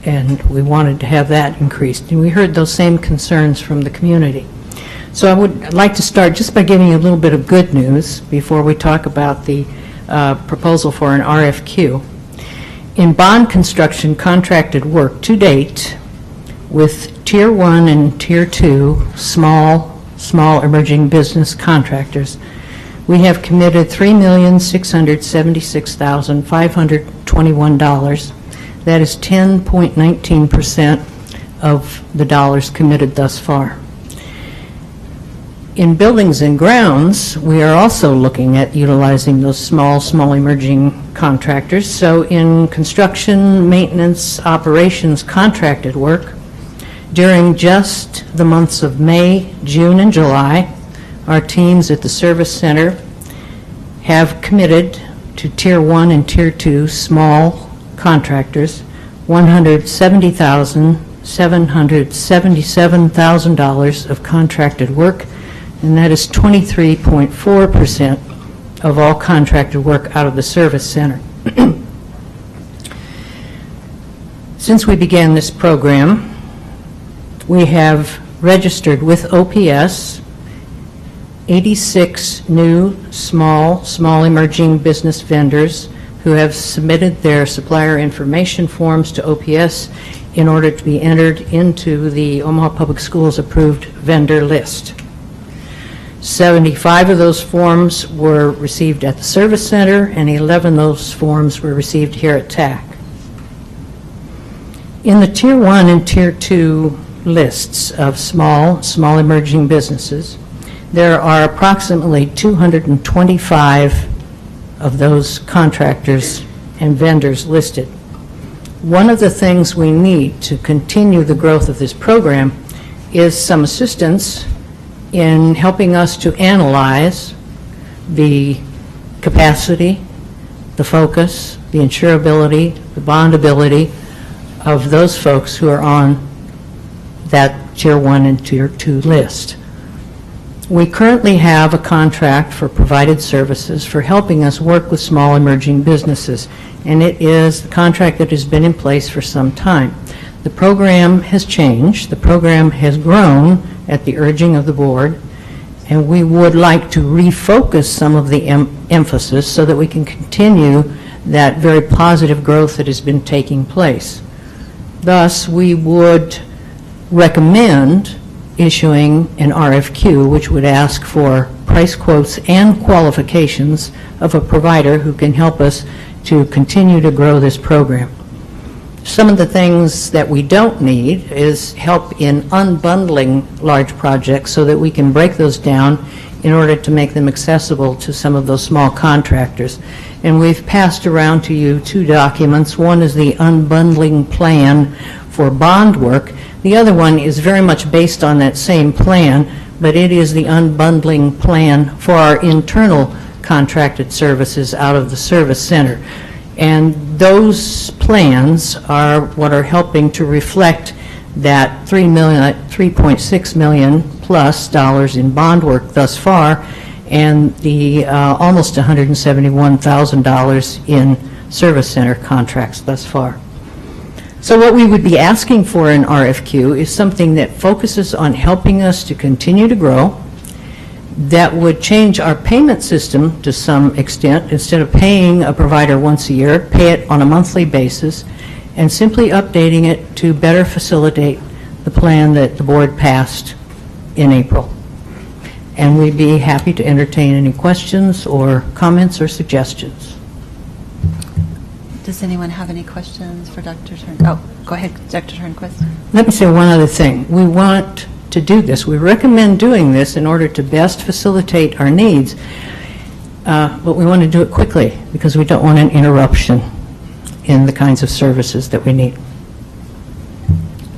and we wanted to have that increased. And we heard those same concerns from the community. So I'd like to start just by giving you a little bit of good news before we talk about the proposal for an RFQ. In bond construction contracted work to date, with Tier 1 and Tier 2 small emerging business contractors, we have committed $3,676,521. That is 10.19% of the dollars committed thus far. In buildings and grounds, we are also looking at utilizing those small emerging contractors. So in construction, maintenance, operations contracted work, during just the months of May, June, and July, our teams at the Service Center have committed to Tier 1 and Tier 2 small contractors $170,777,000 of contracted work, and that is 23.4% of all contracted work out of the Service Center. Since we began this program, we have registered with OPS 86 new small emerging business vendors who have submitted their supplier information forms to OPS in order to be entered into the Omaha Public Schools approved vendor list. 75 of those forms were received at the Service Center, and 11 of those forms were received here at TAC. In the Tier 1 and Tier 2 lists of small emerging businesses, there are approximately 225 of those contractors and vendors listed. One of the things we need to continue the growth of this program is some assistance in helping us to analyze the capacity, the focus, the insurability, the bondability of those folks who are on that Tier 1 and Tier 2 list. We currently have a contract for provided services for helping us work with small emerging businesses, and it is a contract that has been in place for some time. The program has changed, the program has grown, at the urging of the board, and we would like to refocus some of the emphasis so that we can continue that very positive growth that has been taking place. Thus, we would recommend issuing an RFQ, which would ask for price quotes and qualifications of a provider who can help us to continue to grow this program. Some of the things that we don't need is help in unbundling large projects so that we can break those down in order to make them accessible to some of those small contractors. And we've passed around to you two documents. One is the unbundling plan for bond work. The other one is very much based on that same plan, but it is the unbundling plan for our internal contracted services out of the service center. And those plans are what are helping to reflect that $3.6 million plus dollars in bond work thus far, and the almost $171,000 in service center contracts thus far. So what we would be asking for in RFQ is something that focuses on helping us to continue to grow, that would change our payment system to some extent. Instead of paying a provider once a year, pay it on a monthly basis, and simply updating it to better facilitate the plan that the board passed in April. And we'd be happy to entertain any questions or comments or suggestions. Does anyone have any questions for Dr. Turn? Oh, go ahead, Dr. Turnquist. Let me say one other thing. We want to do this. We recommend doing this in order to best facilitate our needs, but we want to do it quickly because we don't want an interruption in the kinds of services that we need.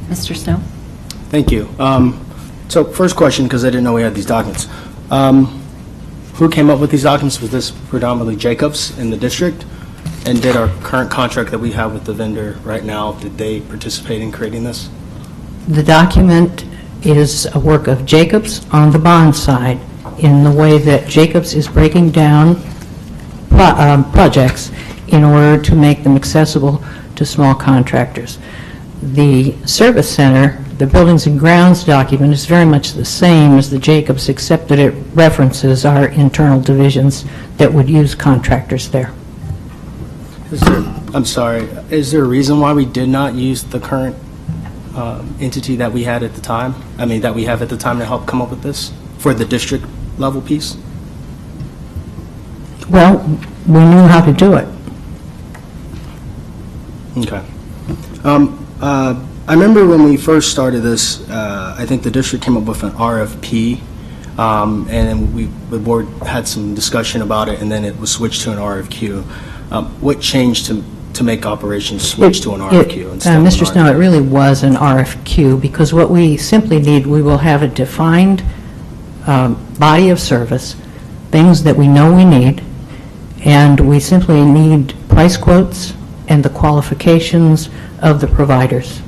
Mr. Snow? Thank you. So first question, because I didn't know we had these documents. Who came up with these documents? Was this predominantly Jacobs in the district? And did our current contract that we have with the vendor right now, did they participate in creating this? The document is a work of Jacobs on the bond side in the way that Jacobs is breaking down projects in order to make them accessible to small contractors. The service center, the buildings and grounds document, is very much the same as the Jacobs, except that it references our internal divisions that would use contractors there. I'm sorry, is there a reason why we did not use the current entity that we had at the time? I mean, that we have at the time to help come up with this for the district level piece? Well, we knew how to do it. Okay. I remember when we first started this, I think the district came up with an RFP, and then the board had some discussion about it, and then it was switched to an RFQ. What changed to make operations switch to an RFQ instead of an Mr. Snow, it really was an RFQ, because what we simply need, we will have a defined body of service, things that we know we need, and we simply need price quotes and the qualifications of the providers.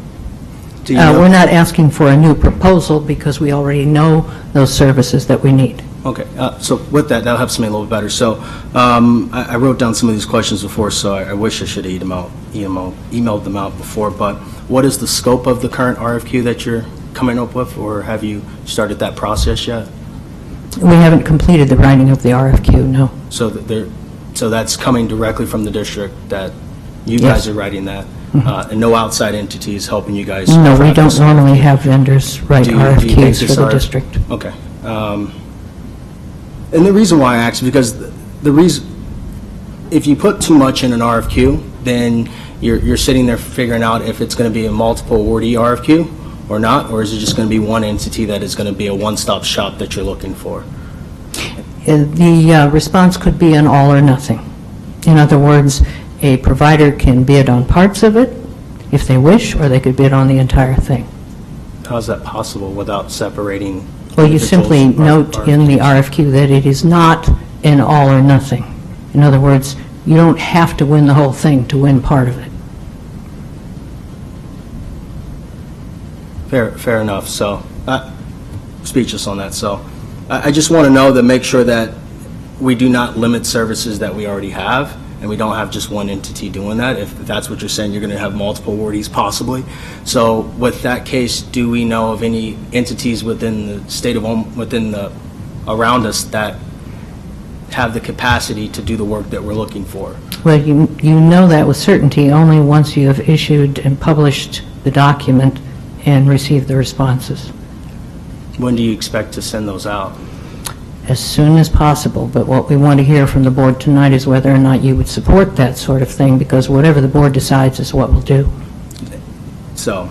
We're not asking for a new proposal because we already know those services that we need. Okay, so with that, that helps me a little bit better. So I wrote down some of these questions before, so I wish I should have emailed them out before, but what is the scope of the current RFQ that you're coming up with, or have you started that process yet? We haven't completed the writing of the RFQ, no. So that's coming directly from the district, that you Yes. guys are writing that, and no outside entities helping you guys? No, we craft don't this? normally have vendors write Do you think RFQs this for the RF district. Okay. And the reason why I asked, because the reason, if you put too much in an RFQ, then you're sitting there figuring out if it's going to be a multiple awardee RFQ or not, or is it just going to be one entity that is going to be a one-stop shop that you're looking for? The response could be an all or nothing. In other words, a provider can bid on parts of it if they wish, or they could bid on the entire thing. How is that possible without separating? Well, you simply individuals note in the RFQ that it is not an all or nothing. In other words, you don't have to win the whole thing to win part of it. Fair enough. So, speechless on that. So, I just want to know to make sure that we do not limit services that we already have, and we don't have just one entity doing that. If that's what you're saying, you're going to have multiple awardees possibly. So with that case, do we know of any entities within the state of around us that have the capacity to do the work that we're looking for? Well, you know that with certainty only once you have issued and published the document and received the responses. When do you expect to send those out? As soon as possible, but what we want to hear from the board tonight is whether or not you would support that sort of thing, because whatever the board decides is what we'll do. So,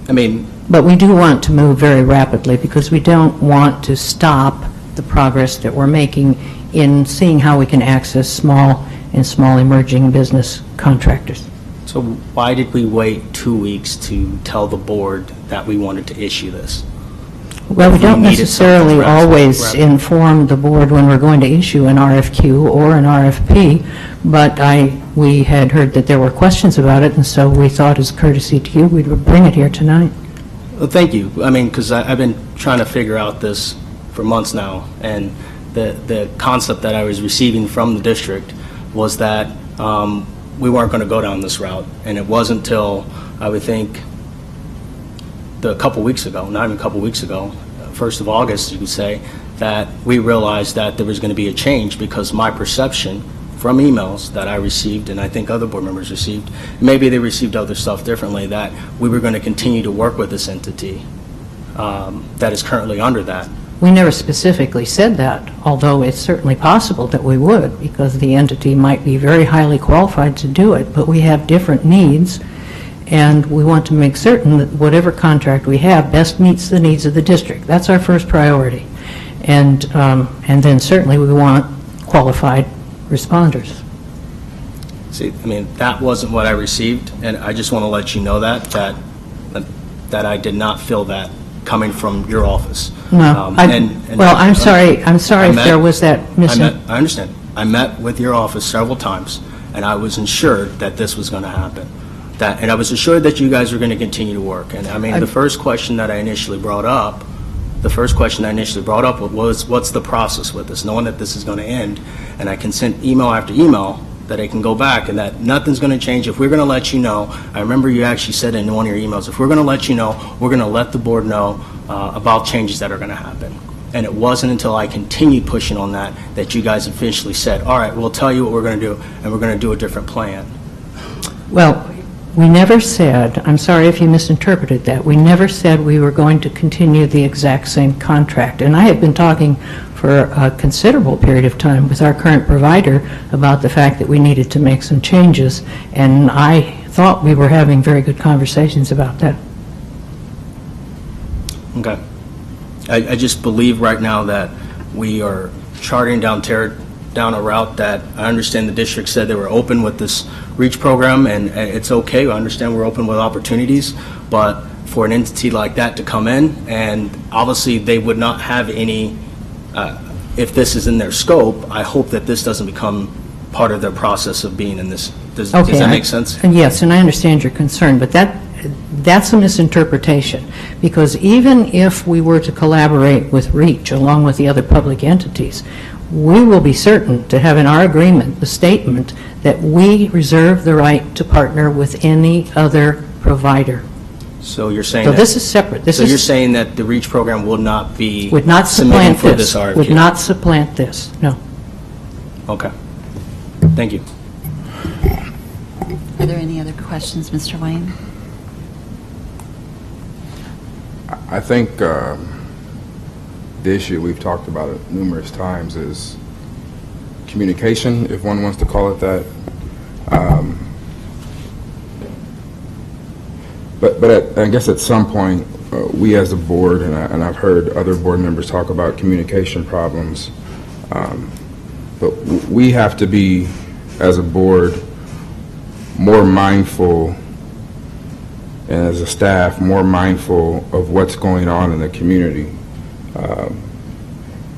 I mean... But we do want to move very rapidly, because we don't want to stop the progress that we're making in seeing how we can access small emerging business contractors. So why did we wait 2 weeks to tell the board that we wanted to issue this? Well, we don't needed necessarily something always rather- inform the board when we're going to issue an RFQ or an RFP, but we had heard that there were questions about it, and so we thought as a courtesy to you, we would bring it here tonight. Well, thank you. I mean, because I've been trying to figure out this for months now, and the concept that I was receiving from the district was that we weren't going to go down this route, and it wasn't until, I would think, a couple weeks ago, not even a couple weeks ago, 1st of August, you could say, that we realized that there was going to be a change, because my perception from emails that I received, and I think other board members received, maybe they received other stuff differently, that we were going to continue to work with this entity that is currently under that. We never specifically said that, although it's certainly possible that we would, because the entity might be very highly qualified to do it, but we have different needs, and we want to make certain that whatever contract we have best meets the needs of the district. That's our first priority. And then certainly we want qualified responders. See, I mean, that wasn't what I received, and I just want to let you know that I did not feel that coming from your office. No, well, I'm sorry if there was that I understand. I met with your office several times, and I was assured that this was going to happen. And I was assured that you guys were going to continue to work. And I mean, the first question that I initially brought up was, what's the process with this, knowing that this is going to end? And I can send email after email that I can go back and that nothing's going to change. If we're going to let you know, I remember you actually said in one of your emails, if we're going to let you know, we're going to let the board know about changes that are going to happen. And it wasn't until I continued pushing on that you guys officially said, all right, we'll tell you what we're going to do, and we're going to do a different plan. Well, we never said, I'm sorry if you misinterpreted that, we never said we were going to continue the exact same contract. And I have been talking for a considerable period of time with our current provider about the fact that we needed to make some changes, and I thought we were having very good conversations about that. Okay. I just believe right now that we are charting down a route that I understand the district said they were open with this REACH program, and it's okay. I understand we're open with opportunities, but for an entity like that to come in, and obviously they would not have any, if this is in their scope, I hope that this doesn't become part of their process of being in this. Does that make sense? Yes, and I understand your concern, but that's a misinterpretation, because even if we were to collaborate with REACH along with the other public entities, we will be certain to have in our agreement the statement that we reserve the right to partner with any other provider. So you're saying So this is separate. You're saying that the REACH program will not be would not submitting supplant for this. this RFQ? Would not supplant this, no. Okay. Thank you. Are there any other questions, Mr. Wayne? I think the issue, we've talked about it numerous times, is communication, if one wants to call it that. But I guess at some point, we as a board, and I've heard other board members talk about communication problems, but we have to be, as a board, more mindful, and as a staff, more mindful of what's going on in the community.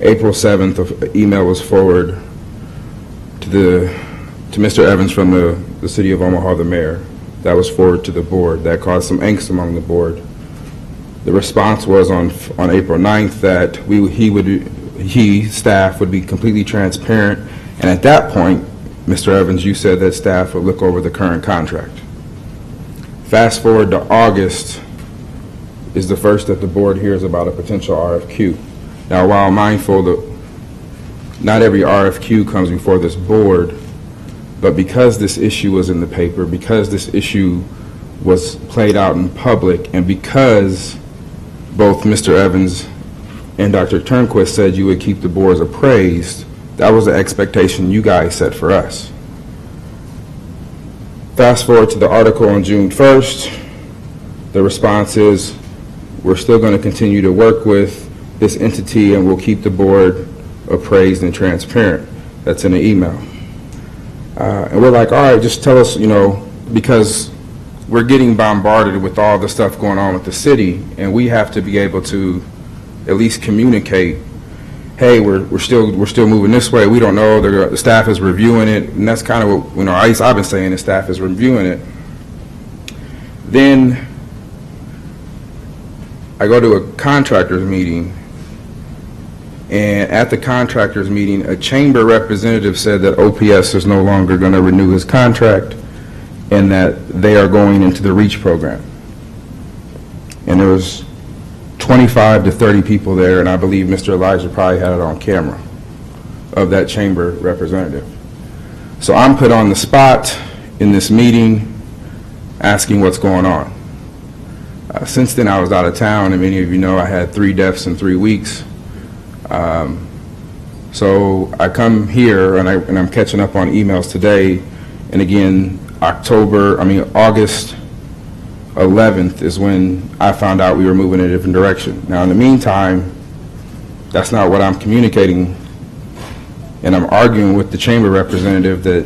April 7th, an email was forwarded to Mr. Evans from the City of Omaha, the mayor. That was forwarded to the board. That caused some angst among the board. The response was on April 9th that staff would be completely transparent, and at that point, Mr. Evans, you said that staff would look over the current contract. Fast forward to August is the first that the board hears about a potential RFQ. Now, while mindful that not every RFQ comes before this board, but because this issue was in the paper, because this issue was played out in public, and because both Mr. Evans and Dr. Turnquist said you would keep the boards appraised, that was the expectation you guys set for us. Fast forward to the article on June 1st, the response is, we're still going to continue to work with this entity and we'll keep the board appraised and transparent. That's in the email. And we're like, all right, just tell us, because we're getting bombarded with all the stuff going on with the city, and we have to be able to at least communicate, hey, we're still moving this way. We don't know. The staff is reviewing it, and that's kind of what I've been saying. The staff is reviewing it. Then I go to a contractors meeting, and at the contractors meeting, a chamber representative said that OPS is no longer going to renew his contract and that they are going into the REACH program. And there was 25 to 30 people there, and I believe Mr. Elijah probably had it on camera, of that chamber representative. So I'm put on the spot in this meeting asking what's going on. Since then, I was out of town, and many of you know I had 3 deaths in 3 weeks. So I come here, and I'm catching up on emails today, and again, August 11th is when I found out we were moving in a different direction. Now, in the meantime, that's not what I'm communicating, and I'm arguing with the chamber representative that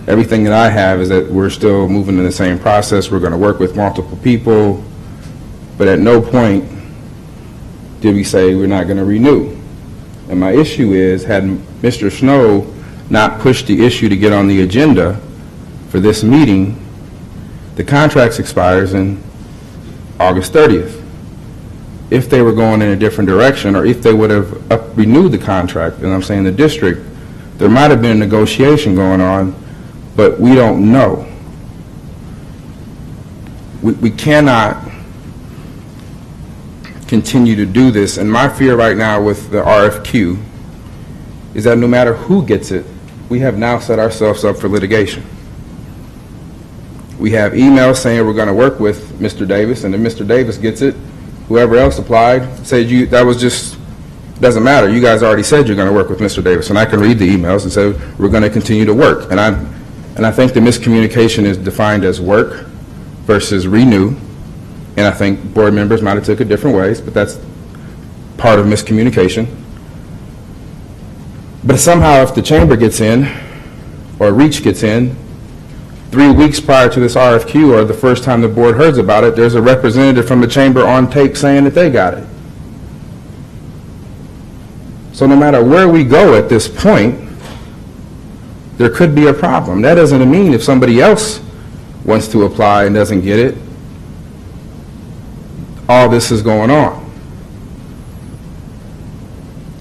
everything that I have is that we're still moving in the same process. We're going to work with multiple people, but at no point did we say we're not going to renew. And my issue is, had Mr. Snow not pushed the issue to get on the agenda for this meeting, the contract expires in August 30th. If they were going in a different direction, or if they would have renewed the contract, and I'm saying the district, there might have been a negotiation going on, but we don't know. We cannot continue to do this, and my fear right now with the RFQ is that no matter who gets it, we have now set ourselves up for litigation. We have emails saying we're going to work with Mr. Davis, and if Mr. Davis gets it, whoever else applied said that was just, doesn't matter. You guys already said you're going to work with Mr. Davis, and I can read the emails and say we're going to continue to work. And I think the miscommunication is defined as work versus renew. And I think board members might have took it different ways, but that's part of miscommunication. But somehow if the chamber gets in, or REACH gets in, 3 weeks prior to this RFQ, or the first time the board hears about it, there's a representative from the chamber on tape saying that they got it. So no matter where we go at this point, there could be a problem. That doesn't mean if somebody else wants to apply and doesn't get it, all this is going on.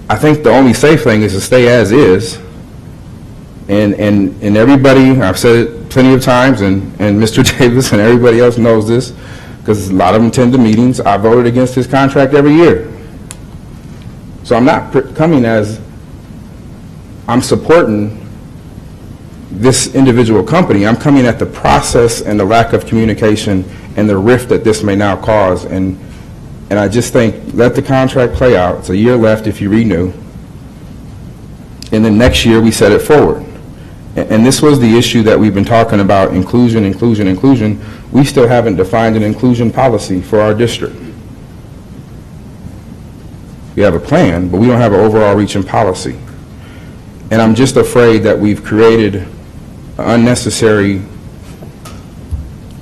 I think the only safe thing is to stay as is, and everybody, I've said it plenty of times, and Mr. Davis and everybody else knows this, because a lot of them attend the meetings. I voted against his contract every year. So I'm not coming as I'm supporting this individual company. I'm coming at the process and the lack of communication and the rift that this may now cause. And I just think, let the contract play out. It's a year left if you renew. And then next year we set it forward. And this was the issue that we've been talking about, inclusion, inclusion, inclusion. We still haven't defined an inclusion policy for our district. We have a plan, but we don't have an overall reaching policy. And I'm just afraid that we've created unnecessary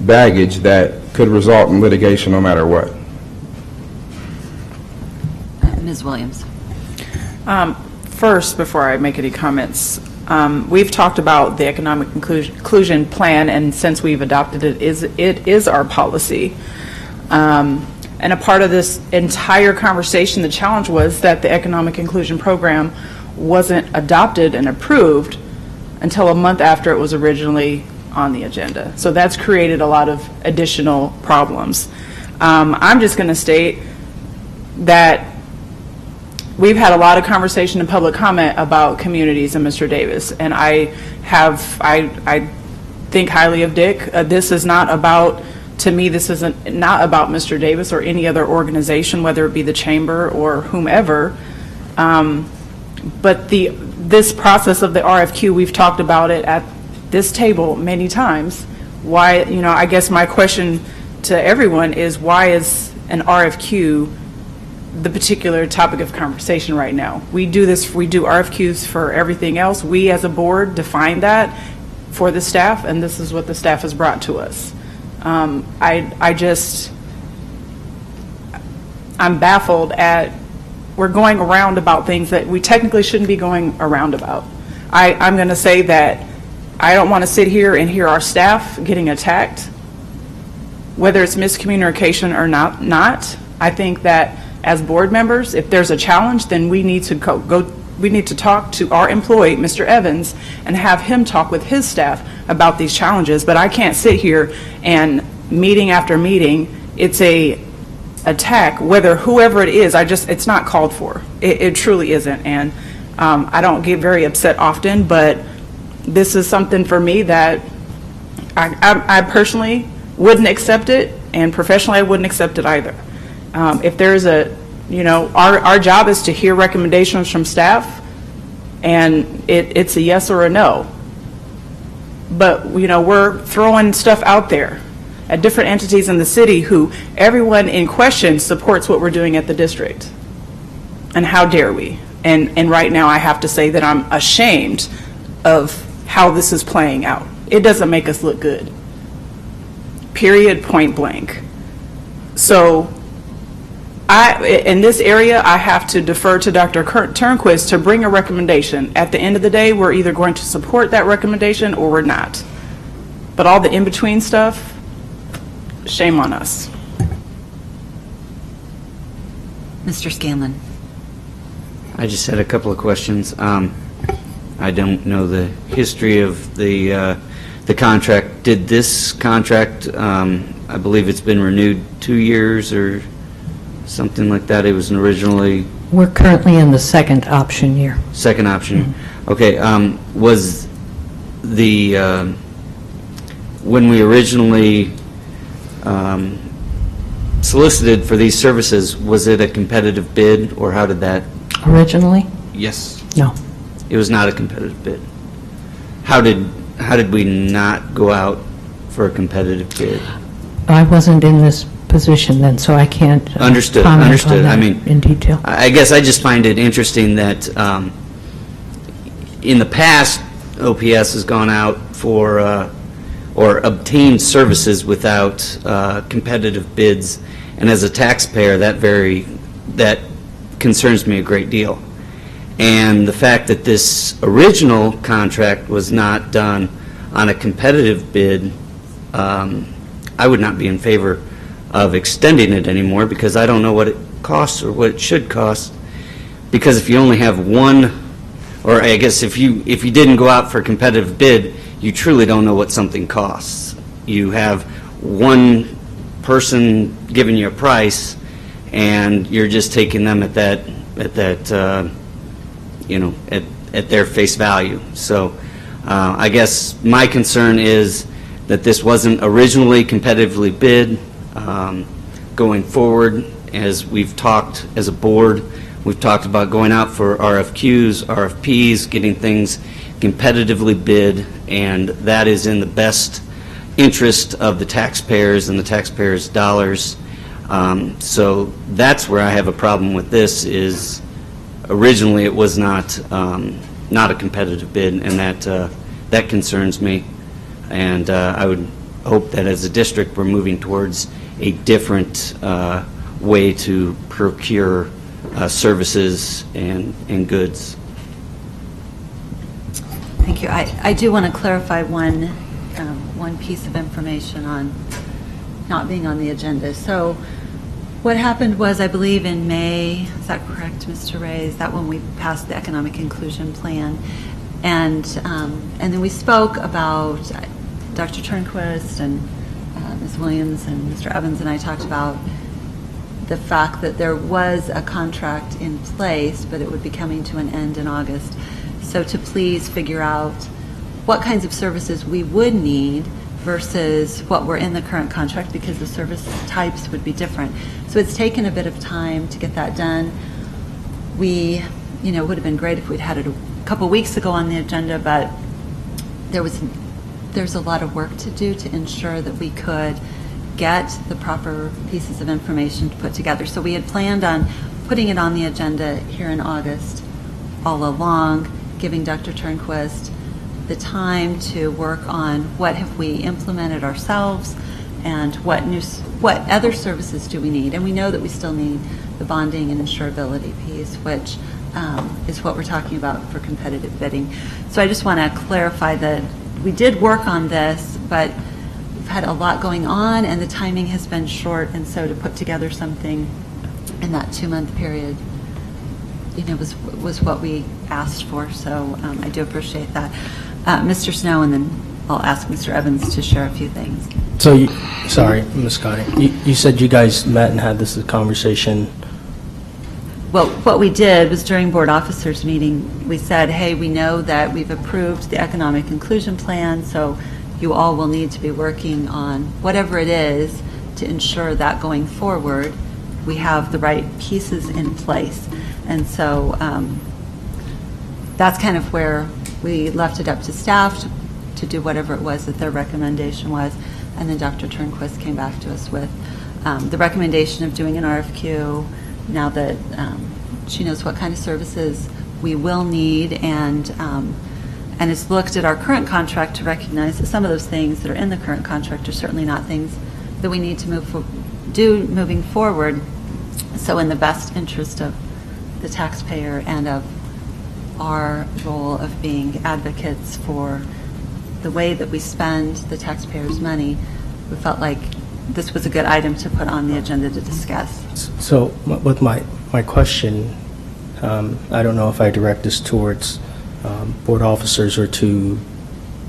baggage that could result in litigation no matter what. Ms. Williams. First, before I make any comments, we've talked about the economic inclusion plan, and since we've adopted it is our policy. And a part of this entire conversation, the challenge was that the economic inclusion program wasn't adopted and approved until a month after it was originally on the agenda. So that's created a lot of additional problems. I'm just going to state that we've had a lot of conversation and public comment about communities and Mr. Davis, and I think highly of Dick. This is not about, to me, this isn't not about Mr. Davis or any other organization, whether it be the chamber or whomever. But this process of the RFQ, we've talked about it at this table many times. Why, I guess my question to everyone is, why is an RFQ the particular topic of conversation right now? We do RFQs for everything else. We as a board define that for the staff, and this is what the staff has brought to us. I'm baffled at, we're going around about things that we technically shouldn't be going around about. I'm going to say that I don't want to sit here and hear our staff getting attacked, whether it's miscommunication or not. I think that as board members, if there's a challenge, then we need to we need to talk to our employee, Mr. Evans, and have him talk with his staff about these challenges. But I can't sit here and meeting after meeting, it's a attack, whoever it is, it's not called for. It truly isn't. And I don't get very upset often, but this is something for me that I personally wouldn't accept it, and professionally I wouldn't accept it either. If there's our job is to hear recommendations from staff, and it's a yes or a no. But, we're throwing stuff out there at different entities in the city who everyone in question supports what we're doing at the district. And how dare we? And right now I have to say that I'm ashamed of how this is playing out. It doesn't make us look good. Period, point blank. So in this area, I have to defer to Dr. Turnquist to bring a recommendation. At the end of the day, we're either going to support that recommendation or we're not. But all the in-between stuff, shame on us. Mr. Scanlon. I just had a couple of questions. I don't know the history of the contract. Did this contract, I believe it's been renewed 2 years or something like that? It was originally... We're currently in the second option year. Second option. Mm-hmm. Okay. Was the... when we originally solicited for these services, was it a competitive bid, or how did that... Originally? Yes. No. It was not a competitive bid. How did we not go out for a competitive bid? I wasn't in this position then, so I can't Understood. comment on that in detail. I guess I just find it interesting that in the past, OPS has gone out for or obtained services without competitive bids, and as a taxpayer, that concerns me a great deal. And the fact that this original contract was not done on a competitive bid, I would not be in favor of extending it anymore, because I don't know what it costs or what it should cost. Because if you only have one, or I guess if you didn't go out for a competitive bid, you truly don't know what something costs. You have one person giving you a price, and you're just taking them at their face value. So I guess my concern is that this wasn't originally competitively bid. Going forward, as we've talked as a board, we've talked about going out for RFQs, RFPs, getting things competitively bid, and that is in the best interest of the taxpayers and the taxpayers' dollars. So that's where I have a problem with this, is originally it was not a competitive bid, and that concerns me. And I would hope that as a district we're moving towards a different way to procure services and goods. Thank you. I do want to clarify one piece of information on not being on the agenda. So what happened was, I believe in May, is that correct, Mr. Ray? Is that when we passed the economic inclusion plan? And then we spoke about Dr. Turnquist and Ms. Williams and Mr. Evans and I talked about the fact that there was a contract in place, but it would be coming to an end in August. So to please figure out what kinds of services we would need versus what were in the current contract, because the service types would be different. So it's taken a bit of time to get that done. It would have been great if we'd had it a couple weeks ago on the agenda, but there's a lot of work to do to ensure that we could get the proper pieces of information to put together. So we had planned on putting it on the agenda here in August all along, giving Dr. Turnquist the time to work on what have we implemented ourselves and what other services do we need. And we know that we still need the bonding and insurability piece, which is what we're talking about for competitive bidding. So I just want to clarify that we did work on this, but we've had a lot going on and the timing has been short, and so to put together something in that 2-month period was what we asked for. So I do appreciate that. Mr. Snow, and then I'll ask Mr. Evans to share a few things. So, sorry, Ms. Scotty, you said you guys met and had this conversation. Well, what we did was during board officers meeting, we said, hey, we know that we've approved the economic inclusion plan, so you all will need to be working on whatever it is to ensure that going forward, we have the right pieces in place. And so that's kind of where we left it up to staff to do whatever it was that their recommendation was. And then Dr. Turnquist came back to us with the recommendation of doing an RFQ now that she knows what kind of services we will need, and has looked at our current contract to recognize that some of those things that are in the current contract are certainly not things that we need to moving forward. So in the best interest of the taxpayer and of our role of being advocates for the way that we spend the taxpayers' money, we felt like this was a good item to put on the agenda to discuss. So with my question, I don't know if I direct this towards board officers or to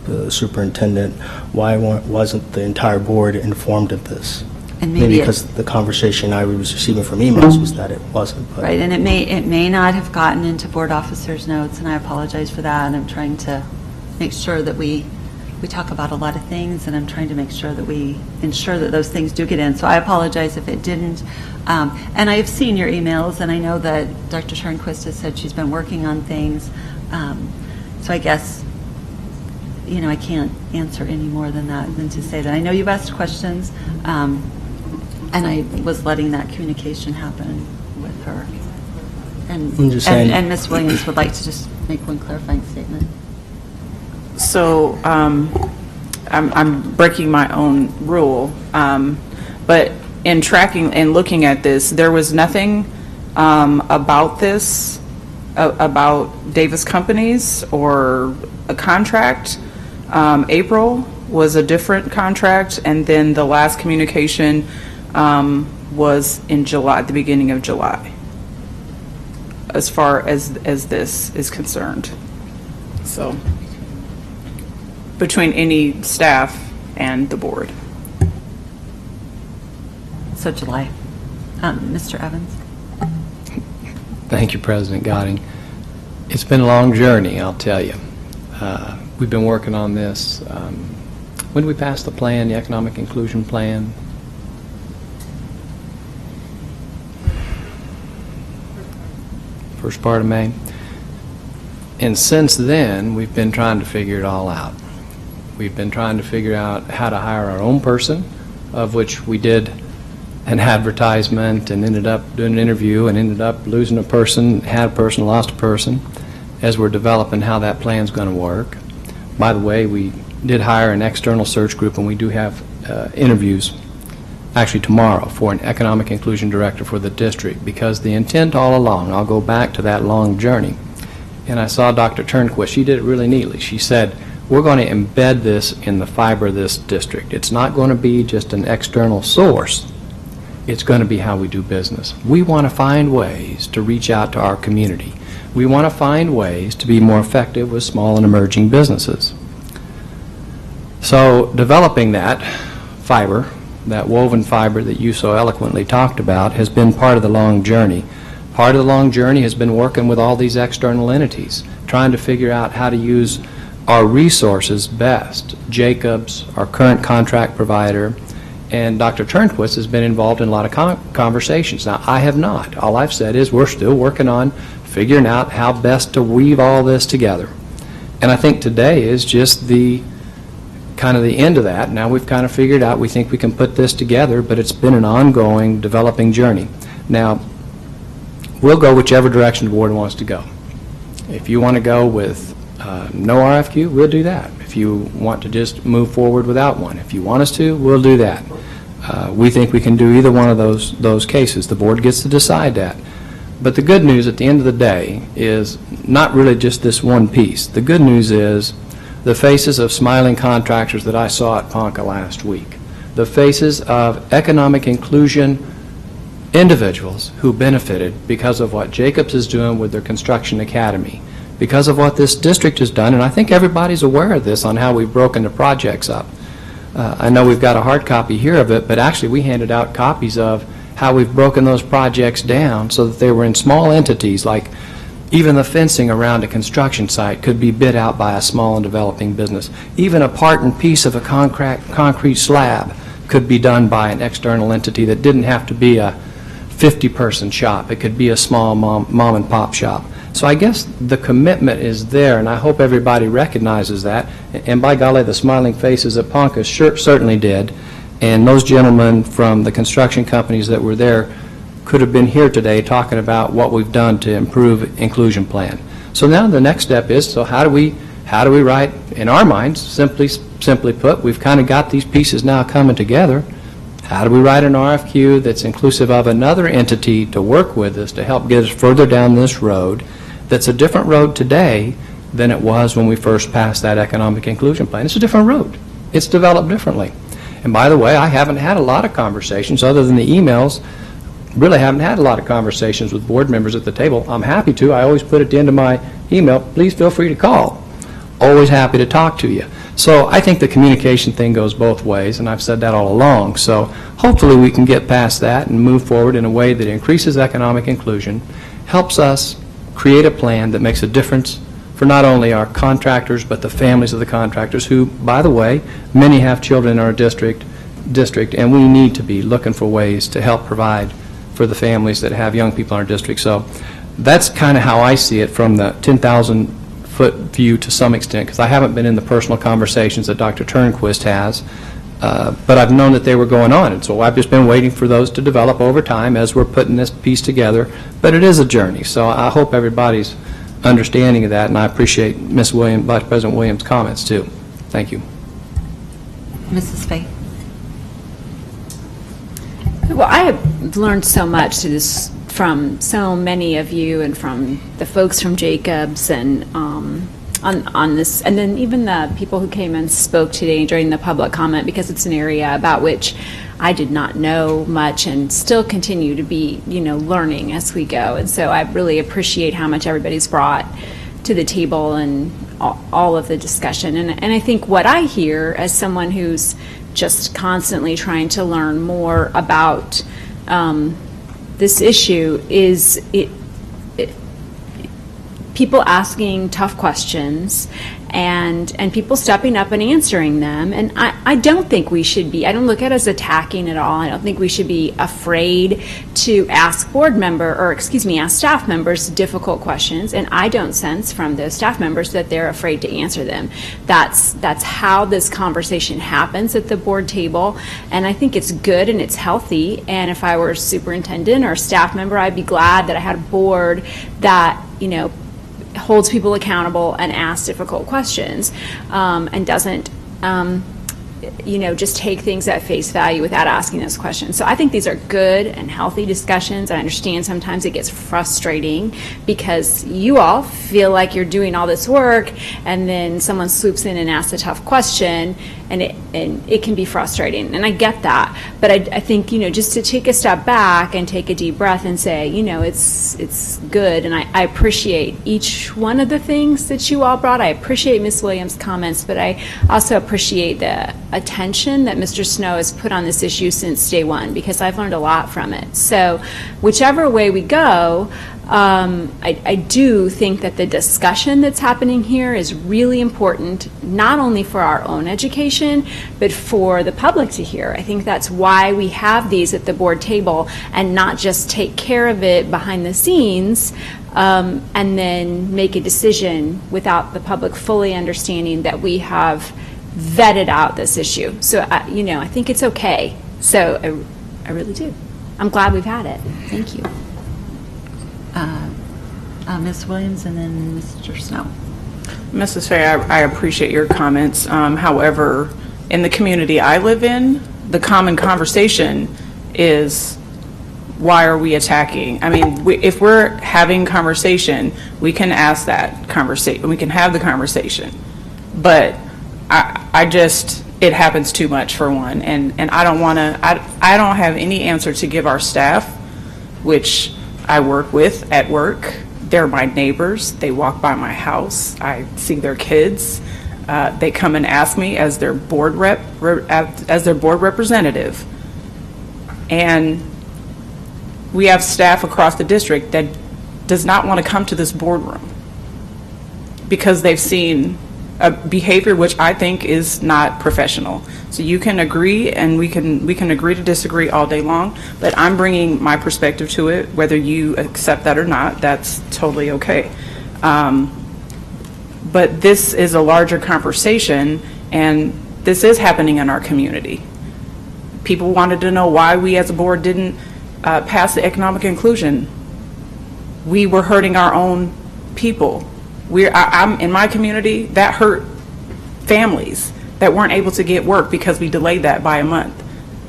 the superintendent, why wasn't the entire board informed of this? And maybe because the conversation I was receiving from emails was that it wasn't. But. Right, and it may not have gotten into board officers' notes, and I apologize for that, and I'm trying to make sure that we talk about a lot of things, and I'm trying to make sure that we ensure that those things do get in. So I apologize if it didn't. And I have seen your emails, and I know that Dr. Turnquist has said she's been working on things. So I guess, I can't answer any more than that, than to say that I know you've asked questions, and I was letting that communication happen with her. And Ms. Williams would like to just make one clarifying statement. So I'm breaking my own rule, but in tracking and looking at this, there was nothing about this, about Davis Companies or a contract. April was a different contract, and then the last communication was in July, the beginning of July, as far as this is concerned. So between any staff and the board. So July. Mr. Evans? Thank you, President Goding. It's been a long journey, I'll tell you. We've been working on this. When did we pass the plan, the economic inclusion plan? First part of May. And since then, we've been trying to figure it all out. We've been trying to figure out how to hire our own person, of which we did an advertisement and ended up doing an interview and ended up losing a person, had a person, lost a person, as we're developing how that plan's going to work. By the way, we did hire an external search group, and we do have interviews actually tomorrow for an economic inclusion director for the district, because the intent all along, I'll go back to that long journey, and I saw Dr. Turnquist. She did it really neatly. She said, we're going to embed this in the fiber of this district. It's not going to be just an external source. It's going to be how we do business. We want to find ways to reach out to our community. We want to find ways to be more effective with small and emerging businesses. So developing that fiber, that woven fiber that you so eloquently talked about, has been part of the long journey. Part of the long journey has been working with all these external entities, trying to figure out how to use our resources best. Jacobs, our current contract provider, and Dr. Turnquist has been involved in a lot of conversations. Now, I have not. All I've said is we're still working on figuring out how best to weave all this together. And I think today is just the kind of the end of that. Now we've kind of figured out we think we can put this together, but it's been an ongoing developing journey. Now, we'll go whichever direction the board wants to go. If you want to go with no RFQ, we'll do that. If you want to just move forward without one, if you want us to, we'll do that. We think we can do either one of those cases. The board gets to decide that. But the good news at the end of the day is not really just this one piece. The good news is the faces of smiling contractors that I saw at Ponca last week, the faces of economic inclusion individuals who benefited because of what Jacobs is doing with their construction academy, because of what this district has done, and I think everybody's aware of this on how we've broken the projects up. I know we've got a hard copy here of it, but actually we handed out copies of how we've broken those projects down so that they were in small entities, like even the fencing around a construction site could be bid out by a small and developing business. Even a part and piece of a concrete slab could be done by an external entity that didn't have to be a 50-person shop. It could be a small mom and pop shop. So I guess the commitment is there, and I hope everybody recognizes that. And by golly, the smiling faces at Ponca certainly did. And those gentlemen from the construction companies that were there could have been here today talking about what we've done to improve inclusion plan. So now the next step is, so how do we write, in our minds, simply put, we've kind of got these pieces now coming together. How do we write an RFQ that's inclusive of another entity to work with us to help get us further down this road that's a different road today than it was when we first passed that economic inclusion plan? It's a different road. It's developed differently. And by the way, I haven't had a lot of conversations other than the emails. Really haven't had a lot of conversations with board members at the table. I'm happy to. I always put at the end of my email, please feel free to call. Always happy to talk to you. So I think the communication thing goes both ways, and I've said that all along. So hopefully we can get past that and move forward in a way that increases economic inclusion, helps us create a plan that makes a difference for not only our contractors, but the families of the contractors who, by the way, many have children in our district, and we need to be looking for ways to help provide for the families that have young people in our district. So that's kind of how I see it from the 10,000-foot view to some extent, because I haven't been in the personal conversations that Dr. Turnquist has, but I've known that they were going on, and so I've just been waiting for those to develop over time as we're putting this piece together. But it is a journey, so I hope everybody's understanding of that, and I appreciate Ms. Williams, Vice President Williams' comments too. Thank you. Mrs. Fay. Well, I have learned so much from so many of you and from the folks from Jacobs and on this, and then even the people who came and spoke today during the public comment, because it's an area about which I did not know much and still continue to be, learning as we go. And so I really appreciate how much everybody's brought to the table and all of the discussion. And I think what I hear as someone who's just constantly trying to learn more about this issue is people asking tough questions and people stepping up and answering them. And I don't think we should be, I don't look at it as attacking at all. I don't think we should be afraid to ask ask staff members difficult questions. And I don't sense from those staff members that they're afraid to answer them. That's how this conversation happens at the board table. And I think it's good and it's healthy. And if I were a superintendent or a staff member, I'd be glad that I had a board that, holds people accountable and asks difficult questions, and doesn't just take things at face value without asking those questions. So I think these are good and healthy discussions. I understand sometimes it gets frustrating because you all feel like you're doing all this work and then someone swoops in and asks a tough question, and it can be frustrating, and I get that. But I think, just to take a step back and take a deep breath and say, it's good, and I appreciate each one of the things that you all brought. I appreciate Ms. Williams' comments, but I also appreciate the attention that Mr. Snow has put on this issue since day one, because I've learned a lot from it. So whichever way we go, I do think that the discussion that's happening here is really important, not only for our own education, but for the public to hear. I think that's why we have these at the board table and not just take care of it behind the scenes and then make a decision without the public fully understanding that we have vetted out this issue. So, I think it's okay. So I really do. I'm glad we've had it. Thank you. Ms. Williams and then Mr. Snow. Mrs. Fay, I appreciate your comments. However, in the community I live in, the common conversation is, why are we attacking? I mean, if we're having conversation, we can ask that conversation, we can have the conversation. But it happens too much, for one, and I don't want to, I don't have any answer to give our staff, which I work with at work. They're my neighbors. They walk by my house. I see their kids. They come and ask me as their board representative. And we have staff across the district that does not want to come to this boardroom because they've seen a behavior which I think is not professional. So you can agree, and we can agree to disagree all day long, but I'm bringing my perspective to it. Whether you accept that or not, that's totally okay. But this is a larger conversation, and this is happening in our community. People wanted to know why we as a board didn't pass the economic inclusion. We were hurting our own people. I'm in my community, that hurt families that weren't able to get work because we delayed that by a month.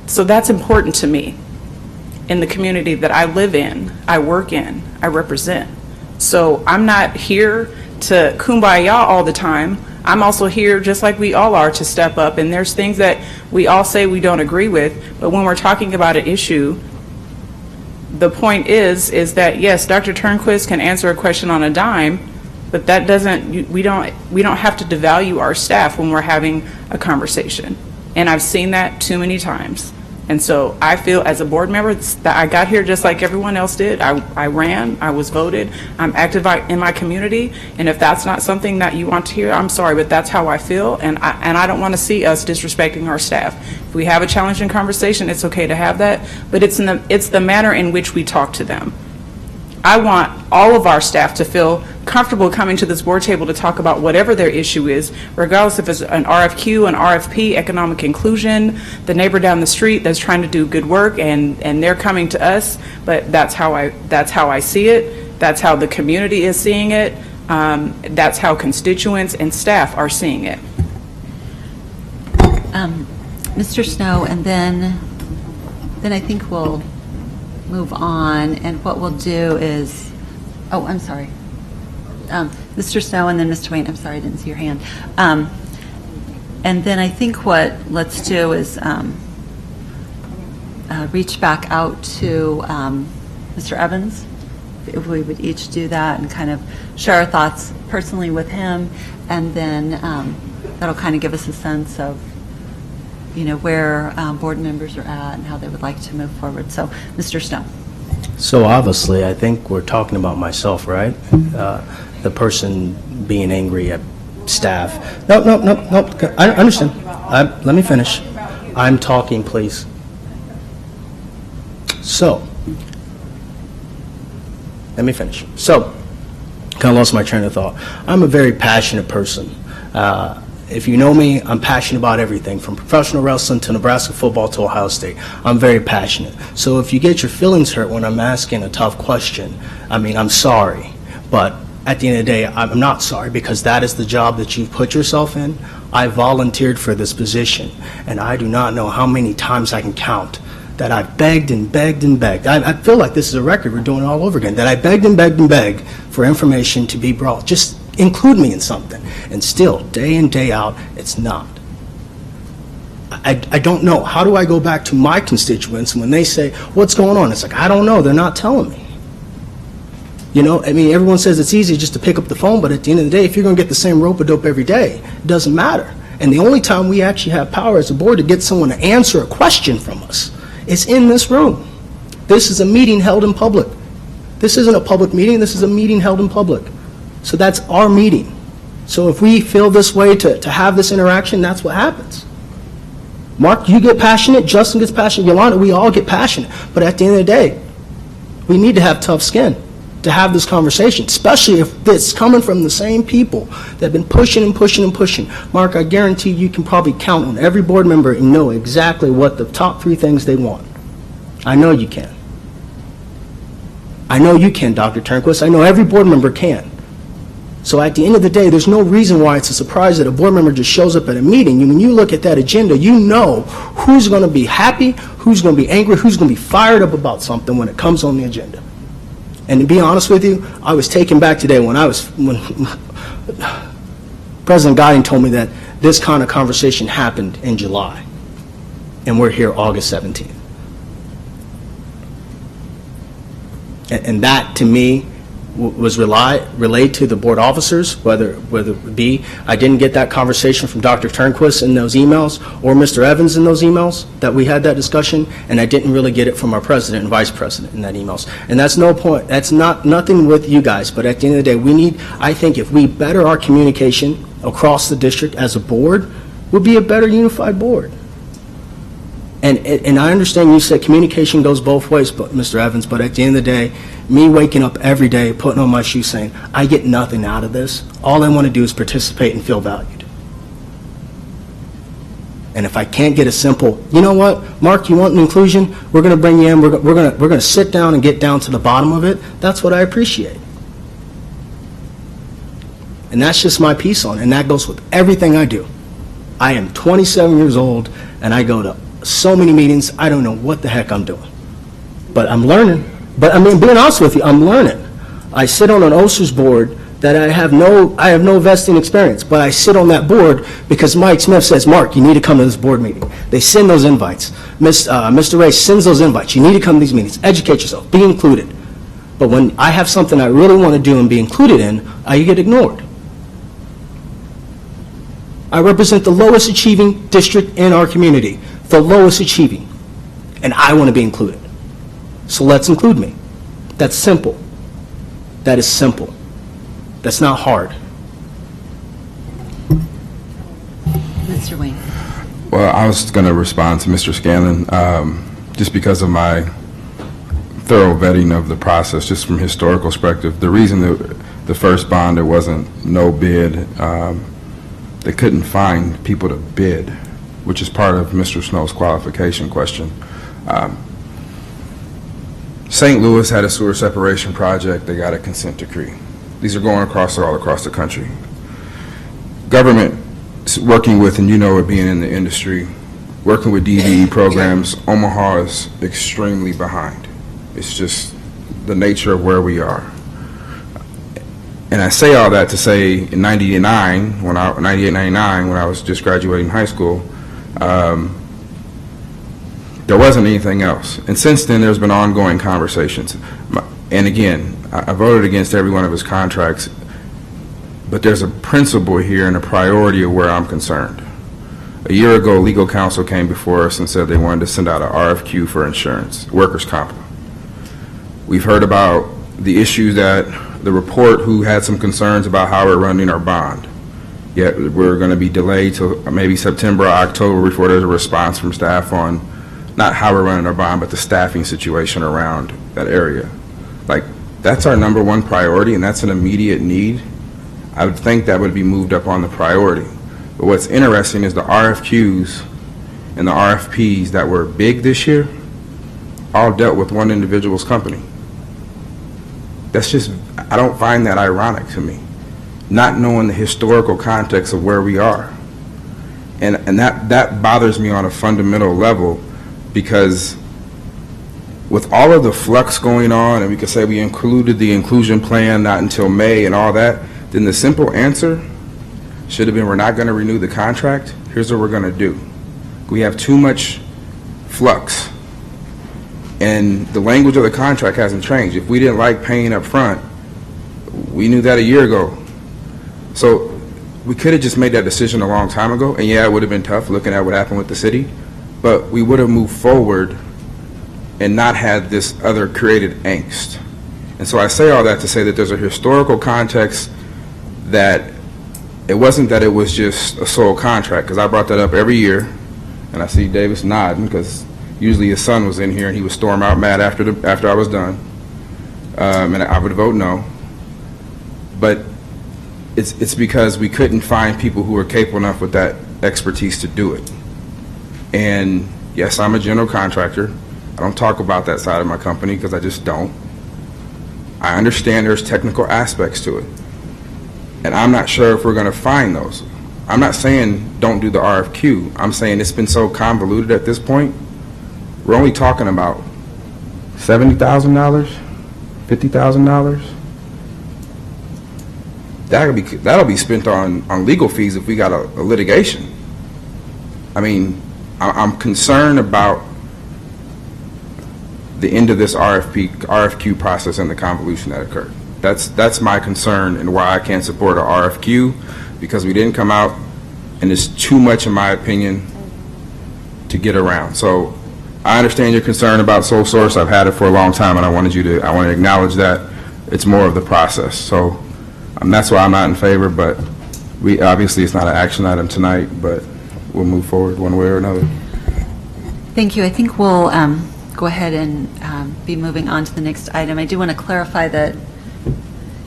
So that's important to me in the community that I live in, I work in, I represent. So I'm not here to kumbaya all the time. I'm also here, just like we all are, to step up. And there's things that we all say we don't agree with, but when we're talking about an issue, the point is that yes, Dr. Turnquist can answer a question on a dime, but that doesn't, we don't have to devalue our staff when we're having a conversation. And I've seen that too many times. And so I feel as a board member that I got here just like everyone else did. I ran, I was voted, I'm active in my community, and if that's not something that you want to hear, I'm sorry, but that's how I feel, and I don't want to see us disrespecting our staff. If we have a challenging conversation, it's okay to have that, but it's the manner in which we talk to them. I want all of our staff to feel comfortable coming to this board table to talk about whatever their issue is, regardless if it's an RFQ, an RFP, economic inclusion, the neighbor down the street that's trying to do good work, and they're coming to us. But that's how I see it. That's how the community is seeing it. That's how constituents and staff are seeing it. Mr. Snow, and then I think we'll move on, and what we'll do is, oh, I'm sorry. Mr. Snow and then Mr. Wayne, I'm sorry, I didn't see your hand. And then I think what let's do is reach back out to Mr. Evans, if we would each do that and kind of share our thoughts personally with him, and then that'll kind of give us a sense of where board members are at and how they would like to move forward. So, Mr. Snow. So obviously, I think we're talking about myself, right? The person being angry at staff. No. I understand. Let me finish. I'm talking, please. So, let me finish. So, kind of lost my train of thought. I'm a very passionate person. If you know me, I'm passionate about everything, from professional wrestling to Nebraska football to Ohio State. I'm very passionate. So if you get your feelings hurt when I'm asking a tough question, I'm sorry. But at the end of the day, I'm not sorry, because that is the job that you've put yourself in. I volunteered for this position, and I do not know how many times I can count that I've begged and begged and begged. I feel like this is a record, we're doing it all over again, that I begged and begged and begged for information to be brought. Just include me in something. And still, day in, day out, it's not. I don't know. How do I go back to my constituents when they say, what's going on? It's like, I don't know. They're not telling me. You know, I mean, everyone says it's easy just to pick up the phone, but at the end of the day, if you're going to get the same rope-a-dope every day, it doesn't matter. And the only time we actually have power as a board to get someone to answer a question from us is in this room. This is a meeting held in public. This isn't a public meeting. This is a meeting held in public. So that's our meeting. So if we feel this way to have this interaction, that's what happens. Mark, you get passionate, Justin gets passionate, Yolanda, we all get passionate. But at the end of the day, we need to have tough skin to have this conversation, especially if it's coming from the same people that have been pushing and pushing and pushing. Mark, I guarantee you can probably count on every board member and know exactly what the top 3 things they want. I know you can. I know you can, Dr. Turnquist. I know every board member can. So at the end of the day, there's no reason why it's a surprise that a board member just shows up at a meeting. When you look at that agenda, you know who's going to be happy, who's going to be angry, who's going to be fired up about something when it comes on the agenda. And to be honest with you, I was taken back today when President Guiding told me that this kind of conversation happened in July, and we're here August 17th. And that, to me, was relayed to the board officers, whether it be, I didn't get that conversation from Dr. Turnquist in those emails, or Mr. Evans in those emails, that we had that discussion, and I didn't really get it from our president and vice president in that emails. And that's no point, that's nothing with you guys, but at the end of the day, I think if we better our communication across the district as a board, we'll be a better unified board. And I understand you said communication goes both ways, but Mr. Evans, but at the end of the day, me waking up every day, putting on my shoes saying, I get nothing out of this. All I want to do is participate and feel valued. And if I can't get a simple, you know what, Mark, you want an inclusion? We're going to bring you in. We're going to sit down and get down to the bottom of it. That's what I appreciate. And that's just my piece on it. And that goes with everything I do. I am 27 years old, and I go to so many meetings, I don't know what the heck I'm doing. But I'm learning. But I mean, being honest with you, I'm learning. I sit on an OSERS board that I have no vesting experience, but I sit on that board because Mike Smith says, Mark, you need to come to this board meeting. They send those invites. Mr. Ray sends those invites. You need to come to these meetings. Educate yourself. Be included. But when I have something I really want to do and be included in, I get ignored. I represent the lowest achieving district in our community, the lowest achieving, and I want to be included. So let's include me. That's simple. That is simple. That's not hard. Mr. Wayne. Well, I was going to respond to Mr. Scanlon just because of my thorough vetting of the process, just from historical perspective. The reason that the first bond, there wasn't no bid, they couldn't find people to bid, which is part of Mr. Snow's qualification question. St. Louis had a sewer separation project. They got a consent decree. These are going all across the country. Government working with, and you know it being in the industry, working with DVE programs, Omaha is extremely behind. It's just the nature of where we are. And I say all that to say in 98, 99, when I was just graduating high school, there wasn't anything else. And since then, there's been ongoing conversations. And again, I voted against every one of his contracts, but there's a principle here and a priority of where I'm concerned. A year ago, legal counsel came before us and said they wanted to send out an RFQ for insurance, workers' comp. We've heard about the issue that the report who had some concerns about how we're running our bond. Yet we're going to be delayed till maybe September or October before there's a response from staff on not how we're running our bond, but the staffing situation around that area. Like, that's our number one priority, and that's an immediate need. I would think that would be moved up on the priority. But what's interesting is the RFQs and the RFPs that were big this year all dealt with one individual's company. That's just, I don't find that ironic to me, not knowing the historical context of where we are. And that bothers me on a fundamental level, because with all of the flux going on, and we could say we included the inclusion plan not until May and all that, then the simple answer should have been, we're not going to renew the contract. Here's what we're going to do. We have too much flux, and the language of the contract hasn't changed. If we didn't like paying up front, we knew that a year ago. So we could have just made that decision a long time ago, and yeah, it would have been tough looking at what happened with the city, but we would have moved forward and not had this other created angst. And so I say all that to say that there's a historical context, that it wasn't that it was just a sole contract, because I brought that up every year, and I see Davis nodding, because usually his son was in here and he would storm out mad after I was done, and I would vote no. But it's because we couldn't find people who were capable enough with that expertise to do it. And yes, I'm a general contractor. I don't talk about that side of my company because I just don't. I understand there's technical aspects to it, and I'm not sure if we're going to find those. I'm not saying don't do the RFQ. I'm saying it's been so convoluted at this point. We're only talking about $70,000, $50,000. That'll be spent on legal fees if we got a litigation. I mean, I'm concerned about the end of this RFQ process and the convolution that occurred. That's my concern, and why I can't support a RFQ, because we didn't come out, and it's too much, in my opinion, to get around. So I understand your concern about sole source. I've had it for a long time, and I want to acknowledge that it's more of the process. So that's why I'm not in favor, but obviously it's not an action item tonight, but we'll move forward one way or another. Thank you. I think we'll go ahead and be moving on to the next item. I do want to clarify that,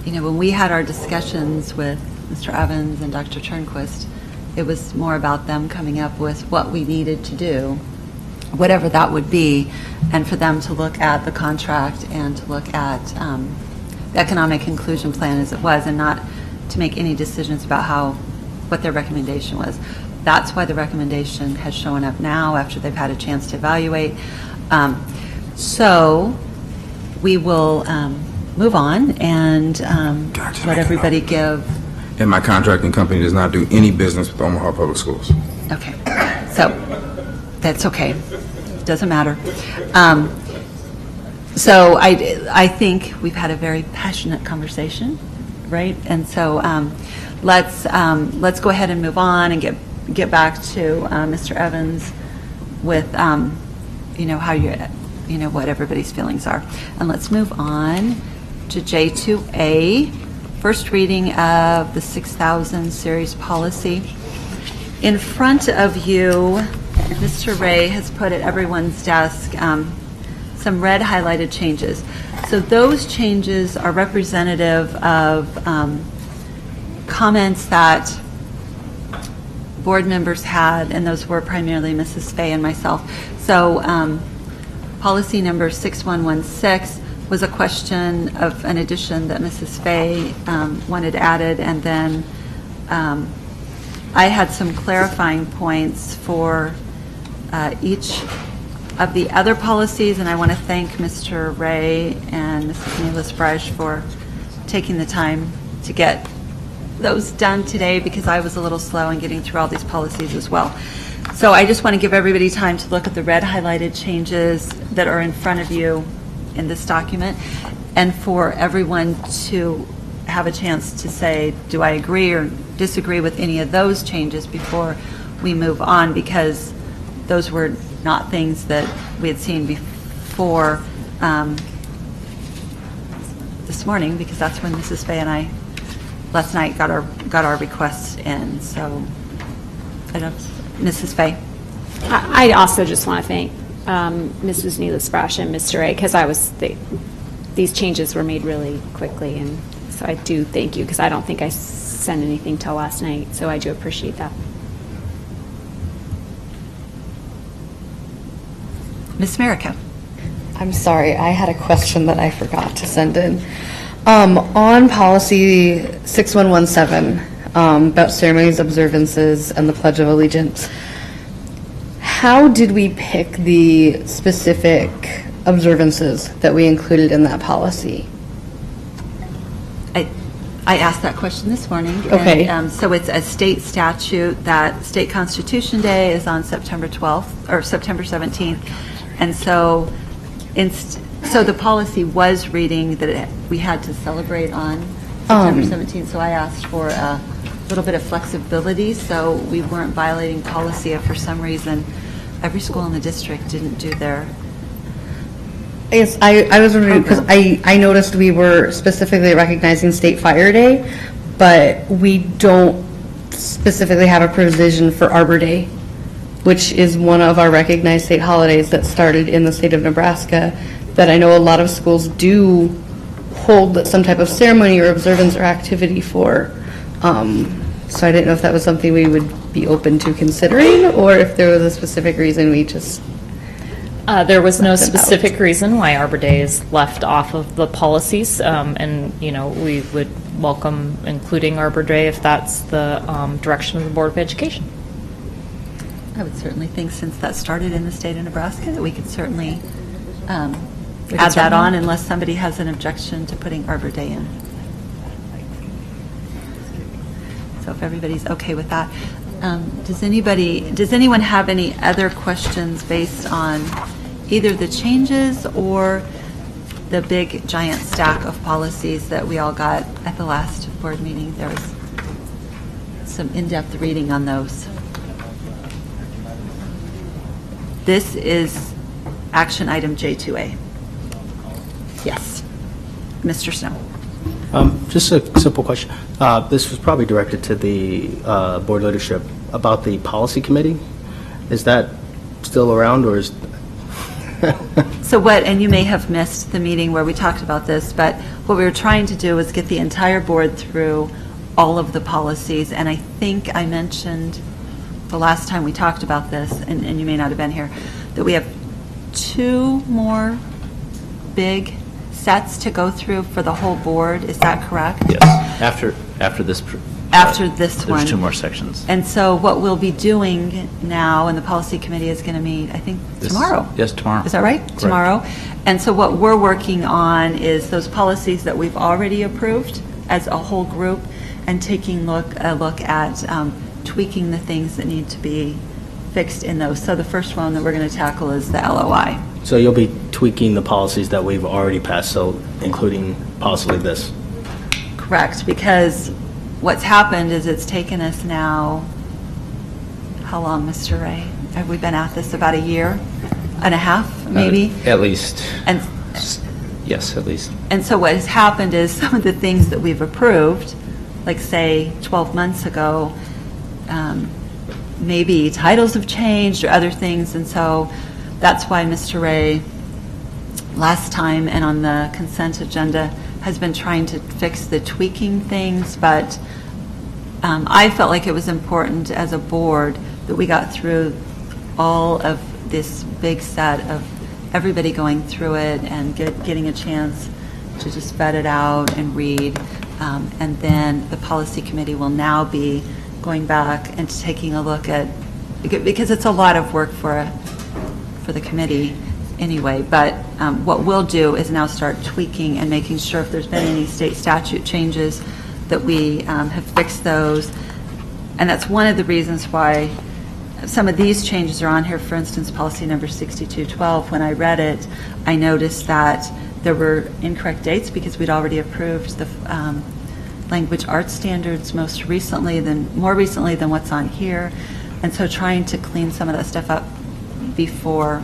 when we had our discussions with Mr. Evans and Dr. Turnquist, it was more about them coming up with what we needed to do, whatever that would be, and for them to look at the contract and to look at the economic inclusion plan as it was, and not to make any decisions about what their recommendation was. That's why the recommendation has shown up now after they've had a chance to evaluate. So we will move on and let everybody give. And my contracting company does not do any business with Omaha Public Schools. Okay, so that's okay. Doesn't matter. So I think we've had a very passionate conversation, right? And so let's go ahead and move on and get back to Mr. Evans with how what everybody's feelings are. And let's move on to J2A, first reading of the 6000 series policy. In front of you, Mr. Ray has put at everyone's desk some red highlighted changes. So those changes are representative of comments that board members had, and those were primarily Mrs. Fay and myself. So policy number 6116 was a question of an addition that Mrs. Fay wanted added, and then I had some clarifying points for each of the other policies, and I want to thank Mr. Ray and Mrs. Nelis-Brush for taking the time to get those done today, because I was a little slow in getting through all these policies as well. So I just want to give everybody time to look at the red highlighted changes that are in front of you in this document, and for everyone to have a chance to say, do I agree or disagree with any of those changes before we move on, because those were not things that we had seen before this morning, because that's when Mrs. Fay and I last night got our requests in. So I don't, Mrs. Fay. I also just want to thank Mrs. Nelis-Brush and Mr. Ray, because these changes were made really quickly, and so I do thank you, because I don't think I sent anything till last night, so I do appreciate that. Ms. Merica. I'm sorry, I had a question that I forgot to send in. On policy 6117, about ceremonies, observances, and the Pledge of Allegiance. How did we pick the specific observances that we included in that policy? I asked that question this morning. Okay. And, so it's a state statute that State Constitution Day is on September 12th, or September 17th. And so, so the policy was reading that we had to celebrate on September 17th. So I asked for a little bit of flexibility so we weren't violating policy if for some reason every school in the district didn't do their. Yes, I was wondering, because I noticed we were specifically recognizing State Fire Day, but we don't specifically have a provision for Arbor Day, which is one of our recognized state holidays that started in the state of Nebraska, that I know a lot of schools do hold some type of ceremony or observance or activity for. So I didn't know if that was something we would be open to considering, or if there was a specific reason we just... There was no left it out. specific reason why Arbor Day is left off of the policies, and, you know, we would welcome including Arbor Day if that's the direction of the Board of Education. I would certainly think, since that started in the state of Nebraska, that we could certainly add that certainly- on unless somebody has an objection to putting Arbor Day in. So if everybody's okay with that. Does anyone have any other questions based on either the changes or the big giant stack of policies that we all got at the last board meeting? There was some in-depth reading on those. This is action item J2A. Yes. Mr. Snow. Just a simple question. This was probably directed to the board leadership about the policy committee. Is that still around, or is? So what, and you may have missed the meeting where we talked about this, but what we were trying to do was get the entire board through all of the policies, and I think I mentioned the last time we talked about this, and you may not have been here, that we have 2 more big sets to go through for the whole board. Is that correct? Yes, after this. After this one. There's 2 more sections. And so what we'll be doing now, and the policy committee is going to meet, I think, tomorrow. Yes, tomorrow. Is that right? Correct. Tomorrow. And so what we're working on is those policies that we've already approved as a whole group, and taking a look at tweaking the things that need to be fixed in those. So the first one that we're going to tackle is the LOI. So you'll be tweaking the policies that we've already passed, so including possibly this. Correct, because what's happened is it's taken us now, how long, Mr. Ray? Have we been at this? About a year and a half, maybe? At least. And Yes, at least. And so what has happened is some of the things that we've approved, like say 12 months ago, maybe titles have changed or other things, and so that's why Mr. Ray last time and on the consent agenda has been trying to fix the tweaking things, but I felt like it was important as a board that we got through all of this big set of everybody going through it and getting a chance to just vet it out and read. And then the policy committee will now be going back and taking a look at, because it's a lot of work for the committee anyway, but what we'll do is now start tweaking and making sure if there's been any state statute changes that we have fixed those. And that's one of the reasons why some of these changes are on here. For instance, policy number 6212, when I read it, I noticed that there were incorrect dates because we'd already approved the language arts standards more recently than what's on here. And so trying to clean some of that stuff up before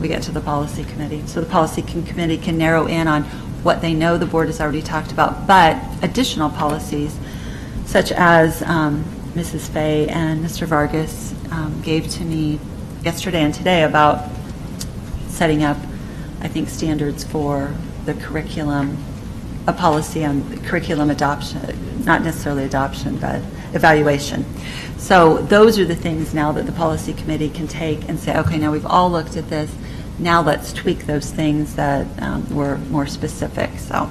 we get to the policy committee. So the policy committee can narrow in on what they know the board has already talked about, but additional policies, such as Mrs. Fay and Mr. Vargas gave to me yesterday and today about setting up, I think, standards for the curriculum, a policy on curriculum adoption, not necessarily adoption, but evaluation. So those are the things now that the policy committee can take and say, okay, now we've all looked at this, now let's tweak those things that were more specific. So.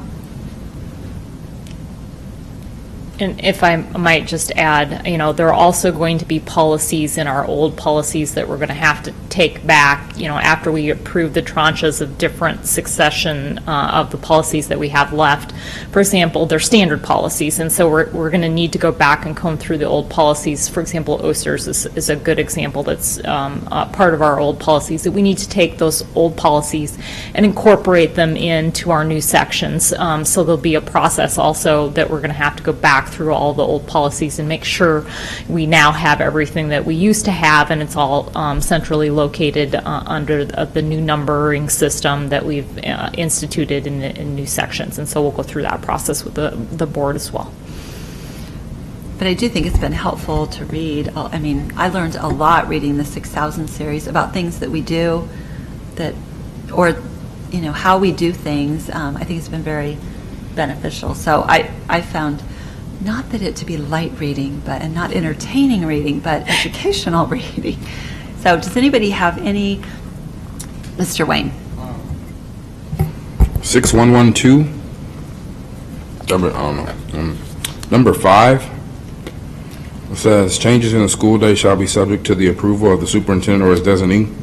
And if I might just add, there are also going to be policies in our old policies that we're going to have to take back, after we approve the tranches of different succession of the policies that we have left. For example, they're standard policies, and so we're going to need to go back and comb through the old policies. For example, OSERS is a good example that's part of our old policies, that we need to take those old policies and incorporate them into our new sections. So there'll be a process also that we're going to have to go back through all the old policies and make sure we now have everything that we used to have, and it's all centrally located under the new numbering system that we've instituted in new sections. And so we'll go through that process with the board as well. But I do think it's been helpful to read. I mean, I learned a lot reading the 6,000 series about things that we do or how we do things. I think it's been very beneficial. So I found not that it to be light reading, and not entertaining reading, but educational reading. So does anybody have any? Mr. Wayne. 6112. Number 5. It says changes in the school day shall be subject to the approval of the superintendent or his designee.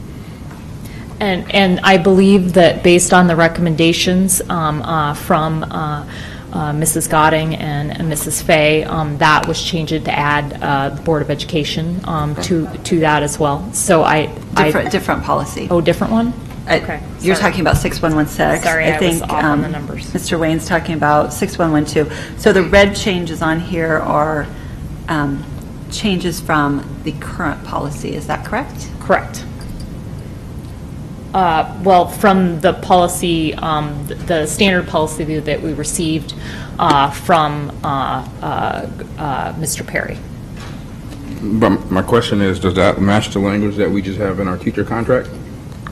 And I believe that based on the recommendations from Mrs. Godding and Mrs. Fay, that was changed to add the Board of Education to that as well. So different policy. Oh, different one? Okay. You're talking about 6116. Sorry, I think was off on the numbers. Mr. Wayne's talking about 6112. So the red changes on here are changes from the current policy. Is that correct? Correct. Well, from the policy, the standard policy that we received from Mr. Perry. But my question is, does that match the language that we just have in our teacher contract?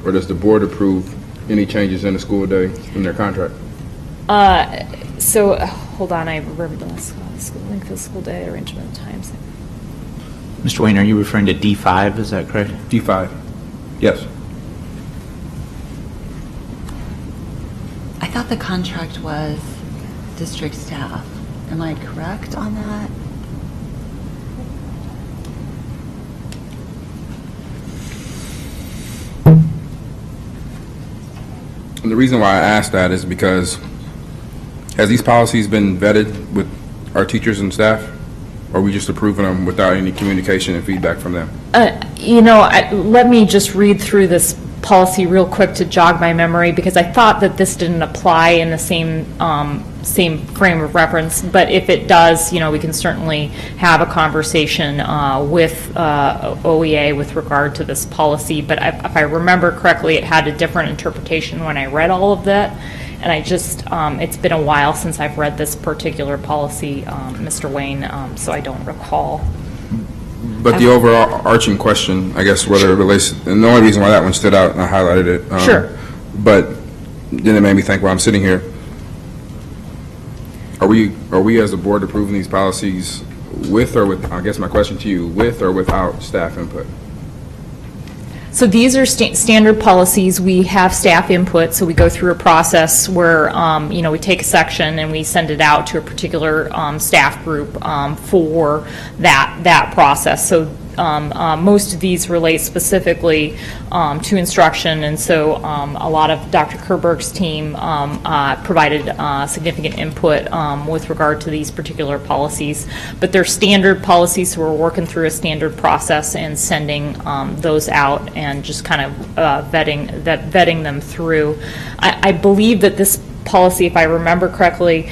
Or does the board approve any changes in the school day in their contract? So, hold on, I remember the length of the school day, arrangement of times. Mr. Wayne, are you referring to D5, is that correct? D5, yes. I thought the contract was district staff. Am I correct on that? And the reason why I asked that is because has these policies been vetted with our teachers and staff? Or are we just approving them without any communication and feedback from them? Let me just read through this policy real quick to jog my memory, because I thought that this didn't apply in the same frame of reference, but if it does, we can certainly have a conversation with OEA with regard to this policy. But if I remember correctly, it had a different interpretation when I read all of that, and I just, it's been a while since I've read this particular policy, Mr. Wayne, so I don't recall. But the overarching question, I guess, whether it relates, and the only reason why that one stood out, and I highlighted it. Sure. But then it made me think while I'm sitting here, are we as a board approving these policies with or with, I guess my question to you, with or without staff input? So these are standard policies. We have staff input, so we go through a process where, we take a section and we send it out to a particular staff group for that process. So most of these relate specifically to instruction, and so a lot of Dr. Kerberg's team provided significant input with regard to these particular policies. But they're standard policies, so we're working through a standard process and sending those out and just kind of vetting them through. I believe that this policy, if I remember correctly,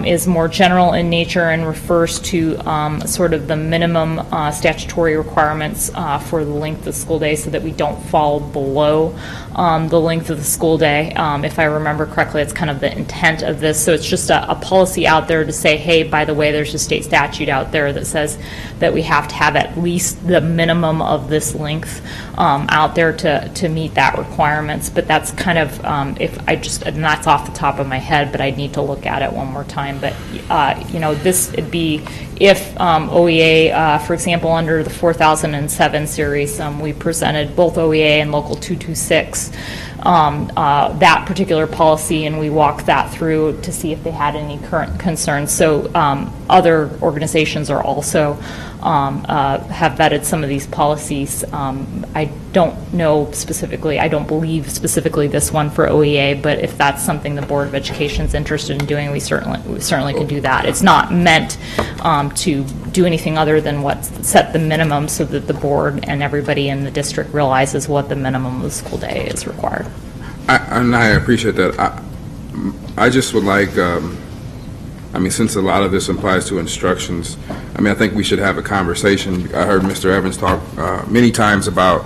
is more general in nature and refers to sort of the minimum statutory requirements for the length of the school day, so that we don't fall below the length of the school day. If I remember correctly, it's kind of the intent of this. So it's just a policy out there to say, hey, by the way, there's a state statute out there that says that we have to have at least the minimum of this length out there to meet that requirements. But that's kind of, and that's off the top top of my head, but I'd need to look at it one more time. But, this would be, if OEA, for example, under the 4007 series, we presented both OEA and Local 226, that particular policy, and we walked that through to see if they had any current concerns. So other organizations are also have vetted some of these policies. I don't know specifically, I don't believe specifically this one for OEA, but if that's something the Board of Education is interested in doing, we certainly can do that. It's not meant to do anything other than set the minimum so that the board and everybody in the district realizes what the minimum of the school day is required. I appreciate that. I just would like, since a lot of this applies to instructions, I think we should have a conversation. I heard Mr. Evans talk many times about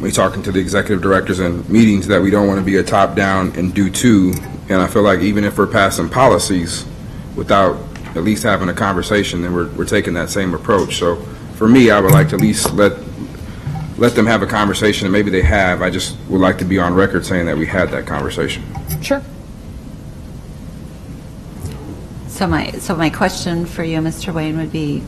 we talking to the executive directors in meetings that we don't want to be a top-down and do two. And I feel like even if we're passing policies without at least having a conversation, then we're taking that same approach. So for me, I would like to at least let them have a conversation, and maybe they have. I just would like to be on record saying that we had that conversation. Sure. So my question for you, Mr. Wayne, would be,